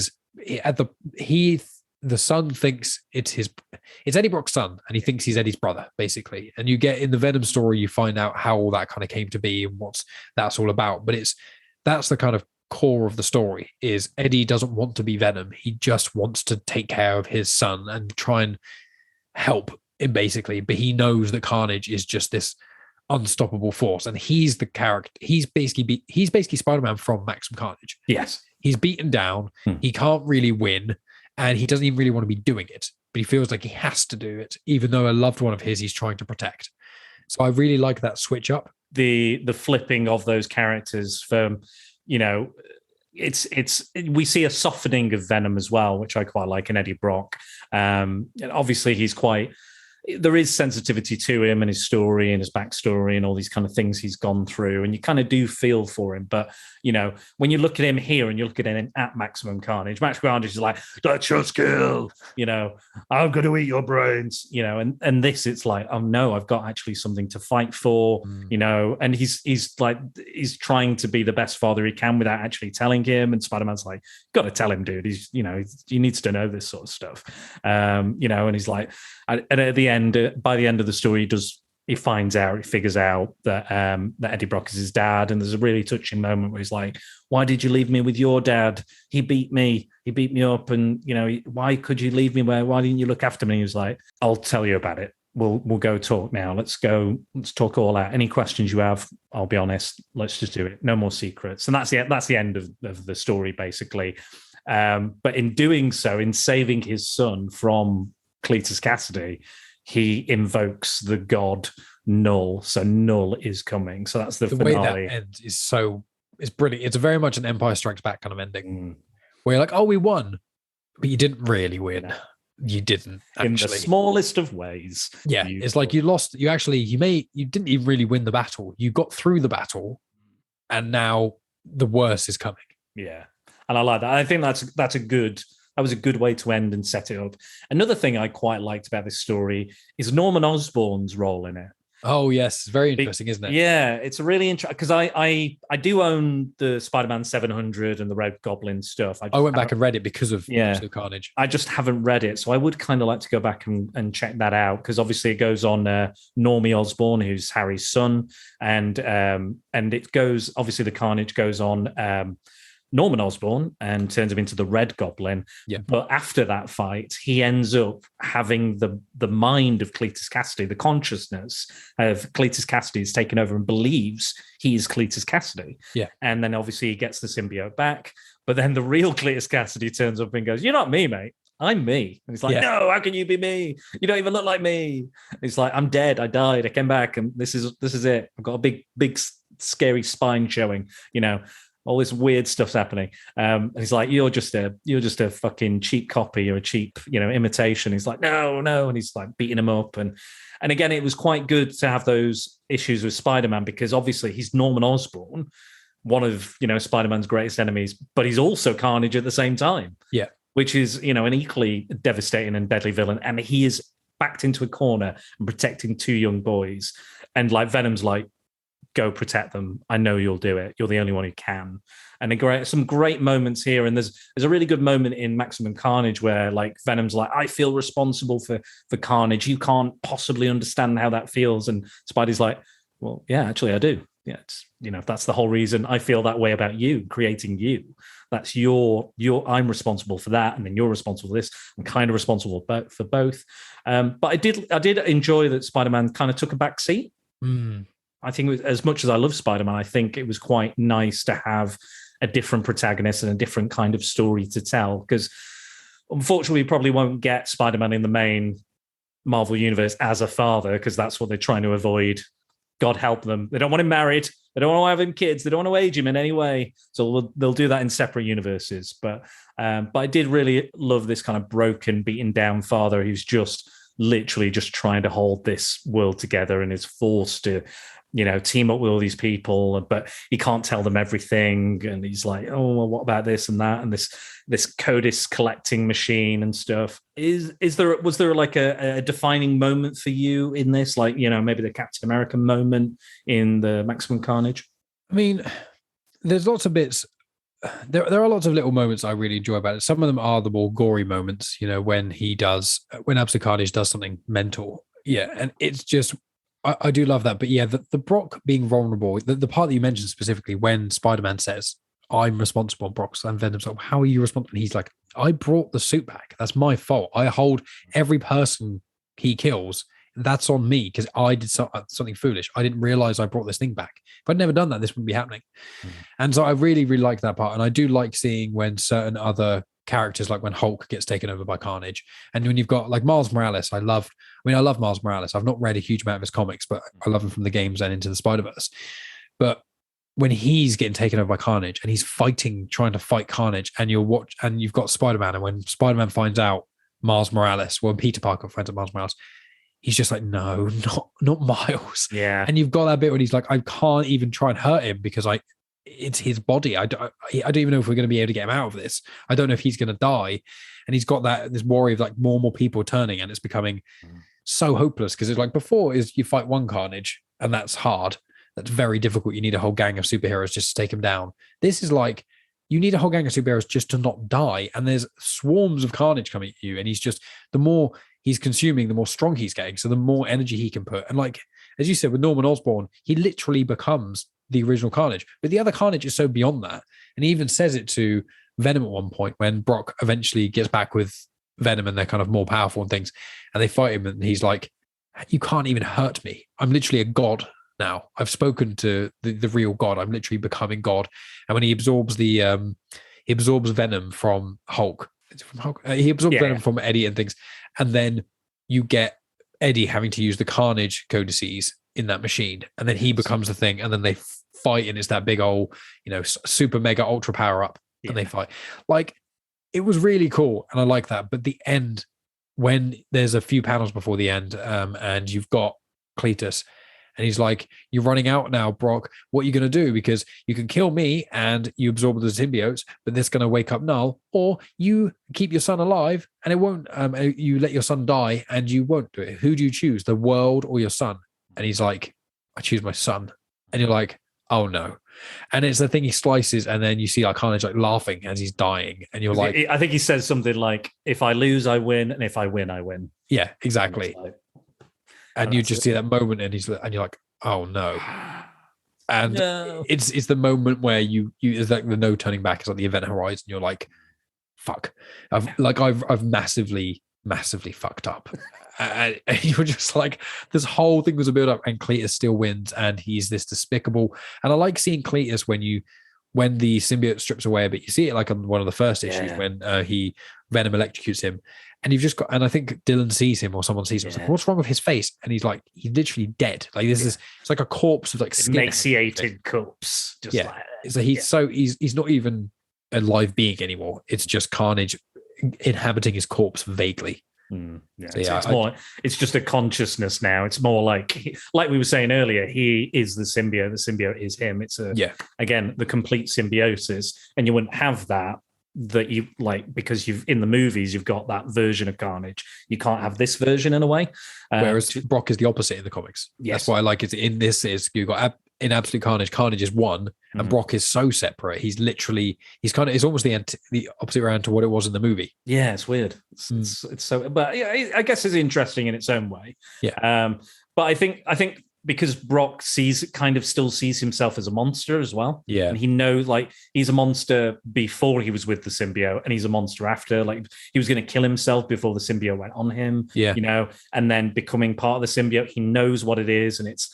the son thinks it's Eddie Brock's son, and he thinks he's Eddie's brother, basically. And you get in the Venom story, you find out how all that kind of came to be and that's all about. But that's the kind of core of the story, is Eddie doesn't want to be Venom. He just wants to take care of his son and try and help him, basically. But he knows that Carnage is just this unstoppable force, and he's the character. He's basically Spider-Man from Maximum Carnage. Yes. He's beaten down. He can't really win, and he doesn't even really want to be doing it, but he feels like he has to do it, even though a loved one of his he's trying to protect. So I really like that switch up. The flipping of those characters from, it's we see a softening of Venom as well, which I quite like in Eddie Brock. And obviously there is sensitivity to him and his story and his backstory and all these kind of things he's gone through, and you kind of do feel for him. But when you look at him here and you look at him at Maximum Carnage is like, that's your skill, I'm going to eat your brains, and this, it's like, oh no, I've got actually something to fight for, and he's trying to be the best father he can without actually telling him. And Spider-Man's like, got to tell him, dude, he needs to know this sort of stuff, and he's like, and at the end, by the end of the story, he figures out that Eddie Brock is his dad. And there's a really touching moment where he's like, why did you leave me with your dad? He beat me up. And, why could you leave me? Why didn't you look after me? He was like, I'll tell you about it. We'll go talk now. Let's talk all out. Any questions you have, I'll be honest. Let's just do it. No more secrets. And that's the end of the story, basically. But in doing so, in saving his son from Cletus Cassidy, he invokes the god Null. So Null is coming. So that's the finale. Way that ends is brilliant. It's very much an Empire Strikes Back kind of ending, where you're like, oh, we won, but you didn't really win. No. You didn't actually. In the smallest of ways. Yeah, it's like you lost. You didn't even really win the battle. You got through the battle, and now the worst is coming. Yeah, and I like that. I think that was a good way to end and set it up. Another thing I quite liked about this story is Norman Osborn's role in it. Oh, yes. It's very interesting, isn't it? Yeah, it's really interesting, because I do own the Spider-Man 700 and the Red Goblin stuff. I went back and read it because of Carnage. I just haven't read it, so I would kind of like to go back and check that out, because obviously it goes on Normie Osborn, who's Harry's son, and it goes, obviously the Carnage goes on Norman Osborn and turns him into the Red Goblin. Yeah. But after that fight, he ends up having the mind of Cletus Cassidy, the consciousness of Cletus Cassidy is taken over and believes he is Cletus Cassidy. Yeah. And then obviously he gets the symbiote back. But then the real Cletus Cassidy turns up and goes, "You're not me, mate. I'm me." And he's like, "No, how can you be me? You don't even look like me." And he's like, "I'm dead. I died. I came back, and this is it. I've got a big scary spine showing, all this weird stuff's happening." And he's like, you're just a fucking cheap copy or a cheap, imitation. He's like, no. And he's like beating him up. And again, it was quite good to have those issues with Spider-Man, because obviously he's Norman Osborn, one of, Spider-Man's greatest enemies, but he's also Carnage at the same time. Yeah. Which is, an equally devastating and deadly villain. And he is backed into a corner and protecting two young boys. And like Venom's like, go protect them. I know you'll do it. You're the only one who can. And some great moments here. And there's a really good moment in Maximum Carnage where like Venom's like, I feel responsible for Carnage. You can't possibly understand how that feels. And Spidey's like, well, yeah, actually I do. Yeah, it's, that's the whole reason I feel that way about you, creating you. That's I'm responsible for that, and then you're responsible for this. I'm kind of responsible for both. But I did enjoy that Spider-Man kind of took a back seat. I think as much as I love Spider-Man, I think it was quite nice to have a different protagonist and a different kind of story to tell, because unfortunately we probably won't get Spider-Man in the main Marvel universe as a father, because that's what they're trying to avoid. God help them. They don't want him married. They don't want to have him kids. They don't want to age him in any way. So they'll do that in separate universes. But I did really love this kind of broken, beaten down father who's just literally just trying to hold this world together and is forced to team up with all these people, but he can't tell them everything. And he's like, oh, well, what about this and that? And this Codis collecting machine and stuff. Was there like a defining moment for you in this? Like, maybe the Captain America moment in the Maximum Carnage? I mean, there's lots of bits there are lots of little moments I really enjoy about it. Some of them are the more gory moments, when Absolute Carnage does something mental. Yeah, and it's just I do love that. But yeah, the Brock being vulnerable, the part that you mentioned specifically when Spider-Man says, I'm responsible, and Venom's like, how are you responsible? And he's like, I brought the suit back. That's my fault. I hold every person he kills. That's on me because I did something foolish. I didn't realize I brought this thing back. If I'd never done that, this wouldn't be happening. And so I really, really like that part. And I do like seeing when certain other characters, like when Hulk gets taken over by Carnage. And when you've got like Miles Morales, I love Miles Morales. I've not read a huge amount of his comics, but I love him from the games and Into the Spider-Verse. But when he's getting taken over by Carnage and he's trying to fight Carnage, and you've got Spider-Man, and when Spider-Man finds out when Peter Parker finds out Miles Morales, he's just like, no, not Miles. Yeah. And you've got that bit when he's like, I can't even try and hurt him because it's his body. I don't even know if we're going to be able to get him out of this. I don't know if he's going to die. And he's got this worry of like more and more people turning, and it's becoming so hopeless because it's like before is you fight one Carnage and that's hard. That's very difficult. You need a whole gang of superheroes just to take him down. This is like, you need a whole gang of superheroes just to not die. And there's swarms of Carnage coming at you. And he's just, the more he's consuming, the more strong he's getting. So the more energy he can put. And like, as you said, with Norman Osborn, he literally becomes the original Carnage. But the other Carnage is so beyond that. And he even says it to Venom at one point when Brock eventually gets back with Venom and they're kind of more powerful and things. And they fight him and he's like, you can't even hurt me. I'm literally a god now. I've spoken to the real God. I'm literally becoming God. And when he absorbs Venom from Hulk. Is it from Hulk? He absorbs Venom from Eddie and things. And then you get Eddie having to use the Carnage codices in that machine. And then he becomes the thing. And then they fight, and it's that big old, super mega ultra power up. Yeah. And they fight. Like, it was really cool. And I like that. But the end, when there's a few panels before the end, and you've got Cletus, and he's like, you're running out now, Brock. What are you going to do? Because you can kill me and you absorb the symbiotes, but this is going to wake up Null, or you keep your son alive and it won't, you let your son die and you won't do it. Who do you choose, the world or your son? And he's like, I choose my son. And you're like, oh no. And it's the thing he slices, and then you see like Carnage like laughing as he's dying. And you're like, I think he says something like, if I lose, I win. And if I win, I win. Yeah, exactly. And you just see that moment, and you're like, oh no. And no. It's the moment where you it's like the no turning back. It's like the event horizon. You're like, fuck. I've massively fucked up. And you're just like, this whole thing was a build up, and Cletus still wins, and he's this despicable. And I like seeing Cletus when the symbiote strips away, but you see it like on one of the first issues when Venom electrocutes him. And you've just got, and I think Dylan sees him or someone sees him. It's like, what's wrong with his face? And he's like, he's literally dead. Like this is, it's like a corpse of like skin. Emaciated corpse. Just like, it's like he's not even a live being anymore. It's just Carnage inhabiting his corpse vaguely. It's just a consciousness now. It's more like we were saying earlier, he is the symbiote. The symbiote is him. It's again, the complete symbiosis. And you wouldn't have that you like, because you've in the movies you've got that version of Carnage. You can't have this version in a way. Whereas Brock is the opposite in the comics. Yes. That's why I like it. In this is you've got in Absolute Carnage is one, and Brock is so separate. He's almost the opposite around to what it was in the movie. Yeah, it's weird. It's so, but yeah, I guess it's interesting in its own way. Yeah. But I think because Brock still sees himself as a monster as well. Yeah. And he knows, like, he's a monster before he was with the symbiote, and he's a monster after. Like, he was going to kill himself before the symbiote went on him. Yeah. And then becoming part of the symbiote, he knows what it is, and it's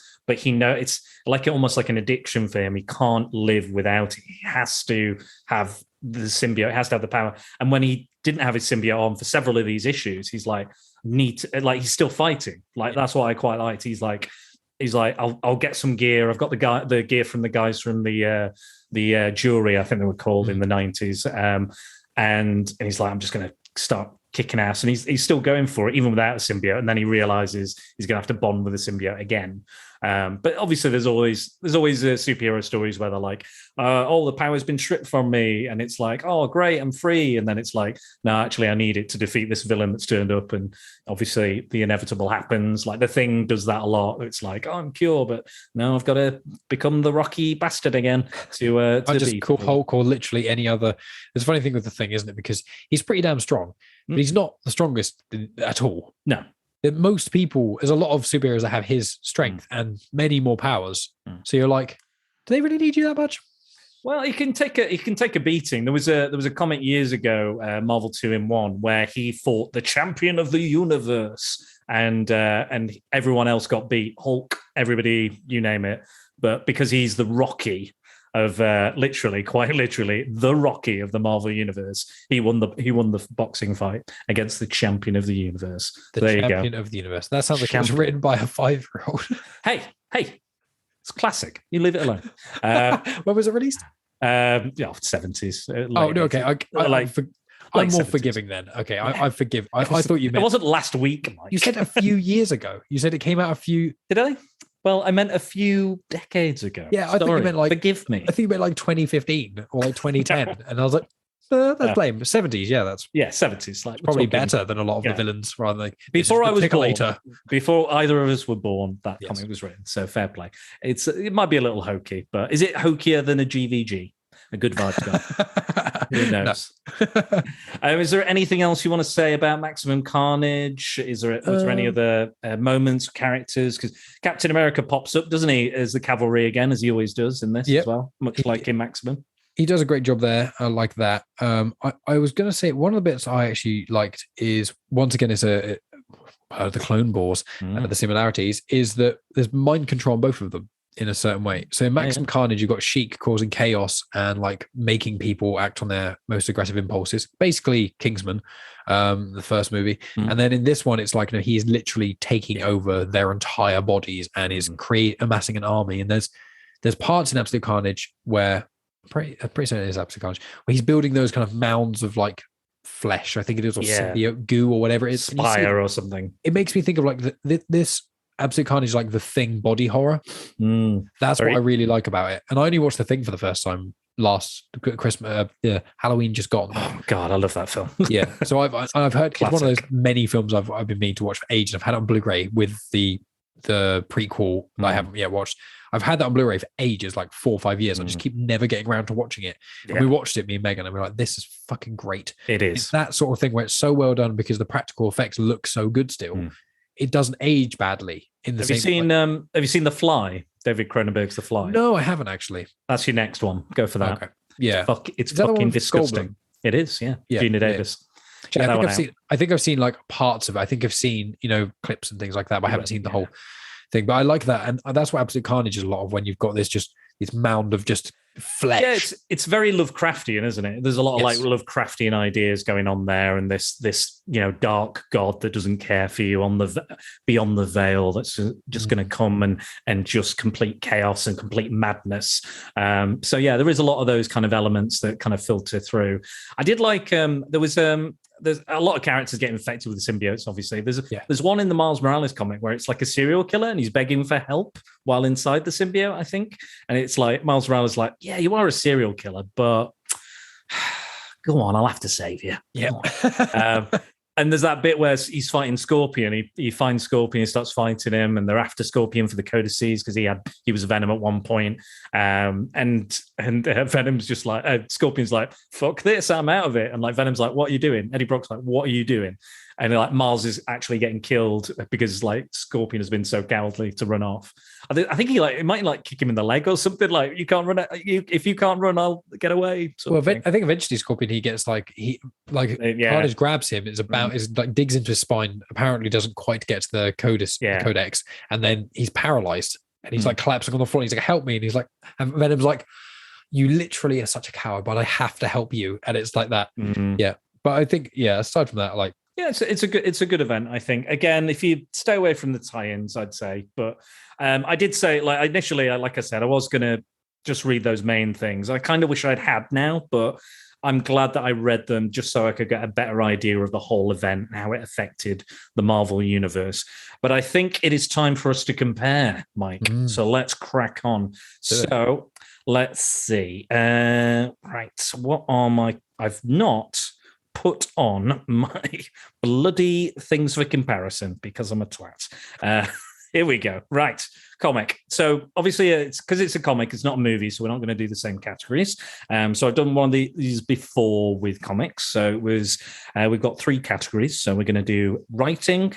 like almost like an addiction for him. He can't live without it. He has to have the symbiote, has to have the power. And when he didn't have his symbiote on for several of these issues, he's like, he's still fighting. Like, that's what I quite liked. He's like, I'll get some gear. I've got the gear from the guys from the jury, I think they were called in the 90s. And he's like, I'm just going to start kicking ass, and he's still going for it even without a symbiote. And then he realizes he's going to have to bond with a symbiote again. But obviously, there's always superhero stories where they're like, "Oh, the power's been stripped from me," and it's like, "Oh, great, I'm free." And then it's like, "No, actually, I need it to defeat this villain that's turned up." And obviously, the inevitable happens. Like the Thing does that a lot. It's like, "Oh, I'm cured, but no, I've got to become the Rocky bastard again to I just beat call me." Hulk or literally any other. There's a funny thing with the Thing, isn't it? Because he's pretty damn strong, but he's not the strongest at all. No. Most people, there's a lot of superheroes that have his strength and many more powers. So you're like, do they really need you that much? Well, he can take a beating. There was a comic years ago, Marvel 2-in-1, where he fought the champion of the universe, and everyone else got beat. Hulk, everybody, you name it. But because he's the Rocky of quite literally the Rocky of the Marvel universe, he won the boxing fight against the champion of the universe. The champion of the universe. That sounds like it was written by a 5-year-old. Hey, it's classic. You leave it alone. When was it released? 70s. Oh no, okay. I'm more 70s. Forgiving then. Okay, I forgive. I thought you meant it wasn't last week, Mike. You said a few years ago. You said it came out a few. Did I? Well, I meant a few decades ago. Yeah, I think you meant like. Forgive me. I think you meant like 2015 or like 2010, and I was like, that's lame. 70s, yeah, that's 70s. Like probably better than a lot of the villains. Rather than before I was born, later. Before either of us were born, that comic was written. So fair play. It might be a little hokey, but is it hokier than a GVG? A good vibes guy. Who knows? Is there anything else you want to say about Maximum Carnage? Was there any other moments, characters? Because Captain America pops up, doesn't he, as the cavalry again, as he always does in this as well, much like in Maximum. He does a great job there. I like that. I was going to say one of the bits I actually liked is, once again, it's the clone wars, the similarities, is that there's mind control on both of them in a certain way. So in Maximum Carnage, you've got Shriek causing chaos and like making people act on their most aggressive impulses. Basically Kingsman, the first movie. And then in this one, it's like, he's literally taking over their entire bodies and is amassing an army. And there's parts in Absolute Carnage where pretty certain it is Absolute Carnage, where he's building those kind of mounds of like flesh, I think it is, or symbiote goo or whatever it is. Spire or something. It makes me think of like this Absolute Carnage is like the Thing body horror. That's what I really like about it. And I only watched the Thing for the first time last Christmas, Halloween just gone. Oh God, I love that film. Yeah, so I've heard it's one of those many films I've been meaning to watch for ages. I've had it on Blu-ray with the prequel that I haven't yet watched. I've had that on Blu-ray for ages, like 4 or 5 years. I just keep never getting around to watching it. And we watched it, me and Megan, and we're like, this is fucking great. It is. It's that sort of thing where it's so well done because the practical effects look so good still. It doesn't age badly in the same way. Have you seen The Fly? David Cronenberg's The Fly? No, I haven't actually. That's your next one. Go for that. Okay. Yeah. It's fucking disgusting. It is, yeah. Gina Davis. Yeah, I think I've seen like parts of it. I think I've seen, clips and things like that, but I haven't seen the whole thing. But I like that. And that's what Absolute Carnage is a lot of, when you've got this mound of just flesh. Yeah, it's very Lovecraftian, isn't it? There's a lot of like Lovecraftian ideas going on there, and this dark god that doesn't care for you beyond the veil, that's just going to come and just complete chaos and complete madness. So yeah, there is a lot of those kind of elements that kind of filter through. I did like there's a lot of characters get infected with the symbiotes, obviously. There's one in the Miles Morales comic where it's like a serial killer and he's begging for help while inside the symbiote, I think. And it's like, Miles Morales is like, yeah, you are a serial killer, but go on, I'll have to save you. Yeah. And there's that bit where he's fighting Scorpion. He finds Scorpion, he starts fighting him, and they're after Scorpion for the codices because he was Venom at one point. And Venom's just like, Scorpion's like, fuck this, I'm out of it. And like Venom's like, what are you doing? Eddie Brock's like, what are you doing? And like Miles is actually getting killed because like Scorpion has been so cowardly to run off. I think he might kick him in the leg or something. Like, you can't run. If you can't run, I'll get away. Well, I think eventually Scorpion, he gets Carnage grabs him. It's like digs into his spine. Apparently doesn't quite get to the codex, and then he's paralyzed and he's like collapsing on the floor. And he's like, help me. And he's like, and Venom's like, you literally are such a coward, but I have to help you. And it's like that. Yeah. But I think, aside from that, like, yeah, it's a good event, I think. Again, if you stay away from the tie-ins, I'd say. But I did say, like, initially, like I said, I was going to just read those main things. I kind of wish I'd had now, but I'm glad that I read them just so I could get a better idea of the whole event and how it affected the Marvel universe. But I think it is time for us to compare, Mike. So let's crack on. So let's see. Right. What are my... I've not put on my bloody things for comparison because I'm a twat. Here we go. Right. Comic. So obviously it's because it's a comic, it's not a movie, so we're not going to do the same categories. So I've done one of these before with comics. So it was, we've got 3 categories. So we're going to do writing,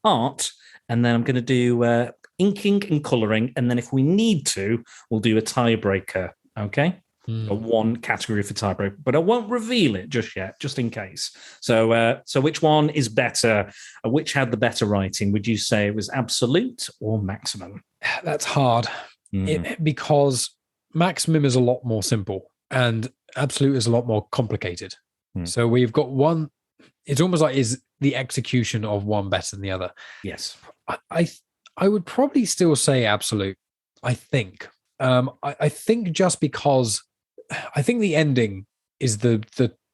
art, and then I'm going to do inking and coloring. And then if we need to, we'll do a tiebreaker. Okay. One category for tiebreaker, but I won't reveal it just yet, just in case. So which one is better? Which had the better writing? Would you say it was absolute or maximum? That's hard because maximum is a lot more simple and absolute is a lot more complicated. So we've got one. It's almost like is the execution of one better than the other? Yes, I would probably still say absolute. I think. I think just because. I think the ending is the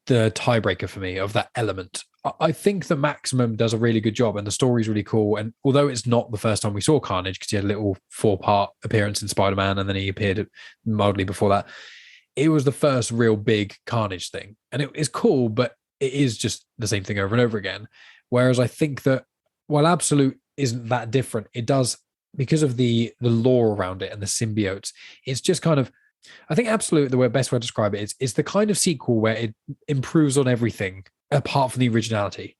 tiebreaker for me of that element. I think the Maximum does a really good job and the story's really cool. And although it's not the first time we saw Carnage, because he had a little 4-part appearance in Spider-Man and then he appeared mildly before that, it was the first real big Carnage thing. And it is cool, but it is just the same thing over and over again. Whereas I think that while Absolute isn't that different, it does, because of the lore around it and the symbiotes, it's just kind of, I think Absolute, the best way to describe it is the kind of sequel where it improves on everything apart from the originality.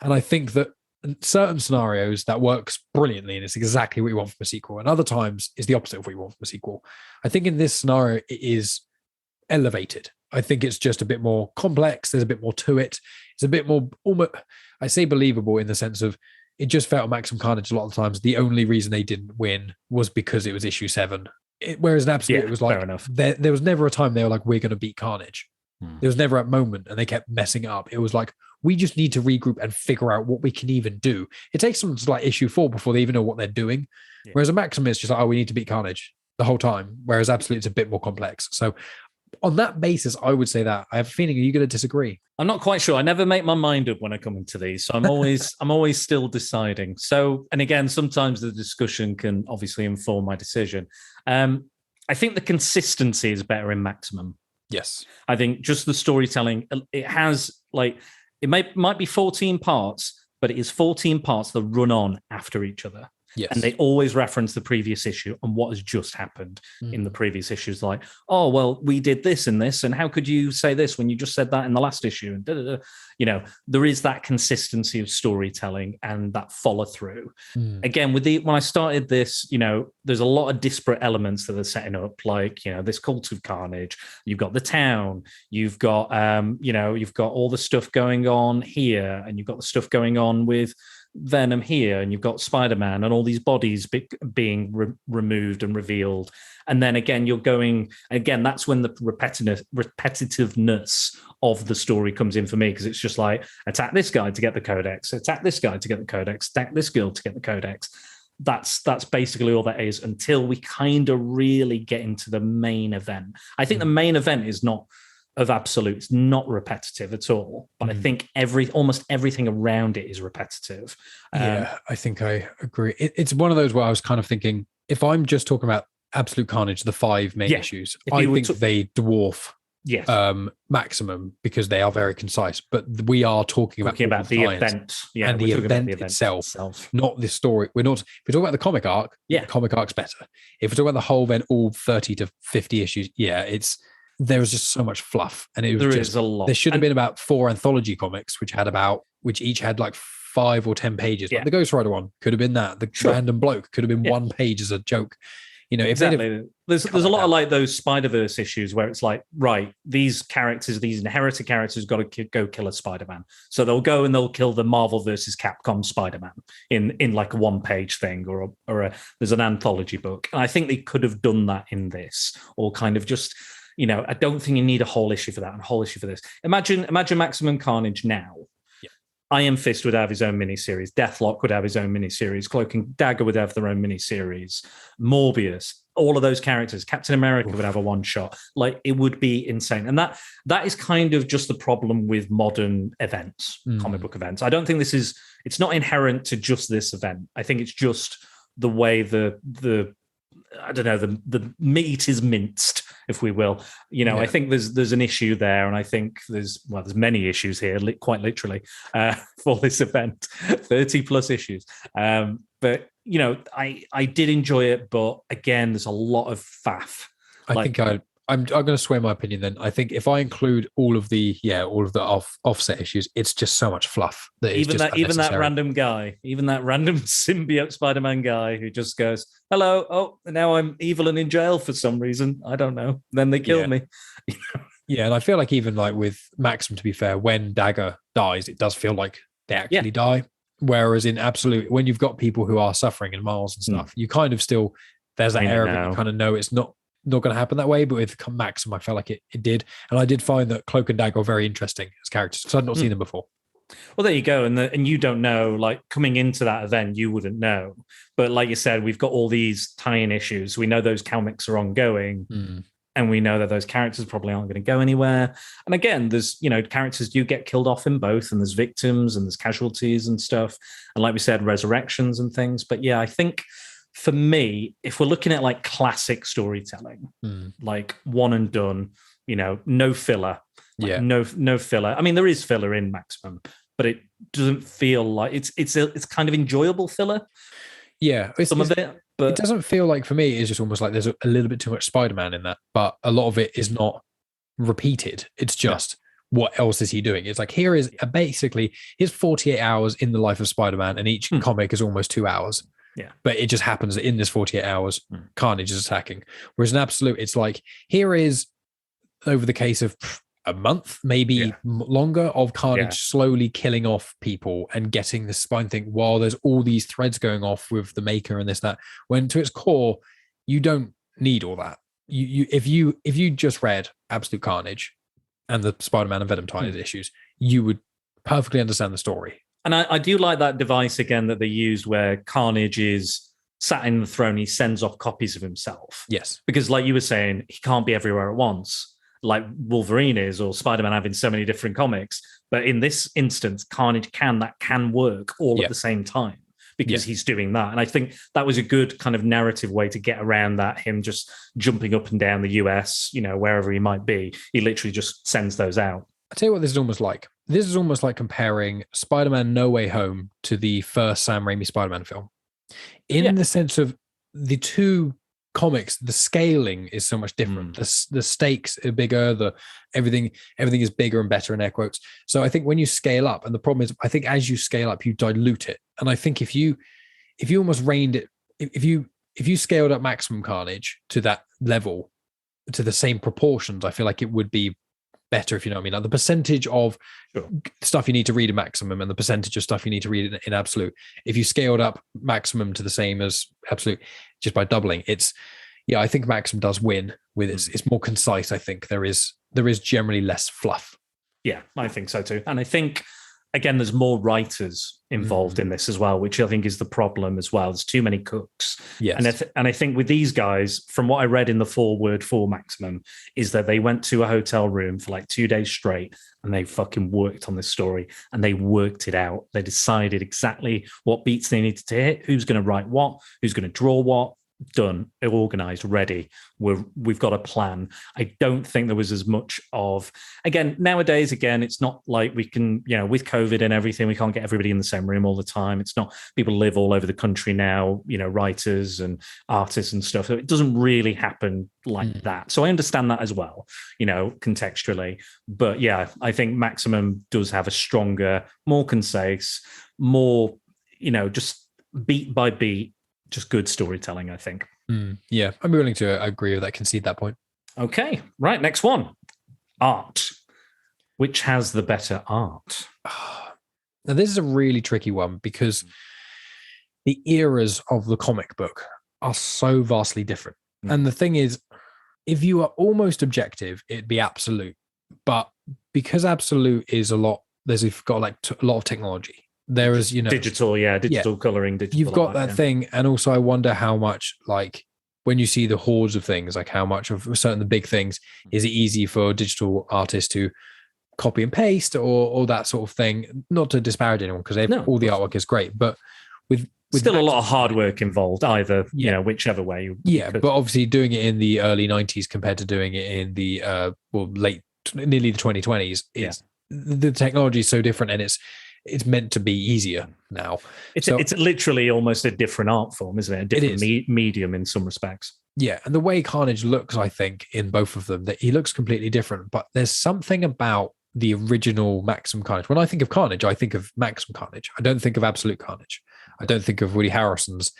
And I think that in certain scenarios that works brilliantly and it's exactly what you want from a sequel. And other times is the opposite of what you want from a sequel. I think in this scenario, it is elevated. I think it's just a bit more complex. There's a bit more to it. It's a bit more, almost, I say believable in the sense of it just felt Maximum Carnage a lot of times. The only reason they didn't win was because it was issue 7. Whereas in Absolute, it was like, there was never a time they were like, we're going to beat Carnage. There was never a moment and they kept messing it up. It was like, we just need to regroup and figure out what we can even do. It takes them to like issue 4 before they even know what they're doing. Yeah. Whereas a Maximum is just like, oh, we need to beat Carnage the whole time. Whereas Absolute is a bit more complex. So on that basis, I would say that. I have a feeling, are you going to disagree? I'm not quite sure. I never make my mind up when I come into these. So I'm always still deciding. So, and again, sometimes the discussion can obviously inform my decision. I think the consistency is better in Maximum. Yes. I think just the storytelling, it has like, it might be 14 parts, but it is 14 parts that run on after each other. Yes. And they always reference the previous issue and what has just happened in the previous issues. Like, oh, well, we did this and this, and how could you say this when you just said that in the last issue? And da-da-da. You know, there is that consistency of storytelling and that follow through. Again, when I started this, you know, there's a lot of disparate elements that are setting up, like, you know, this cult of Carnage. You've got the town, you've got, you've got all the stuff going on here, and you've got the stuff going on with Venom here, and you've got Spider-Man and all these bodies being removed and revealed. And then again, that's when the repetitiveness of the story comes in for me, because it's just like, attack this guy to get the codex, attack this guy to get the codex, attack this girl to get the codex. That's basically all that is, until we kind of really get into the main event. I think the main event is not of Absolute. It's not repetitive at all, but I think almost everything around it is repetitive. Yeah, I think I agree. It's one of those where I was kind of thinking, if I'm just talking about Absolute Carnage, the 5 main issues, I think they dwarf Maximum because they are very concise. But we are talking about the event, and the event itself, not the story. If we're talking about the comic arc, the comic arc's better. If we're talking about the whole event, all 30 to 50 issues, there was just so much fluff, and it was is a lot. There should have been about 4 anthology comics, which each had like 5 or 10 pages. Like the Ghost Rider one could have been that. The random bloke could have been 1 page as a joke. You know, exactly. There's a lot of like those Spider-Verse issues where it's like, right, these characters, these inherited characters, got to go kill a Spider-Man. So they'll go and they'll kill the Marvel versus Capcom Spider-Man in like a 1-page thing, or there's an anthology book. And I think they could have done that in this, or kind of just. You know, I don't think you need a whole issue for that and a whole issue for this. Imagine Maximum Carnage now. Yeah. Iron Fist would have his own miniseries. Deathlock would have his own miniseries. Cloak and Dagger would have their own miniseries. Morbius, all of those characters. Captain America would have a one shot. Like, it would be insane. And that is kind of just the problem with modern events, comic book events. I don't think it's not inherent to just this event. I think it's just the way the I don't know, the meat is minced, if we will. I think there's an issue there, and I think there's many issues here, quite literally, for this event, 30 plus issues. But I did enjoy it, but again, there's a lot of faff. I'm going to sway my opinion then. I think if I include all of the offset issues, it's just so much fluff that even that random symbiote Spider-Man guy who just goes, "Hello, oh, now I'm evil and in jail for some reason. I don't know." Then they kill me. Yeah, and I feel like even like with Maxim, to be fair, when Dagger dies, it does feel like they actually die. Whereas in Absolute, when you've got people who are suffering in Miles and stuff, you kind of still, there's that air of it, you kind of know it's not going to happen that way. But with Maxim, I felt like it did. And I did find that Cloak and Dagger are very interesting as characters because I'd not seen them before. Well, there you go. And you don't know, like, coming into that event, you wouldn't know. But like you said, we've got all these tie-in issues. We know those comics are ongoing. And we know that those characters probably aren't going to go anywhere. And again, there's, characters do get killed off in both, and there's victims and there's casualties and stuff. And like we said, resurrections and things. But yeah, I think for me, if we're looking at like classic storytelling, like one and done, no filler. No filler. I mean, there is filler in Maximum, but it doesn't feel like it's kind of enjoyable filler. Yeah, some of it. But it doesn't feel like, for me, it's just almost like there's a little bit too much Spider-Man in that, but a lot of it is not repeated. It's just, what else is he doing? It's like, here's 48 hours in the life of Spider-Man, and each comic is almost 2 hours. Yeah. But it just happens that in this 48 hours, Carnage is attacking. Whereas in Absolute, it's like, here is, over the case of a month, maybe longer, of Carnage slowly killing off people and getting the spine thing, while there's all these threads going off with the Maker and this, that, when to its core, you don't need all that. If you just read Absolute Carnage and the Spider-Man and Venom tie issues, you would perfectly understand the story. And I do like that device again that they used, where Carnage is sat in the throne, he sends off copies of himself. Yes. Because like you were saying, he can't be everywhere at once, like Wolverine is, or Spider-Man having so many different comics. But in this instance, Carnage can work all at the same time, because he's doing that. And I think that was a good kind of narrative way to get around that, him just jumping up and down the US, wherever he might be. He literally just sends those out. I'll tell you what this is almost like. This is almost like comparing Spider-Man No Way Home to the first Sam Raimi Spider-Man film. In the sense of the two comics, the scaling is so much different. The stakes are bigger. Everything is bigger and better, in air quotes. So I think when you scale up, and the problem is, I think as you scale up, you dilute it. And I think if you almost reined it, if you scaled up Maximum Carnage to that level, to the same proportions, I feel like it would be better, if you know what I mean. Like the percentage of stuff you need to read in Maximum and the percentage of stuff you need to read in Absolute, if you scaled up Maximum to the same as Absolute just by doubling, I think Maximum does win with it. It's more concise. I think there is generally less fluff. Yeah, I think so too. And I think, again, there's more writers involved in this as well, which I think is the problem as well. There's too many cooks. Yes. And I think with these guys, from what I read in the foreword for Maximum, is that they went to a hotel room for like 2 days straight and they fucking worked on this story, and they worked it out. They decided exactly what beats they needed to hit, who's going to write what, who's going to draw what. Done, organized, ready. We've got a plan. I don't think there was as much of, again, nowadays, it's not like we can, with COVID and everything, we can't get everybody in the same room all the time. It's not, people live all over the country now, writers and artists and stuff. So it doesn't really happen like that. So I understand that as well, contextually. But yeah, I think Maximum does have a stronger, more concise, more, just beat by beat, just good storytelling, I think. Yeah, I'm willing to agree with that, concede that point. Okay, right, next one. Art. Which has the better art? Now, this is a really tricky one, because the eras of the comic book are so vastly different. And the thing is, if you are almost objective, it'd be Absolute. But because Absolute is you've got like a lot of technology. There is, digital coloring, digital. You've got that thing, and also I wonder how much, like, when you see the hordes of things, like how much of certain the big things, is it easy for digital artists to copy and paste or that sort of thing? Not to disparage anyone, because all the artwork is great, but with still a lot of hard work involved, either, whichever way you could. But obviously doing it in the early 90s compared to doing it in the nearly the 2020s, the technology is so different, and it's meant to be easier now. It's literally almost a different art form, isn't it? A different medium in some respects. Yeah, and the way Carnage looks, I think, in both of them, that he looks completely different, but there's something about the original Maximum Carnage. When I think of Carnage, I think of Maximum Carnage. I don't think of Absolute Carnage. I don't think of Woody Harrelson's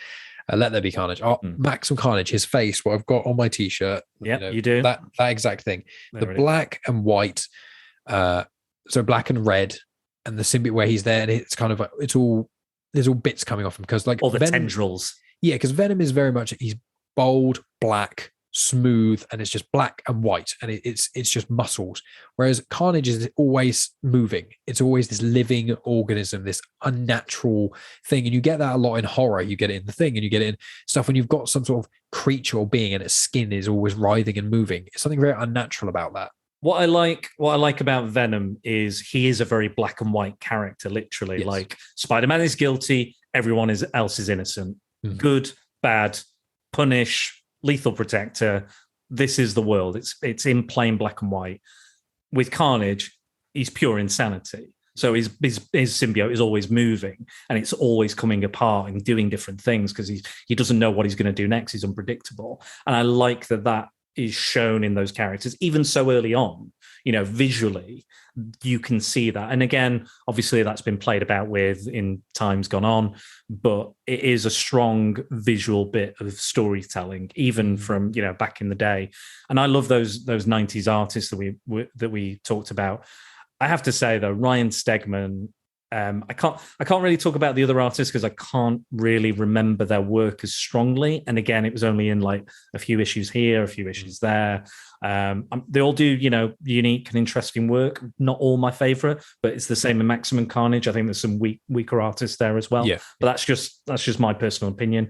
Let There Be Carnage. Maximum Carnage, his face, what I've got on my T-shirt. Yeah, you do. That exact thing. The black and white, so black and red, and the symbiote where he's there, and it's kind of there's all bits coming off him, because like all the tendrils. Yeah, because Venom is very much, he's bold, black, smooth, and it's just black and white, and it's just muscles. Whereas Carnage is always moving. It's always this living organism, this unnatural thing, and you get that a lot in horror. You get it in The Thing, and you get it in stuff when you've got some sort of creature or being, and its skin is always writhing and moving. It's something very unnatural about that. What I like about Venom is he is a very black and white character, literally. Yes. Like, Spider-Man is guilty, everyone else is innocent. Mm-hmm. Good, bad, punish, lethal protector. This is the world. It's in plain black and white. With Carnage, he's pure insanity. So his symbiote is always moving, and it's always coming apart and doing different things, because he doesn't know what he's going to do next. He's unpredictable. And I like that is shown in those characters, even so early on. Visually, you can see that. And again, obviously that's been played about with in times gone on, but it is a strong visual bit of storytelling, even from, back in the day. And I love those 90s artists that we talked about. I have to say though, Ryan Stegman, I can't really talk about the other artists because I can't really remember their work as strongly. And again, it was only in like a few issues here, a few issues there. They all do, unique and interesting work. Not all my favorite, but it's the same in Maximum Carnage. I think there's some weaker artists there as well. Yeah. But that's just my personal opinion.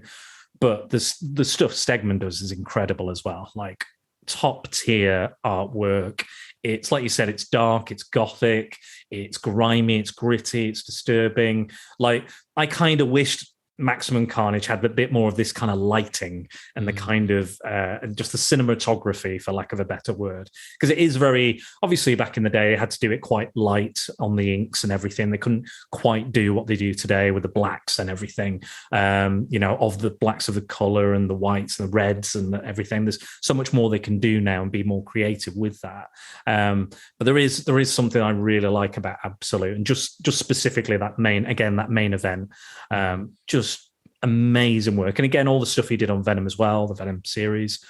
But the stuff Stegman does is incredible as well. Like, top tier artwork. It's like you said, it's dark, it's gothic, it's grimy, it's gritty, it's disturbing. Like, I kind of wished Maximum Carnage had a bit more of this kind of lighting and the kind of just the cinematography, for lack of a better word, because it is very, obviously back in the day, it had to do it quite light on the inks and everything. They couldn't quite do what they do today with the blacks and everything, of the blacks of the color and the whites and the reds and everything. There's so much more they can do now and be more creative with that. But there is something I really like about Absolute, and just specifically that main event, just amazing work. And again, all the stuff he did on Venom as well, the Venom series,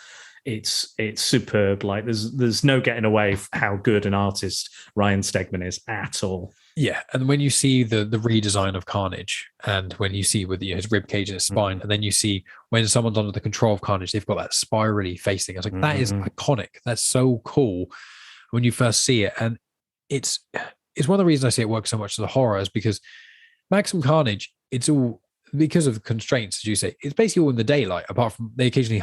it's superb. Like, there's no getting away how good an artist Ryan Stegman is at all. Yeah, and when you see the redesign of Carnage, and when you see with his rib cage and his spine, and then you see when someone's under the control of Carnage, they've got that spirally face thing. I was like, that is iconic. That's so cool when you first see it. And it's one of the reasons I say it works so much to the horror is because Maximum Carnage, it's all because of the constraints, as you say. It's basically all in the daylight, apart from they occasionally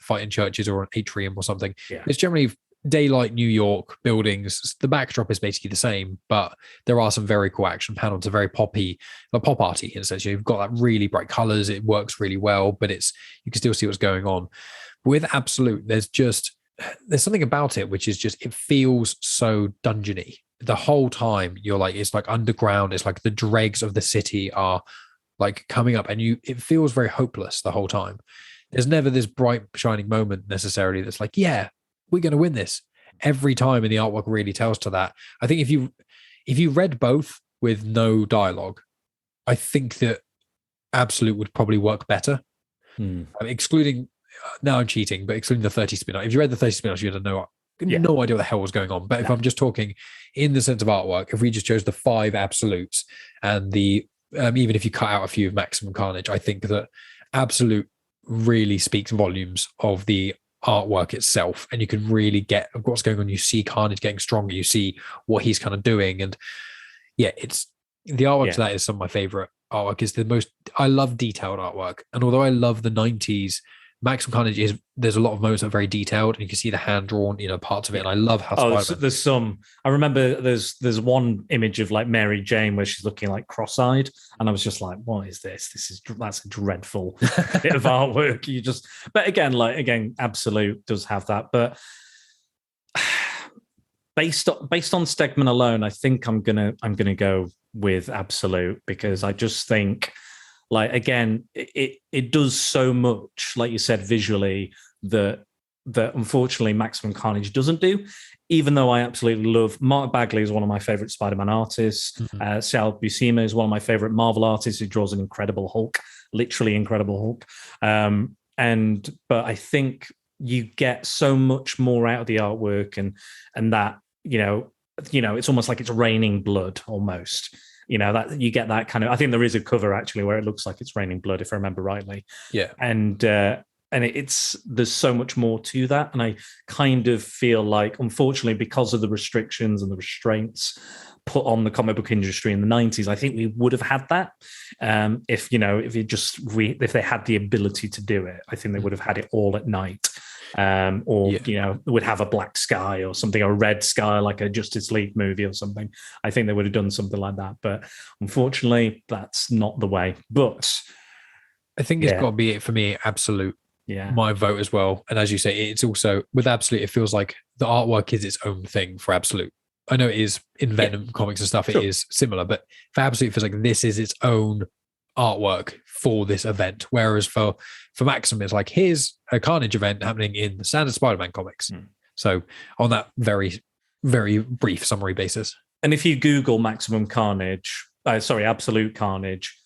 fight in churches or an atrium or something. Yeah. It's generally daylight, New York buildings. The backdrop is basically the same, but there are some very cool action panels. It's a very pop arty in a sense. You've got that really bright colors. It works really well, but you can still see what's going on. With Absolute, there's something about it which is just, it feels so dungeony. The whole time you're like, it's like underground. It's like the dregs of the city are like coming up, and it feels very hopeless the whole time. There's never this bright shining moment necessarily that's like, yeah, we're going to win this. Every time, and the artwork really tells to that. I think if you read both with no dialogue, I think that Absolute would probably work better. I mean, excluding, now I'm cheating, but excluding the 30 spin-off. If you read the 30 spin-offs, you'd have no idea what the hell was going on. But if I'm just talking in the sense of artwork, if we just chose the 5 Absolutes and the even if you cut out a few of Maximum Carnage, I think that Absolute really speaks volumes of the artwork itself, and you can really get what's going on. You see Carnage getting stronger, you see what he's kind of doing, and it's the artwork to that is some of my favorite artwork. Is the most, I love detailed artwork, and although I love the 90s Maximum Carnage there's a lot of moments that are very detailed, and you can see the hand drawn, parts of it. And I love how Spider-Man. There's some. I remember there's one image of like Mary Jane where she's looking like cross-eyed, and I was just like, "What is this? That's a dreadful bit of artwork." But again, Absolute does have that, but based on Stegman alone, I think I'm gonna go with Absolute, because I just think, like, again, it does so much, like you said, visually, that unfortunately Maximum Carnage doesn't do. Even though I absolutely love Mark Bagley is one of my favorite Spider-Man artists. Sal Buscema is one of my favorite Marvel artists who draws an incredible Hulk, literally incredible Hulk. But I think you get so much more out of the artwork, and that it's almost like it's raining blood almost. That you get that kind of. I think there is a cover actually where it looks like it's raining blood, if I remember rightly. Yeah, and there's so much more to that, and I kind of feel like, unfortunately, because of the restrictions and the restraints put on the comic book industry in the 90s, I think we would have had that if they had the ability to do it. I think they would have had it all at night. Would have a black sky or something, a red sky, like a Justice League movie or something. I think they would have done something like that, but unfortunately that's not the way. But I think it's got to be it for me. Absolute, my vote as well. And as you say, it's also with Absolute, it feels like the artwork is its own thing for Absolute. I know it is in Venom comics and stuff, it is similar, but for Absolute, it feels like this is its own artwork for this event, whereas for Maxim, it's like, here's a Carnage event happening in the standard Spider-Man comics. So on that very, very brief summary basis. And if you Google Maximum Carnage, Absolute Carnage,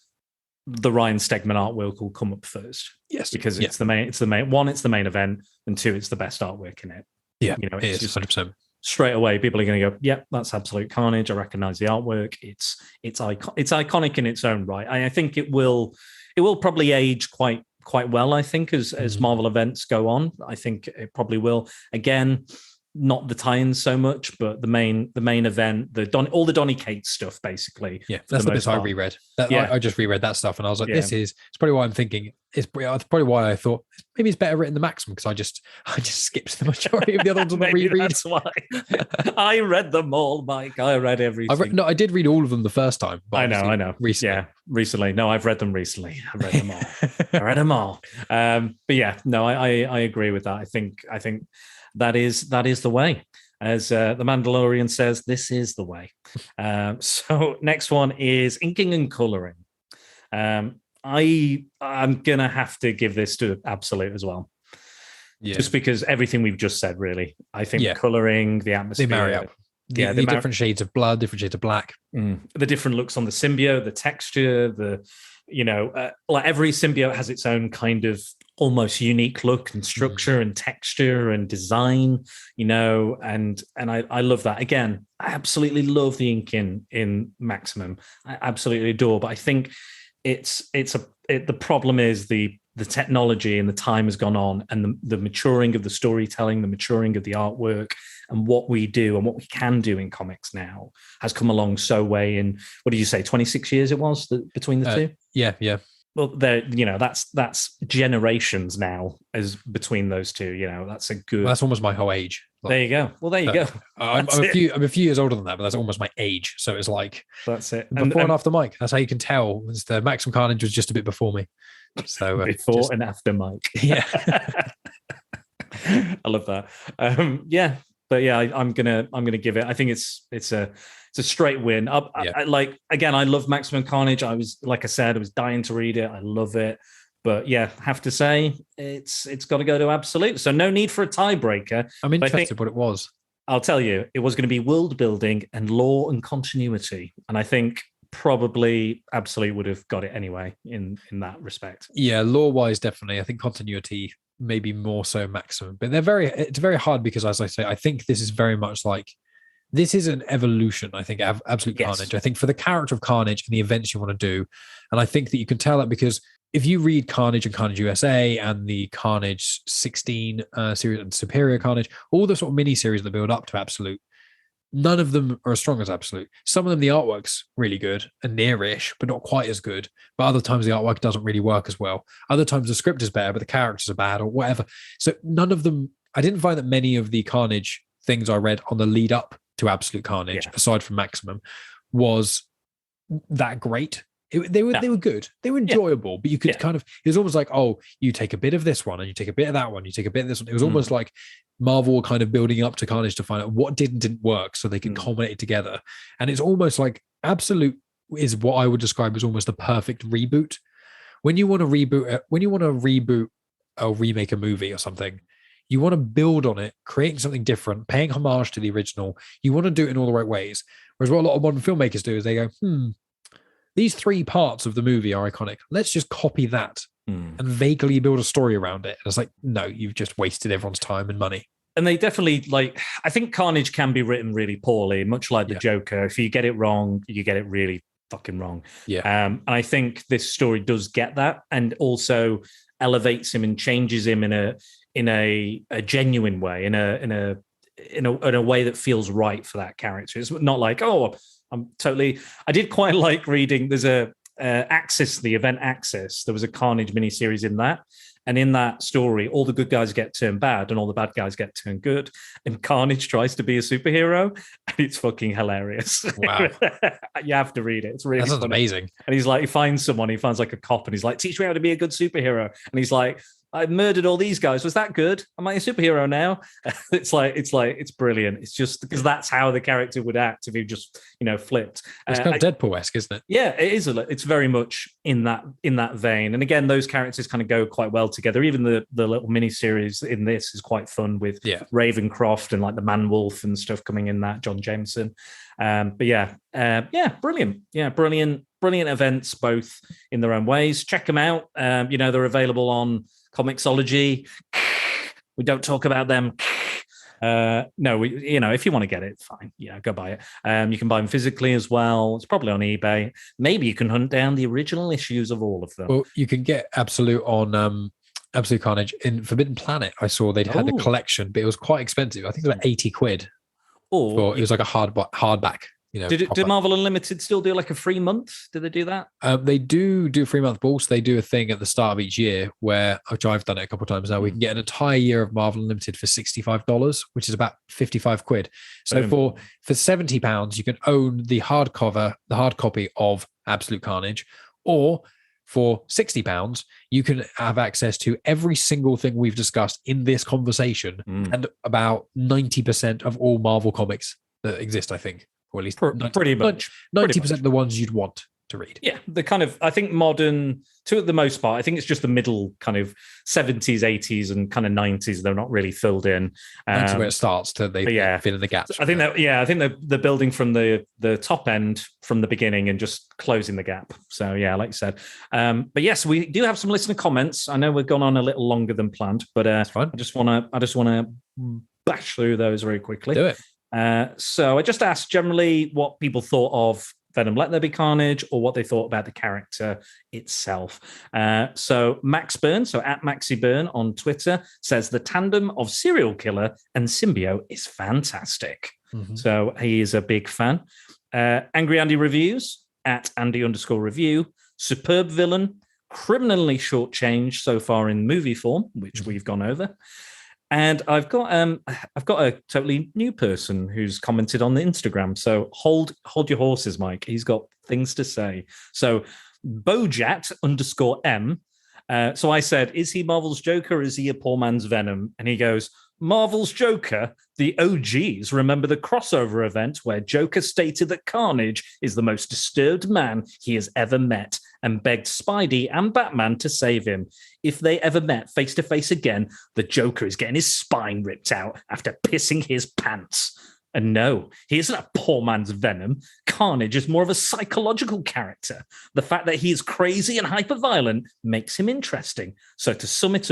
the Ryan Stegman artwork will come up first. Yes, because it's the main event, and two, it's the best artwork in it. Yeah, it's just 100%. Straight away, people are going to go, "Yep, that's Absolute Carnage. I recognize the artwork. It's iconic in its own right." I think it will probably age quite well. I think as Marvel events go on, I think it probably will. Again, not the tie-ins so much, but the main event, all the Donny Cates stuff, basically. Yeah, that's the bit I reread. I just reread that stuff, and I was like, it's probably why I'm thinking. It's probably why I thought maybe it's better written than Maximum, because I just skipped the majority of the other ones on the reread. That's why. I read them all, Mike. I read everything. I did read all of them the first time. But I know. Recently. Yeah, recently. No, I've read them recently. I read them all. I read them all. But yeah, no, I agree with that. I think that is the way. As the Mandalorian says, this is the way. So next one is inking and coloring. I'm gonna have to give this to Absolute as well. Yeah. Just because everything we've just said, really. I think coloring, the atmosphere, they marry up. The different shades of blood, different shades of black, the different looks on the symbiote, the texture, like every symbiote has its own kind of almost unique look and structure and texture and design, and I love that. Again, I absolutely love the ink in Maximum. I absolutely adore, but I think the problem is the technology and the time has gone on, and the maturing of the storytelling, the maturing of the artwork, and what we do and what we can do in comics now has come along so way in, what did you say, 26 years it was between the two? Yeah. Well, that's generations now as between those two. That's a good. Well, that's almost my whole age. There you go. Well, there you go. I'm a few years older than that, but that's almost my age. So it's like that's it. Before and after Mike. That's how you can tell. The Maximum Carnage was just a bit before me. So before and after Mike. Yeah, I love that. But yeah, I'm gonna give it. I think it's a straight win. I love Maximum Carnage. I was dying to read it. I love it. But yeah, have to say it's got to go to Absolute. So no need for a tiebreaker. I'm interested what it was. I'll tell you, it was going to be world building and lore and continuity, and I think probably Absolute would have got it anyway in that respect. Yeah, lore wise, definitely. I think continuity maybe more so Maximum, but it's very hard because, as I say, I think this is very much like. This is an evolution, I think, of Absolute Carnage. I think for the character of Carnage and the events you want to do. And I think that you can tell that because if you read Carnage and Carnage USA and the Carnage 16 series and Superior Carnage, all the sort of mini-series that build up to Absolute, none of them are as strong as Absolute. Some of them, the artwork's really good and near-ish, but not quite as good. But other times the artwork doesn't really work as well. Other times the script is better, but the characters are bad or whatever. So none of them, I didn't find that many of the Carnage things I read on the lead up to Absolute Carnage, aside from Maximum, was that great. They were good. They were enjoyable, but you could kind of, it was almost like, oh, you take a bit of this one and you take a bit of that one, you take a bit of this one. It was almost like Marvel were kind of building up to Carnage to find out what didn't work so they can culminate it together. And it's almost like Absolute is what I would describe as almost the perfect reboot. When you want to reboot or remake a movie or something, you want to build on it, creating something different, paying homage to the original. You want to do it in all the right ways. Whereas what a lot of modern filmmakers do is they go, these 3 parts of the movie are iconic. Let's just copy that and vaguely build a story around it. And it's like, no, you've just wasted everyone's time and money. And they definitely, like, I think Carnage can be written really poorly, much like the Joker. If you get it wrong, you get it really fucking wrong. Yeah. And I think this story does get that, and also elevates him and changes him in a genuine way, in a way that feels right for that character. It's not like, oh, I did quite like reading. There's a Axis, the event Axis. There was a Carnage miniseries in that. And in that story, all the good guys get turned bad and all the bad guys get turned good. And Carnage tries to be a superhero, and it's fucking hilarious. Wow. You have to read it. It's really That sounds amazing. And he's like, he finds like a cop, and he's like, teach me how to be a good superhero. And he's like, I murdered all these guys. Was that good? Am I a superhero now? It's brilliant. It's just because that's how the character would act if he just, flipped. It's kind of Deadpool-esque, isn't it? Yeah, it is. It's very much in that vein. And again, those characters kind of go quite well together. Even the little mini series in this is quite fun with Ravencroft and like the Man-Wolf and stuff coming in that, John Jameson. Brilliant. Yeah, brilliant events, both in their own ways. Check them out. They're available on Comixology. We don't talk about them. No, if you want to get it, fine. Go buy it. You can buy them physically as well. It's probably on eBay. Maybe you can hunt down the original issues of all of them. Well, you can get Absolute on Absolute Carnage in Forbidden Planet. I saw they'd had a collection, but it was quite expensive. I think it was about 80 quid. Or it was like a hardback. Did Marvel Unlimited still do like a free month? Did they do that? They do a free month, but also they do a thing at the start of each year which I've done it a couple of times now. We can get an entire year of Marvel Unlimited for $65, which is about 55 quid. So for £70, you can own the hard copy of Absolute Carnage, or for £60, you can have access to every single thing we've discussed in this conversation and about 90% of all Marvel comics that exist, I think. Or at least pretty much 90% of the ones you'd want to read. Yeah, the kind of, I think modern, to the most part, I think it's just the middle kind of 70s, 80s, and kind of 90s. They're not really filled in. That's where it starts to fill in the gaps. I think they're building from the top end from the beginning and just closing the gap. So yeah, like you said. But yes, we do have some listener comments. I know we've gone on a little longer than planned, but that's fine. I just want to bash through those very quickly. Do it. So I just asked generally what people thought of Venom Let There Be Carnage, or what they thought about the character itself. So Max Byrne, so at Maxi Byrne on Twitter, says the tandem of serial killer and symbiote is fantastic. Mm-hmm. So he is a big fan. Angry Andy Reviews, at Andy_review, superb villain, criminally shortchanged so far in movie form, which we've gone over. And I've got a totally new person who's commented on the Instagram. So hold your horses, Mike. He's got things to say. So Bojat_M. So I said, is he Marvel's Joker or is he a poor man's Venom? And he goes, Marvel's Joker. The OGs remember the crossover event where Joker stated that Carnage is the most disturbed man he has ever met and begged Spidey and Batman to save him. If they ever met face to face again, the Joker is getting his spine ripped out after pissing his pants. And no, he isn't a poor man's Venom. Carnage is more of a psychological character. The fact that he is crazy and hyper-violent makes him interesting. So to sum it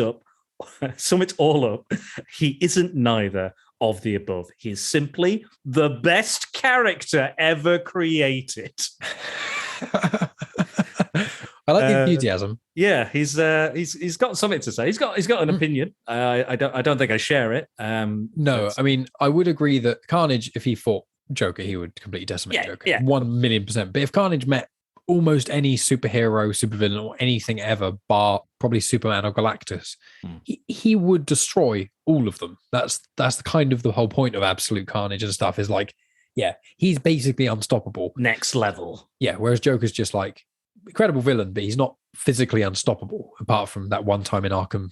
all up, he isn't neither of the above. He is simply the best character ever created. I like the enthusiasm. Yeah, he's got something to say. He's got an opinion. I don't think I share it. No, I mean, I would agree that Carnage, if he fought Joker, he would completely decimate Yeah, Joker. yeah. 1,000,000%. But if Carnage met almost any superhero, supervillain, or anything ever, bar probably Superman or Galactus, he would destroy all of them. That's the kind of the whole point of absolute carnage and stuff, is like, yeah, he's basically unstoppable. Next level. Yeah, whereas Joker's just like incredible villain, but he's not physically unstoppable, apart from that one time in Arkham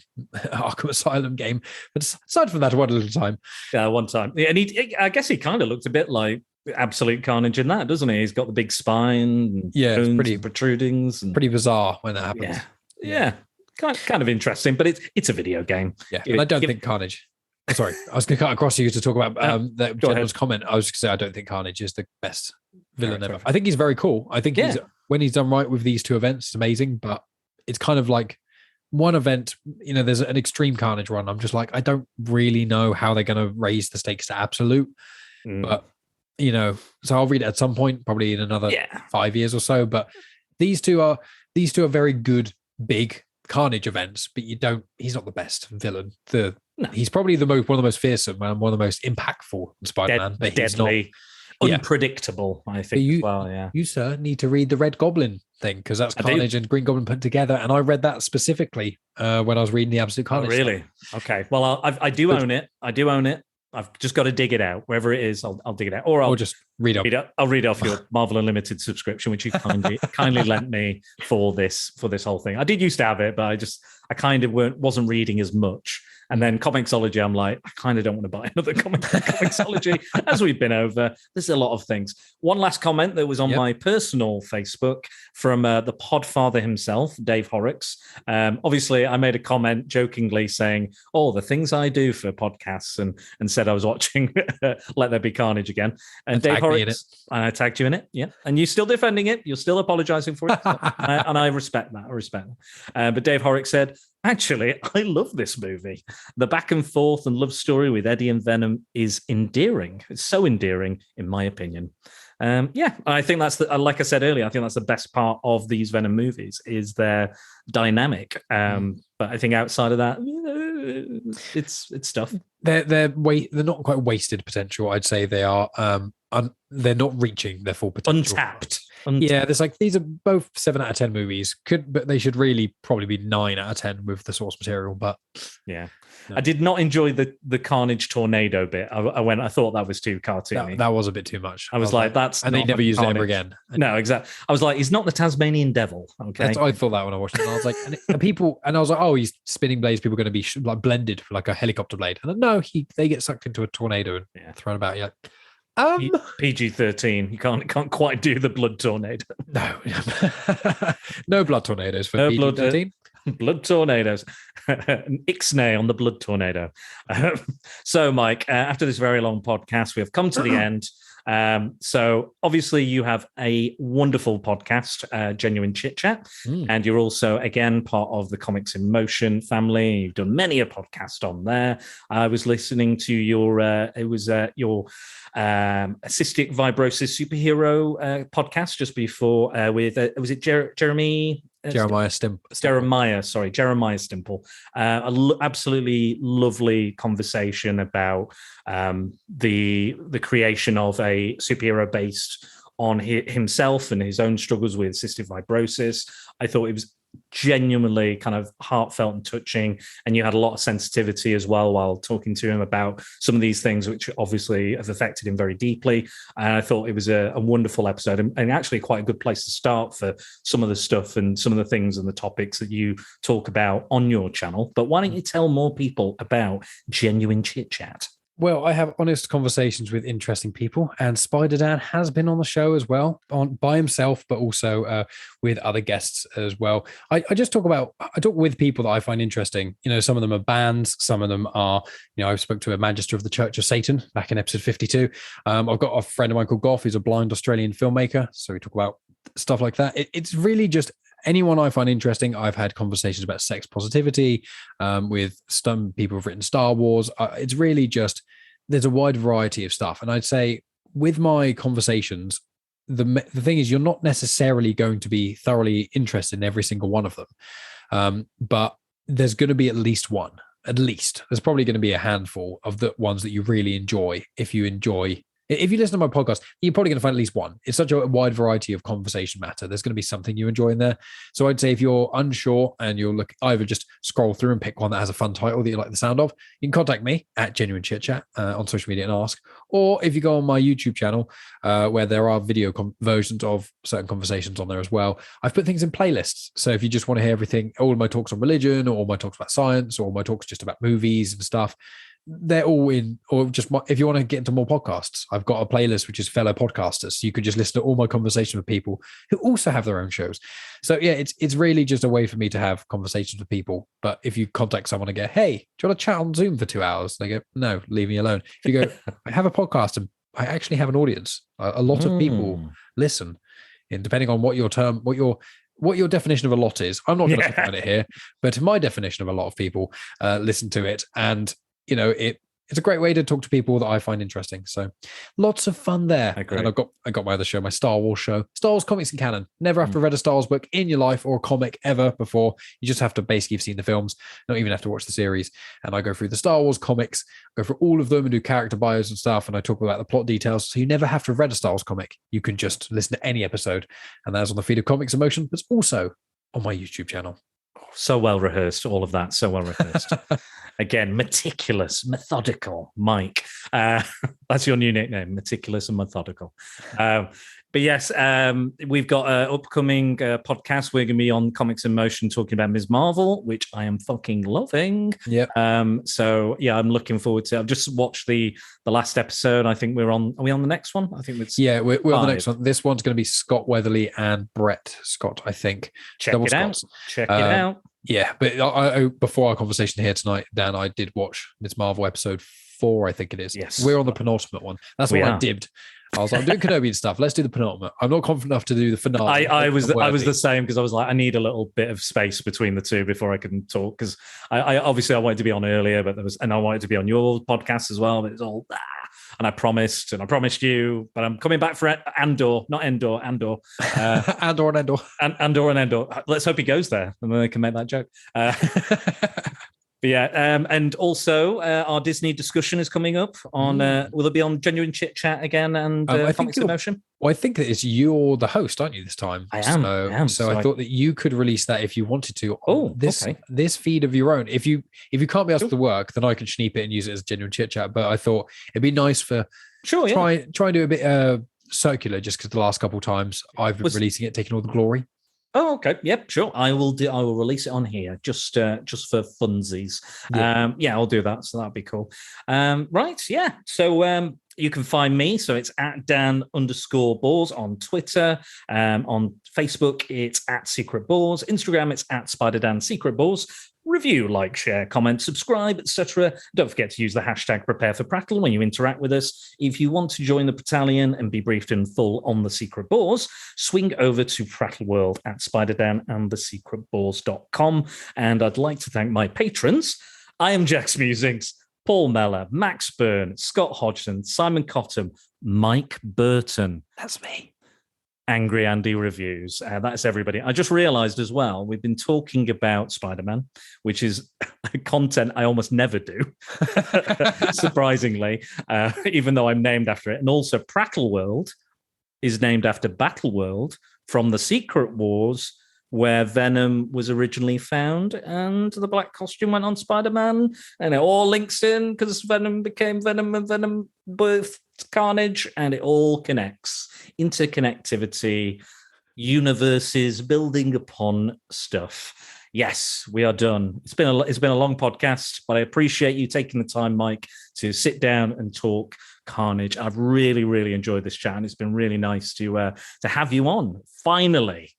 Asylum game. But aside from that, one little time. Yeah, one time. Yeah, and I guess he kind of looked a bit like absolute carnage in that, doesn't he? He's got the big spine, and yeah, it's pretty and protrudings, and pretty bizarre when that happens. Yeah. Kind of interesting, but it's a video game. Yeah, and I don't think Carnage. Sorry, I was going to cut across you to talk about that gentleman's comment. I was going to say I don't think Carnage is the best villain ever. I think he's very cool. I think when he's done right with these two events, it's amazing. But it's kind of like one event. You know, there's an extreme Carnage run. I'm just like, I don't really know how they're going to raise the stakes to absolute. But you know, so I'll read it at some point, probably in another 5 years or so. But these two are very good, big Carnage events. But he's not the best villain. He's probably one of the most fearsome and one of the most impactful Spider-Man. But he's deadly, unpredictable, I think, as well. Yeah. You, sir, need to read the Red Goblin thing, because that's Carnage and Green Goblin put together. And I read that specifically when I was reading the Absolute Carnage. Oh, really? Stuff. Okay. Well, I do own it. I've just got to dig it out. Wherever it is, I'll dig it out. Or I'll just read off. I'll read off your Marvel Unlimited subscription, which you kindly lent me for this whole thing. I did used to have it, but I kind of wasn't reading as much. And then Comixology, I'm like, I kind of don't want to buy another Comixology, as we've been over. There's a lot of things. One last comment that was on my personal Facebook from the Podfather himself, Dave Horrocks. Obviously, I made a comment jokingly saying, "Oh, the things I do for podcasts," and said I was watching Let There Be Carnage again. And Dave Horrocks, and I tagged you in it, yeah. And you're still defending it. You're still apologizing for it. And I respect that. But Dave Horrocks said, "Actually, I love this movie. The back and forth and love story with Eddie and Venom is endearing. It's so endearing, in my opinion." I think that's like I said earlier, I think that's the best part of these Venom movies is their dynamic. But I think outside of that, it's stuff. They're not quite wasted potential. I'd say they are. They're not reaching their full potential. Untapped. Yeah, there's like, these are both 7 out of 10 movies. But they should really probably be 9 out of 10 with the source material. But yeah, no. I did not enjoy the Carnage tornado bit. I thought that was too cartoony. That was a bit too much. I was like, that's and they never used it ever again. No, exactly. I was like, he's not the Tasmanian devil. Okay, I thought that when I watched it. And I was like, and I was like, oh, he's spinning blades. People are going to be like blended for like a helicopter blade. And then, no, they get sucked into a tornado and thrown about. You're like, PG-13. You can't quite do the blood tornado. No, no blood tornadoes for PG-13. Blood tornadoes. An ixnay on the blood tornado. So, Mike, after this very long podcast, we have come to the end. So obviously you have a wonderful podcast, Genuine Chit Chat, and you're also again part of the Comics in Motion family. You've done many a podcast on there. I was listening to your cystic fibrosis superhero podcast just before with was it Jeremiah Stimple. Absolutely lovely conversation about the creation of a superhero based on himself and his own struggles with cystic fibrosis. I thought it was genuinely kind of heartfelt and touching, and you had a lot of sensitivity as well while talking to him about some of these things which obviously have affected him very deeply. And I thought it was a wonderful episode and actually quite a good place to start for some of the stuff and some of the things and the topics that you talk about on your channel. But why don't you tell more people about Genuine Chit Chat? Well, I have honest conversations with interesting people, and Spider Dan has been on the show as well, by himself, but also with other guests as well. I talk with people that I find interesting. You know, some of them are bands, some of them are, you know, I spoke to a Magister of the Church of Satan back in episode 52. I've got a friend of mine called Goff, who's a blind Australian filmmaker, so we talk about stuff like that. It's really just anyone I find interesting. I've had conversations about sex positivity with some people who've written Star Wars. It's really just, there's a wide variety of stuff. And I'd say with my conversations, the thing is, you're not necessarily going to be thoroughly interested in every single one of them. But there's going to be at least one. At least. There's probably going to be a handful of the ones that you really enjoy if you enjoy If you listen to my podcast, you're probably going to find at least one. It's such a wide variety of conversation matter. There's going to be something you enjoy in there. So I'd say if you're unsure and you're either just scroll through and pick one that has a fun title that you like the sound of, you can contact me at Genuine Chit Chat on social media and ask. Or if you go on my YouTube channel, where there are video versions of certain conversations on there as well, I've put things in playlists. So if you just want to hear everything, all of my talks on religion, or all my talks about science, or all my talks just about movies and stuff, they're all in. Or just if you want to get into more podcasts, I've got a playlist which is fellow podcasters, so you could just listen to all my conversation with people who also have their own shows. So yeah, it's really just a way for me to have conversations with people. But if you contact someone and go, hey, do you want to chat on Zoom for 2 hours, they go, no, leave me alone. If you go, I have a podcast and I actually have an audience, a lot of people listen, and depending on what your definition of a lot is, I'm not going to define it here, but my definition of a lot of people listen to it. And it's a great way to talk to people that I find interesting. So lots of fun there. And I got my other show, my Star Wars show, Star Wars Comics and Canon. Never have to read a Star Wars book in your life or a comic ever before. You just have to basically have seen the films, not even have to watch the series. And I go through the Star Wars comics, go through all of them and do character bios and stuff. And I talk about the plot details. So you never have to have read a Star Wars comic. You can just listen to any episode. And that's on the feed of Comics in Motion, but it's also on my YouTube channel. So well rehearsed, all of that. So well rehearsed. Again, meticulous, methodical, Mike. That's your new nickname, meticulous and methodical. But yes, we've got an upcoming podcast. We're going to be on Comics in Motion talking about Ms. Marvel, which I am fucking loving. Yeah. So yeah, I'm looking forward to it. I've just watched the last episode. I think are we on the next one? I think it's we're on the next one. This one's going to be Scott Weatherly and Brett Scott, I think. Check it out. Yeah, but I, before our conversation here tonight, Dan, I did watch Ms. Marvel episode 4, I think it is. Yes. We're on the penultimate one. That's what I dibbed. I was like, I'm doing Kenobi and stuff. Let's do the penultimate. I'm not confident enough to do the finale. I was the same, because I was like, I need a little bit of space between the two before I can talk, because I obviously I wanted to be on earlier, but I wanted to be on your podcast as well, but it's all and I promised you, but I'm coming back for Andor, not Endor, Andor. Andor and Endor. Andor and Endor. Let's hope he goes there, and then they can make that joke. But yeah, and also our Disney discussion is coming up on. Will it be on Genuine Chit Chat again and Comics in Motion? Well, I think that you're the host, aren't you, this time? I am. So I thought that you could release that if you wanted to. This feed of your own. If you can't be asked to work, then I can schneep it and use it as Genuine Chit Chat. But I thought it'd be nice for try and do a bit circular, just because the last couple of times I've been releasing it, taking all the glory. Oh, okay. Yep, sure. I will release it on here just for funsies. Yeah. I'll do that. So that'd be cool. Right. Yeah. So you can find me. So it's at Dan_Bores on Twitter. On Facebook, it's at Secret Bores. Instagram, it's at SpiderDan Secret Bores. Review, like, share, comment, subscribe, etc. Don't forget to use the hashtag #PrepareForPrattle when you interact with us. If you want to join the Prattalion and be briefed in full on the Secret Bores, swing over to Prattle World at SpiderDan and thesecretbores.com. And I'd like to thank my patrons. I am Jack's Musings, Paul Meller, Max Byrne, Scott Hodgson, Simon Cottam, Mike Burton. That's me. Angry Andy Reviews. That's everybody. I just realized as well, we've been talking about Spider-Man, which is content I almost never do, surprisingly, even though I'm named after it. And also Prattle World is named after Battle World from the Secret Wars, where Venom was originally found, and the black costume went on Spider-Man, and it all links in because Venom became Venom and Venom birthed Carnage, and it all connects. Interconnectivity, universes building upon stuff. Yes, we are done. It's been a long podcast, but I appreciate you taking the time, Mike, to sit down and talk Carnage. I've really, really enjoyed this chat, and it's been really nice to have you on. Finally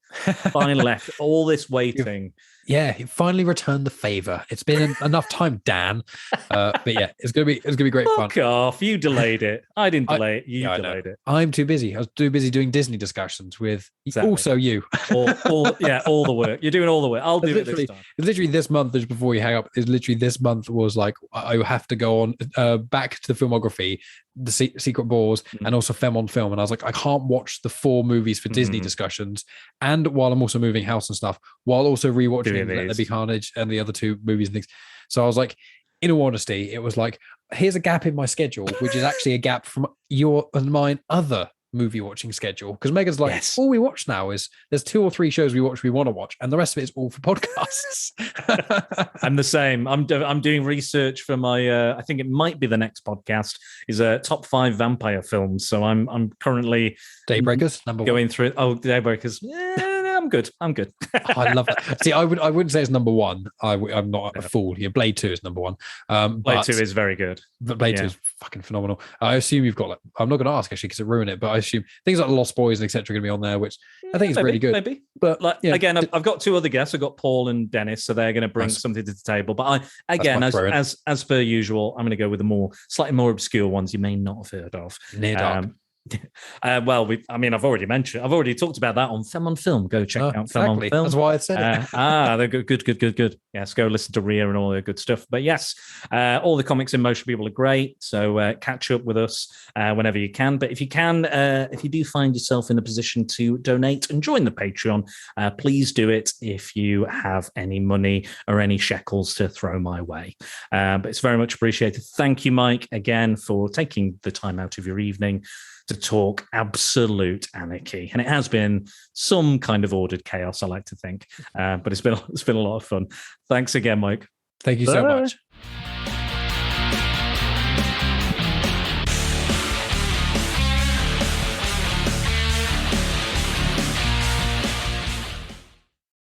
left all this waiting. Yeah, he finally returned the favor. It's been enough time, Dan. But yeah, it's gonna be great fun. Fuck off! You delayed it. I didn't delay it. You delayed it. I'm too busy. I was too busy doing Disney discussions with also you. all the work. You're doing all the work. I'll do it this time. It's literally this month. Just before we hang up, it's literally this month was like I have to go on back to the filmography, the Secret Bores, and also Femme on Film. And I was like, I can't watch the 4 movies for Disney discussions, and while I'm also moving house and stuff, while also rewatching Let There Be Carnage and the other 2 movies and things. So I was like, in all honesty, it was like, here's a gap in my schedule, which is actually a gap from your and mine other movie watching schedule. Because Megan's like, Yes. all we watch now is there's 2 or 3 shows we want to watch, and the rest of it is all for podcasts. I'm the same. I'm doing research for my. I think it might be the next podcast is a top 5 vampire films. So I'm currently Daybreakers number going 1. through. Oh, Daybreakers. Yeah, I'm good. I love that. See, I wouldn't say it's number 1. I'm not a fool here. Blade 2 is number 1. Blade 2 is very good. But Blade 2 is fucking phenomenal. I assume you've got, like, I'm not going to ask actually because it ruined it, but I assume things like Lost Boys and etc. are going to be on there, which I think is really good. Maybe. But like, again, I've got 2 other guests. I've got Paul and Dennis, so they're going to bring something to the table. But as per usual, I'm going to go with the slightly more obscure ones you may not have heard of. Near Dark. I've already talked about that on Film on Film. Go check out Film on Film. That's why I said it. They're good. Yes, go listen to Rhea and all the good stuff. But yes, all the Comics in Motion people are great. So catch up with us whenever you can. But if you can, if you do find yourself in a position to donate and join the Patreon, please do it if you have any money or any shekels to throw my way. But it's very much appreciated. Thank you, Mike, again for taking the time out of your evening to talk absolute anarchy. And it has been some kind of ordered chaos, I like to think. But it's been a lot of fun. Thanks again, Mike. Thank you so much.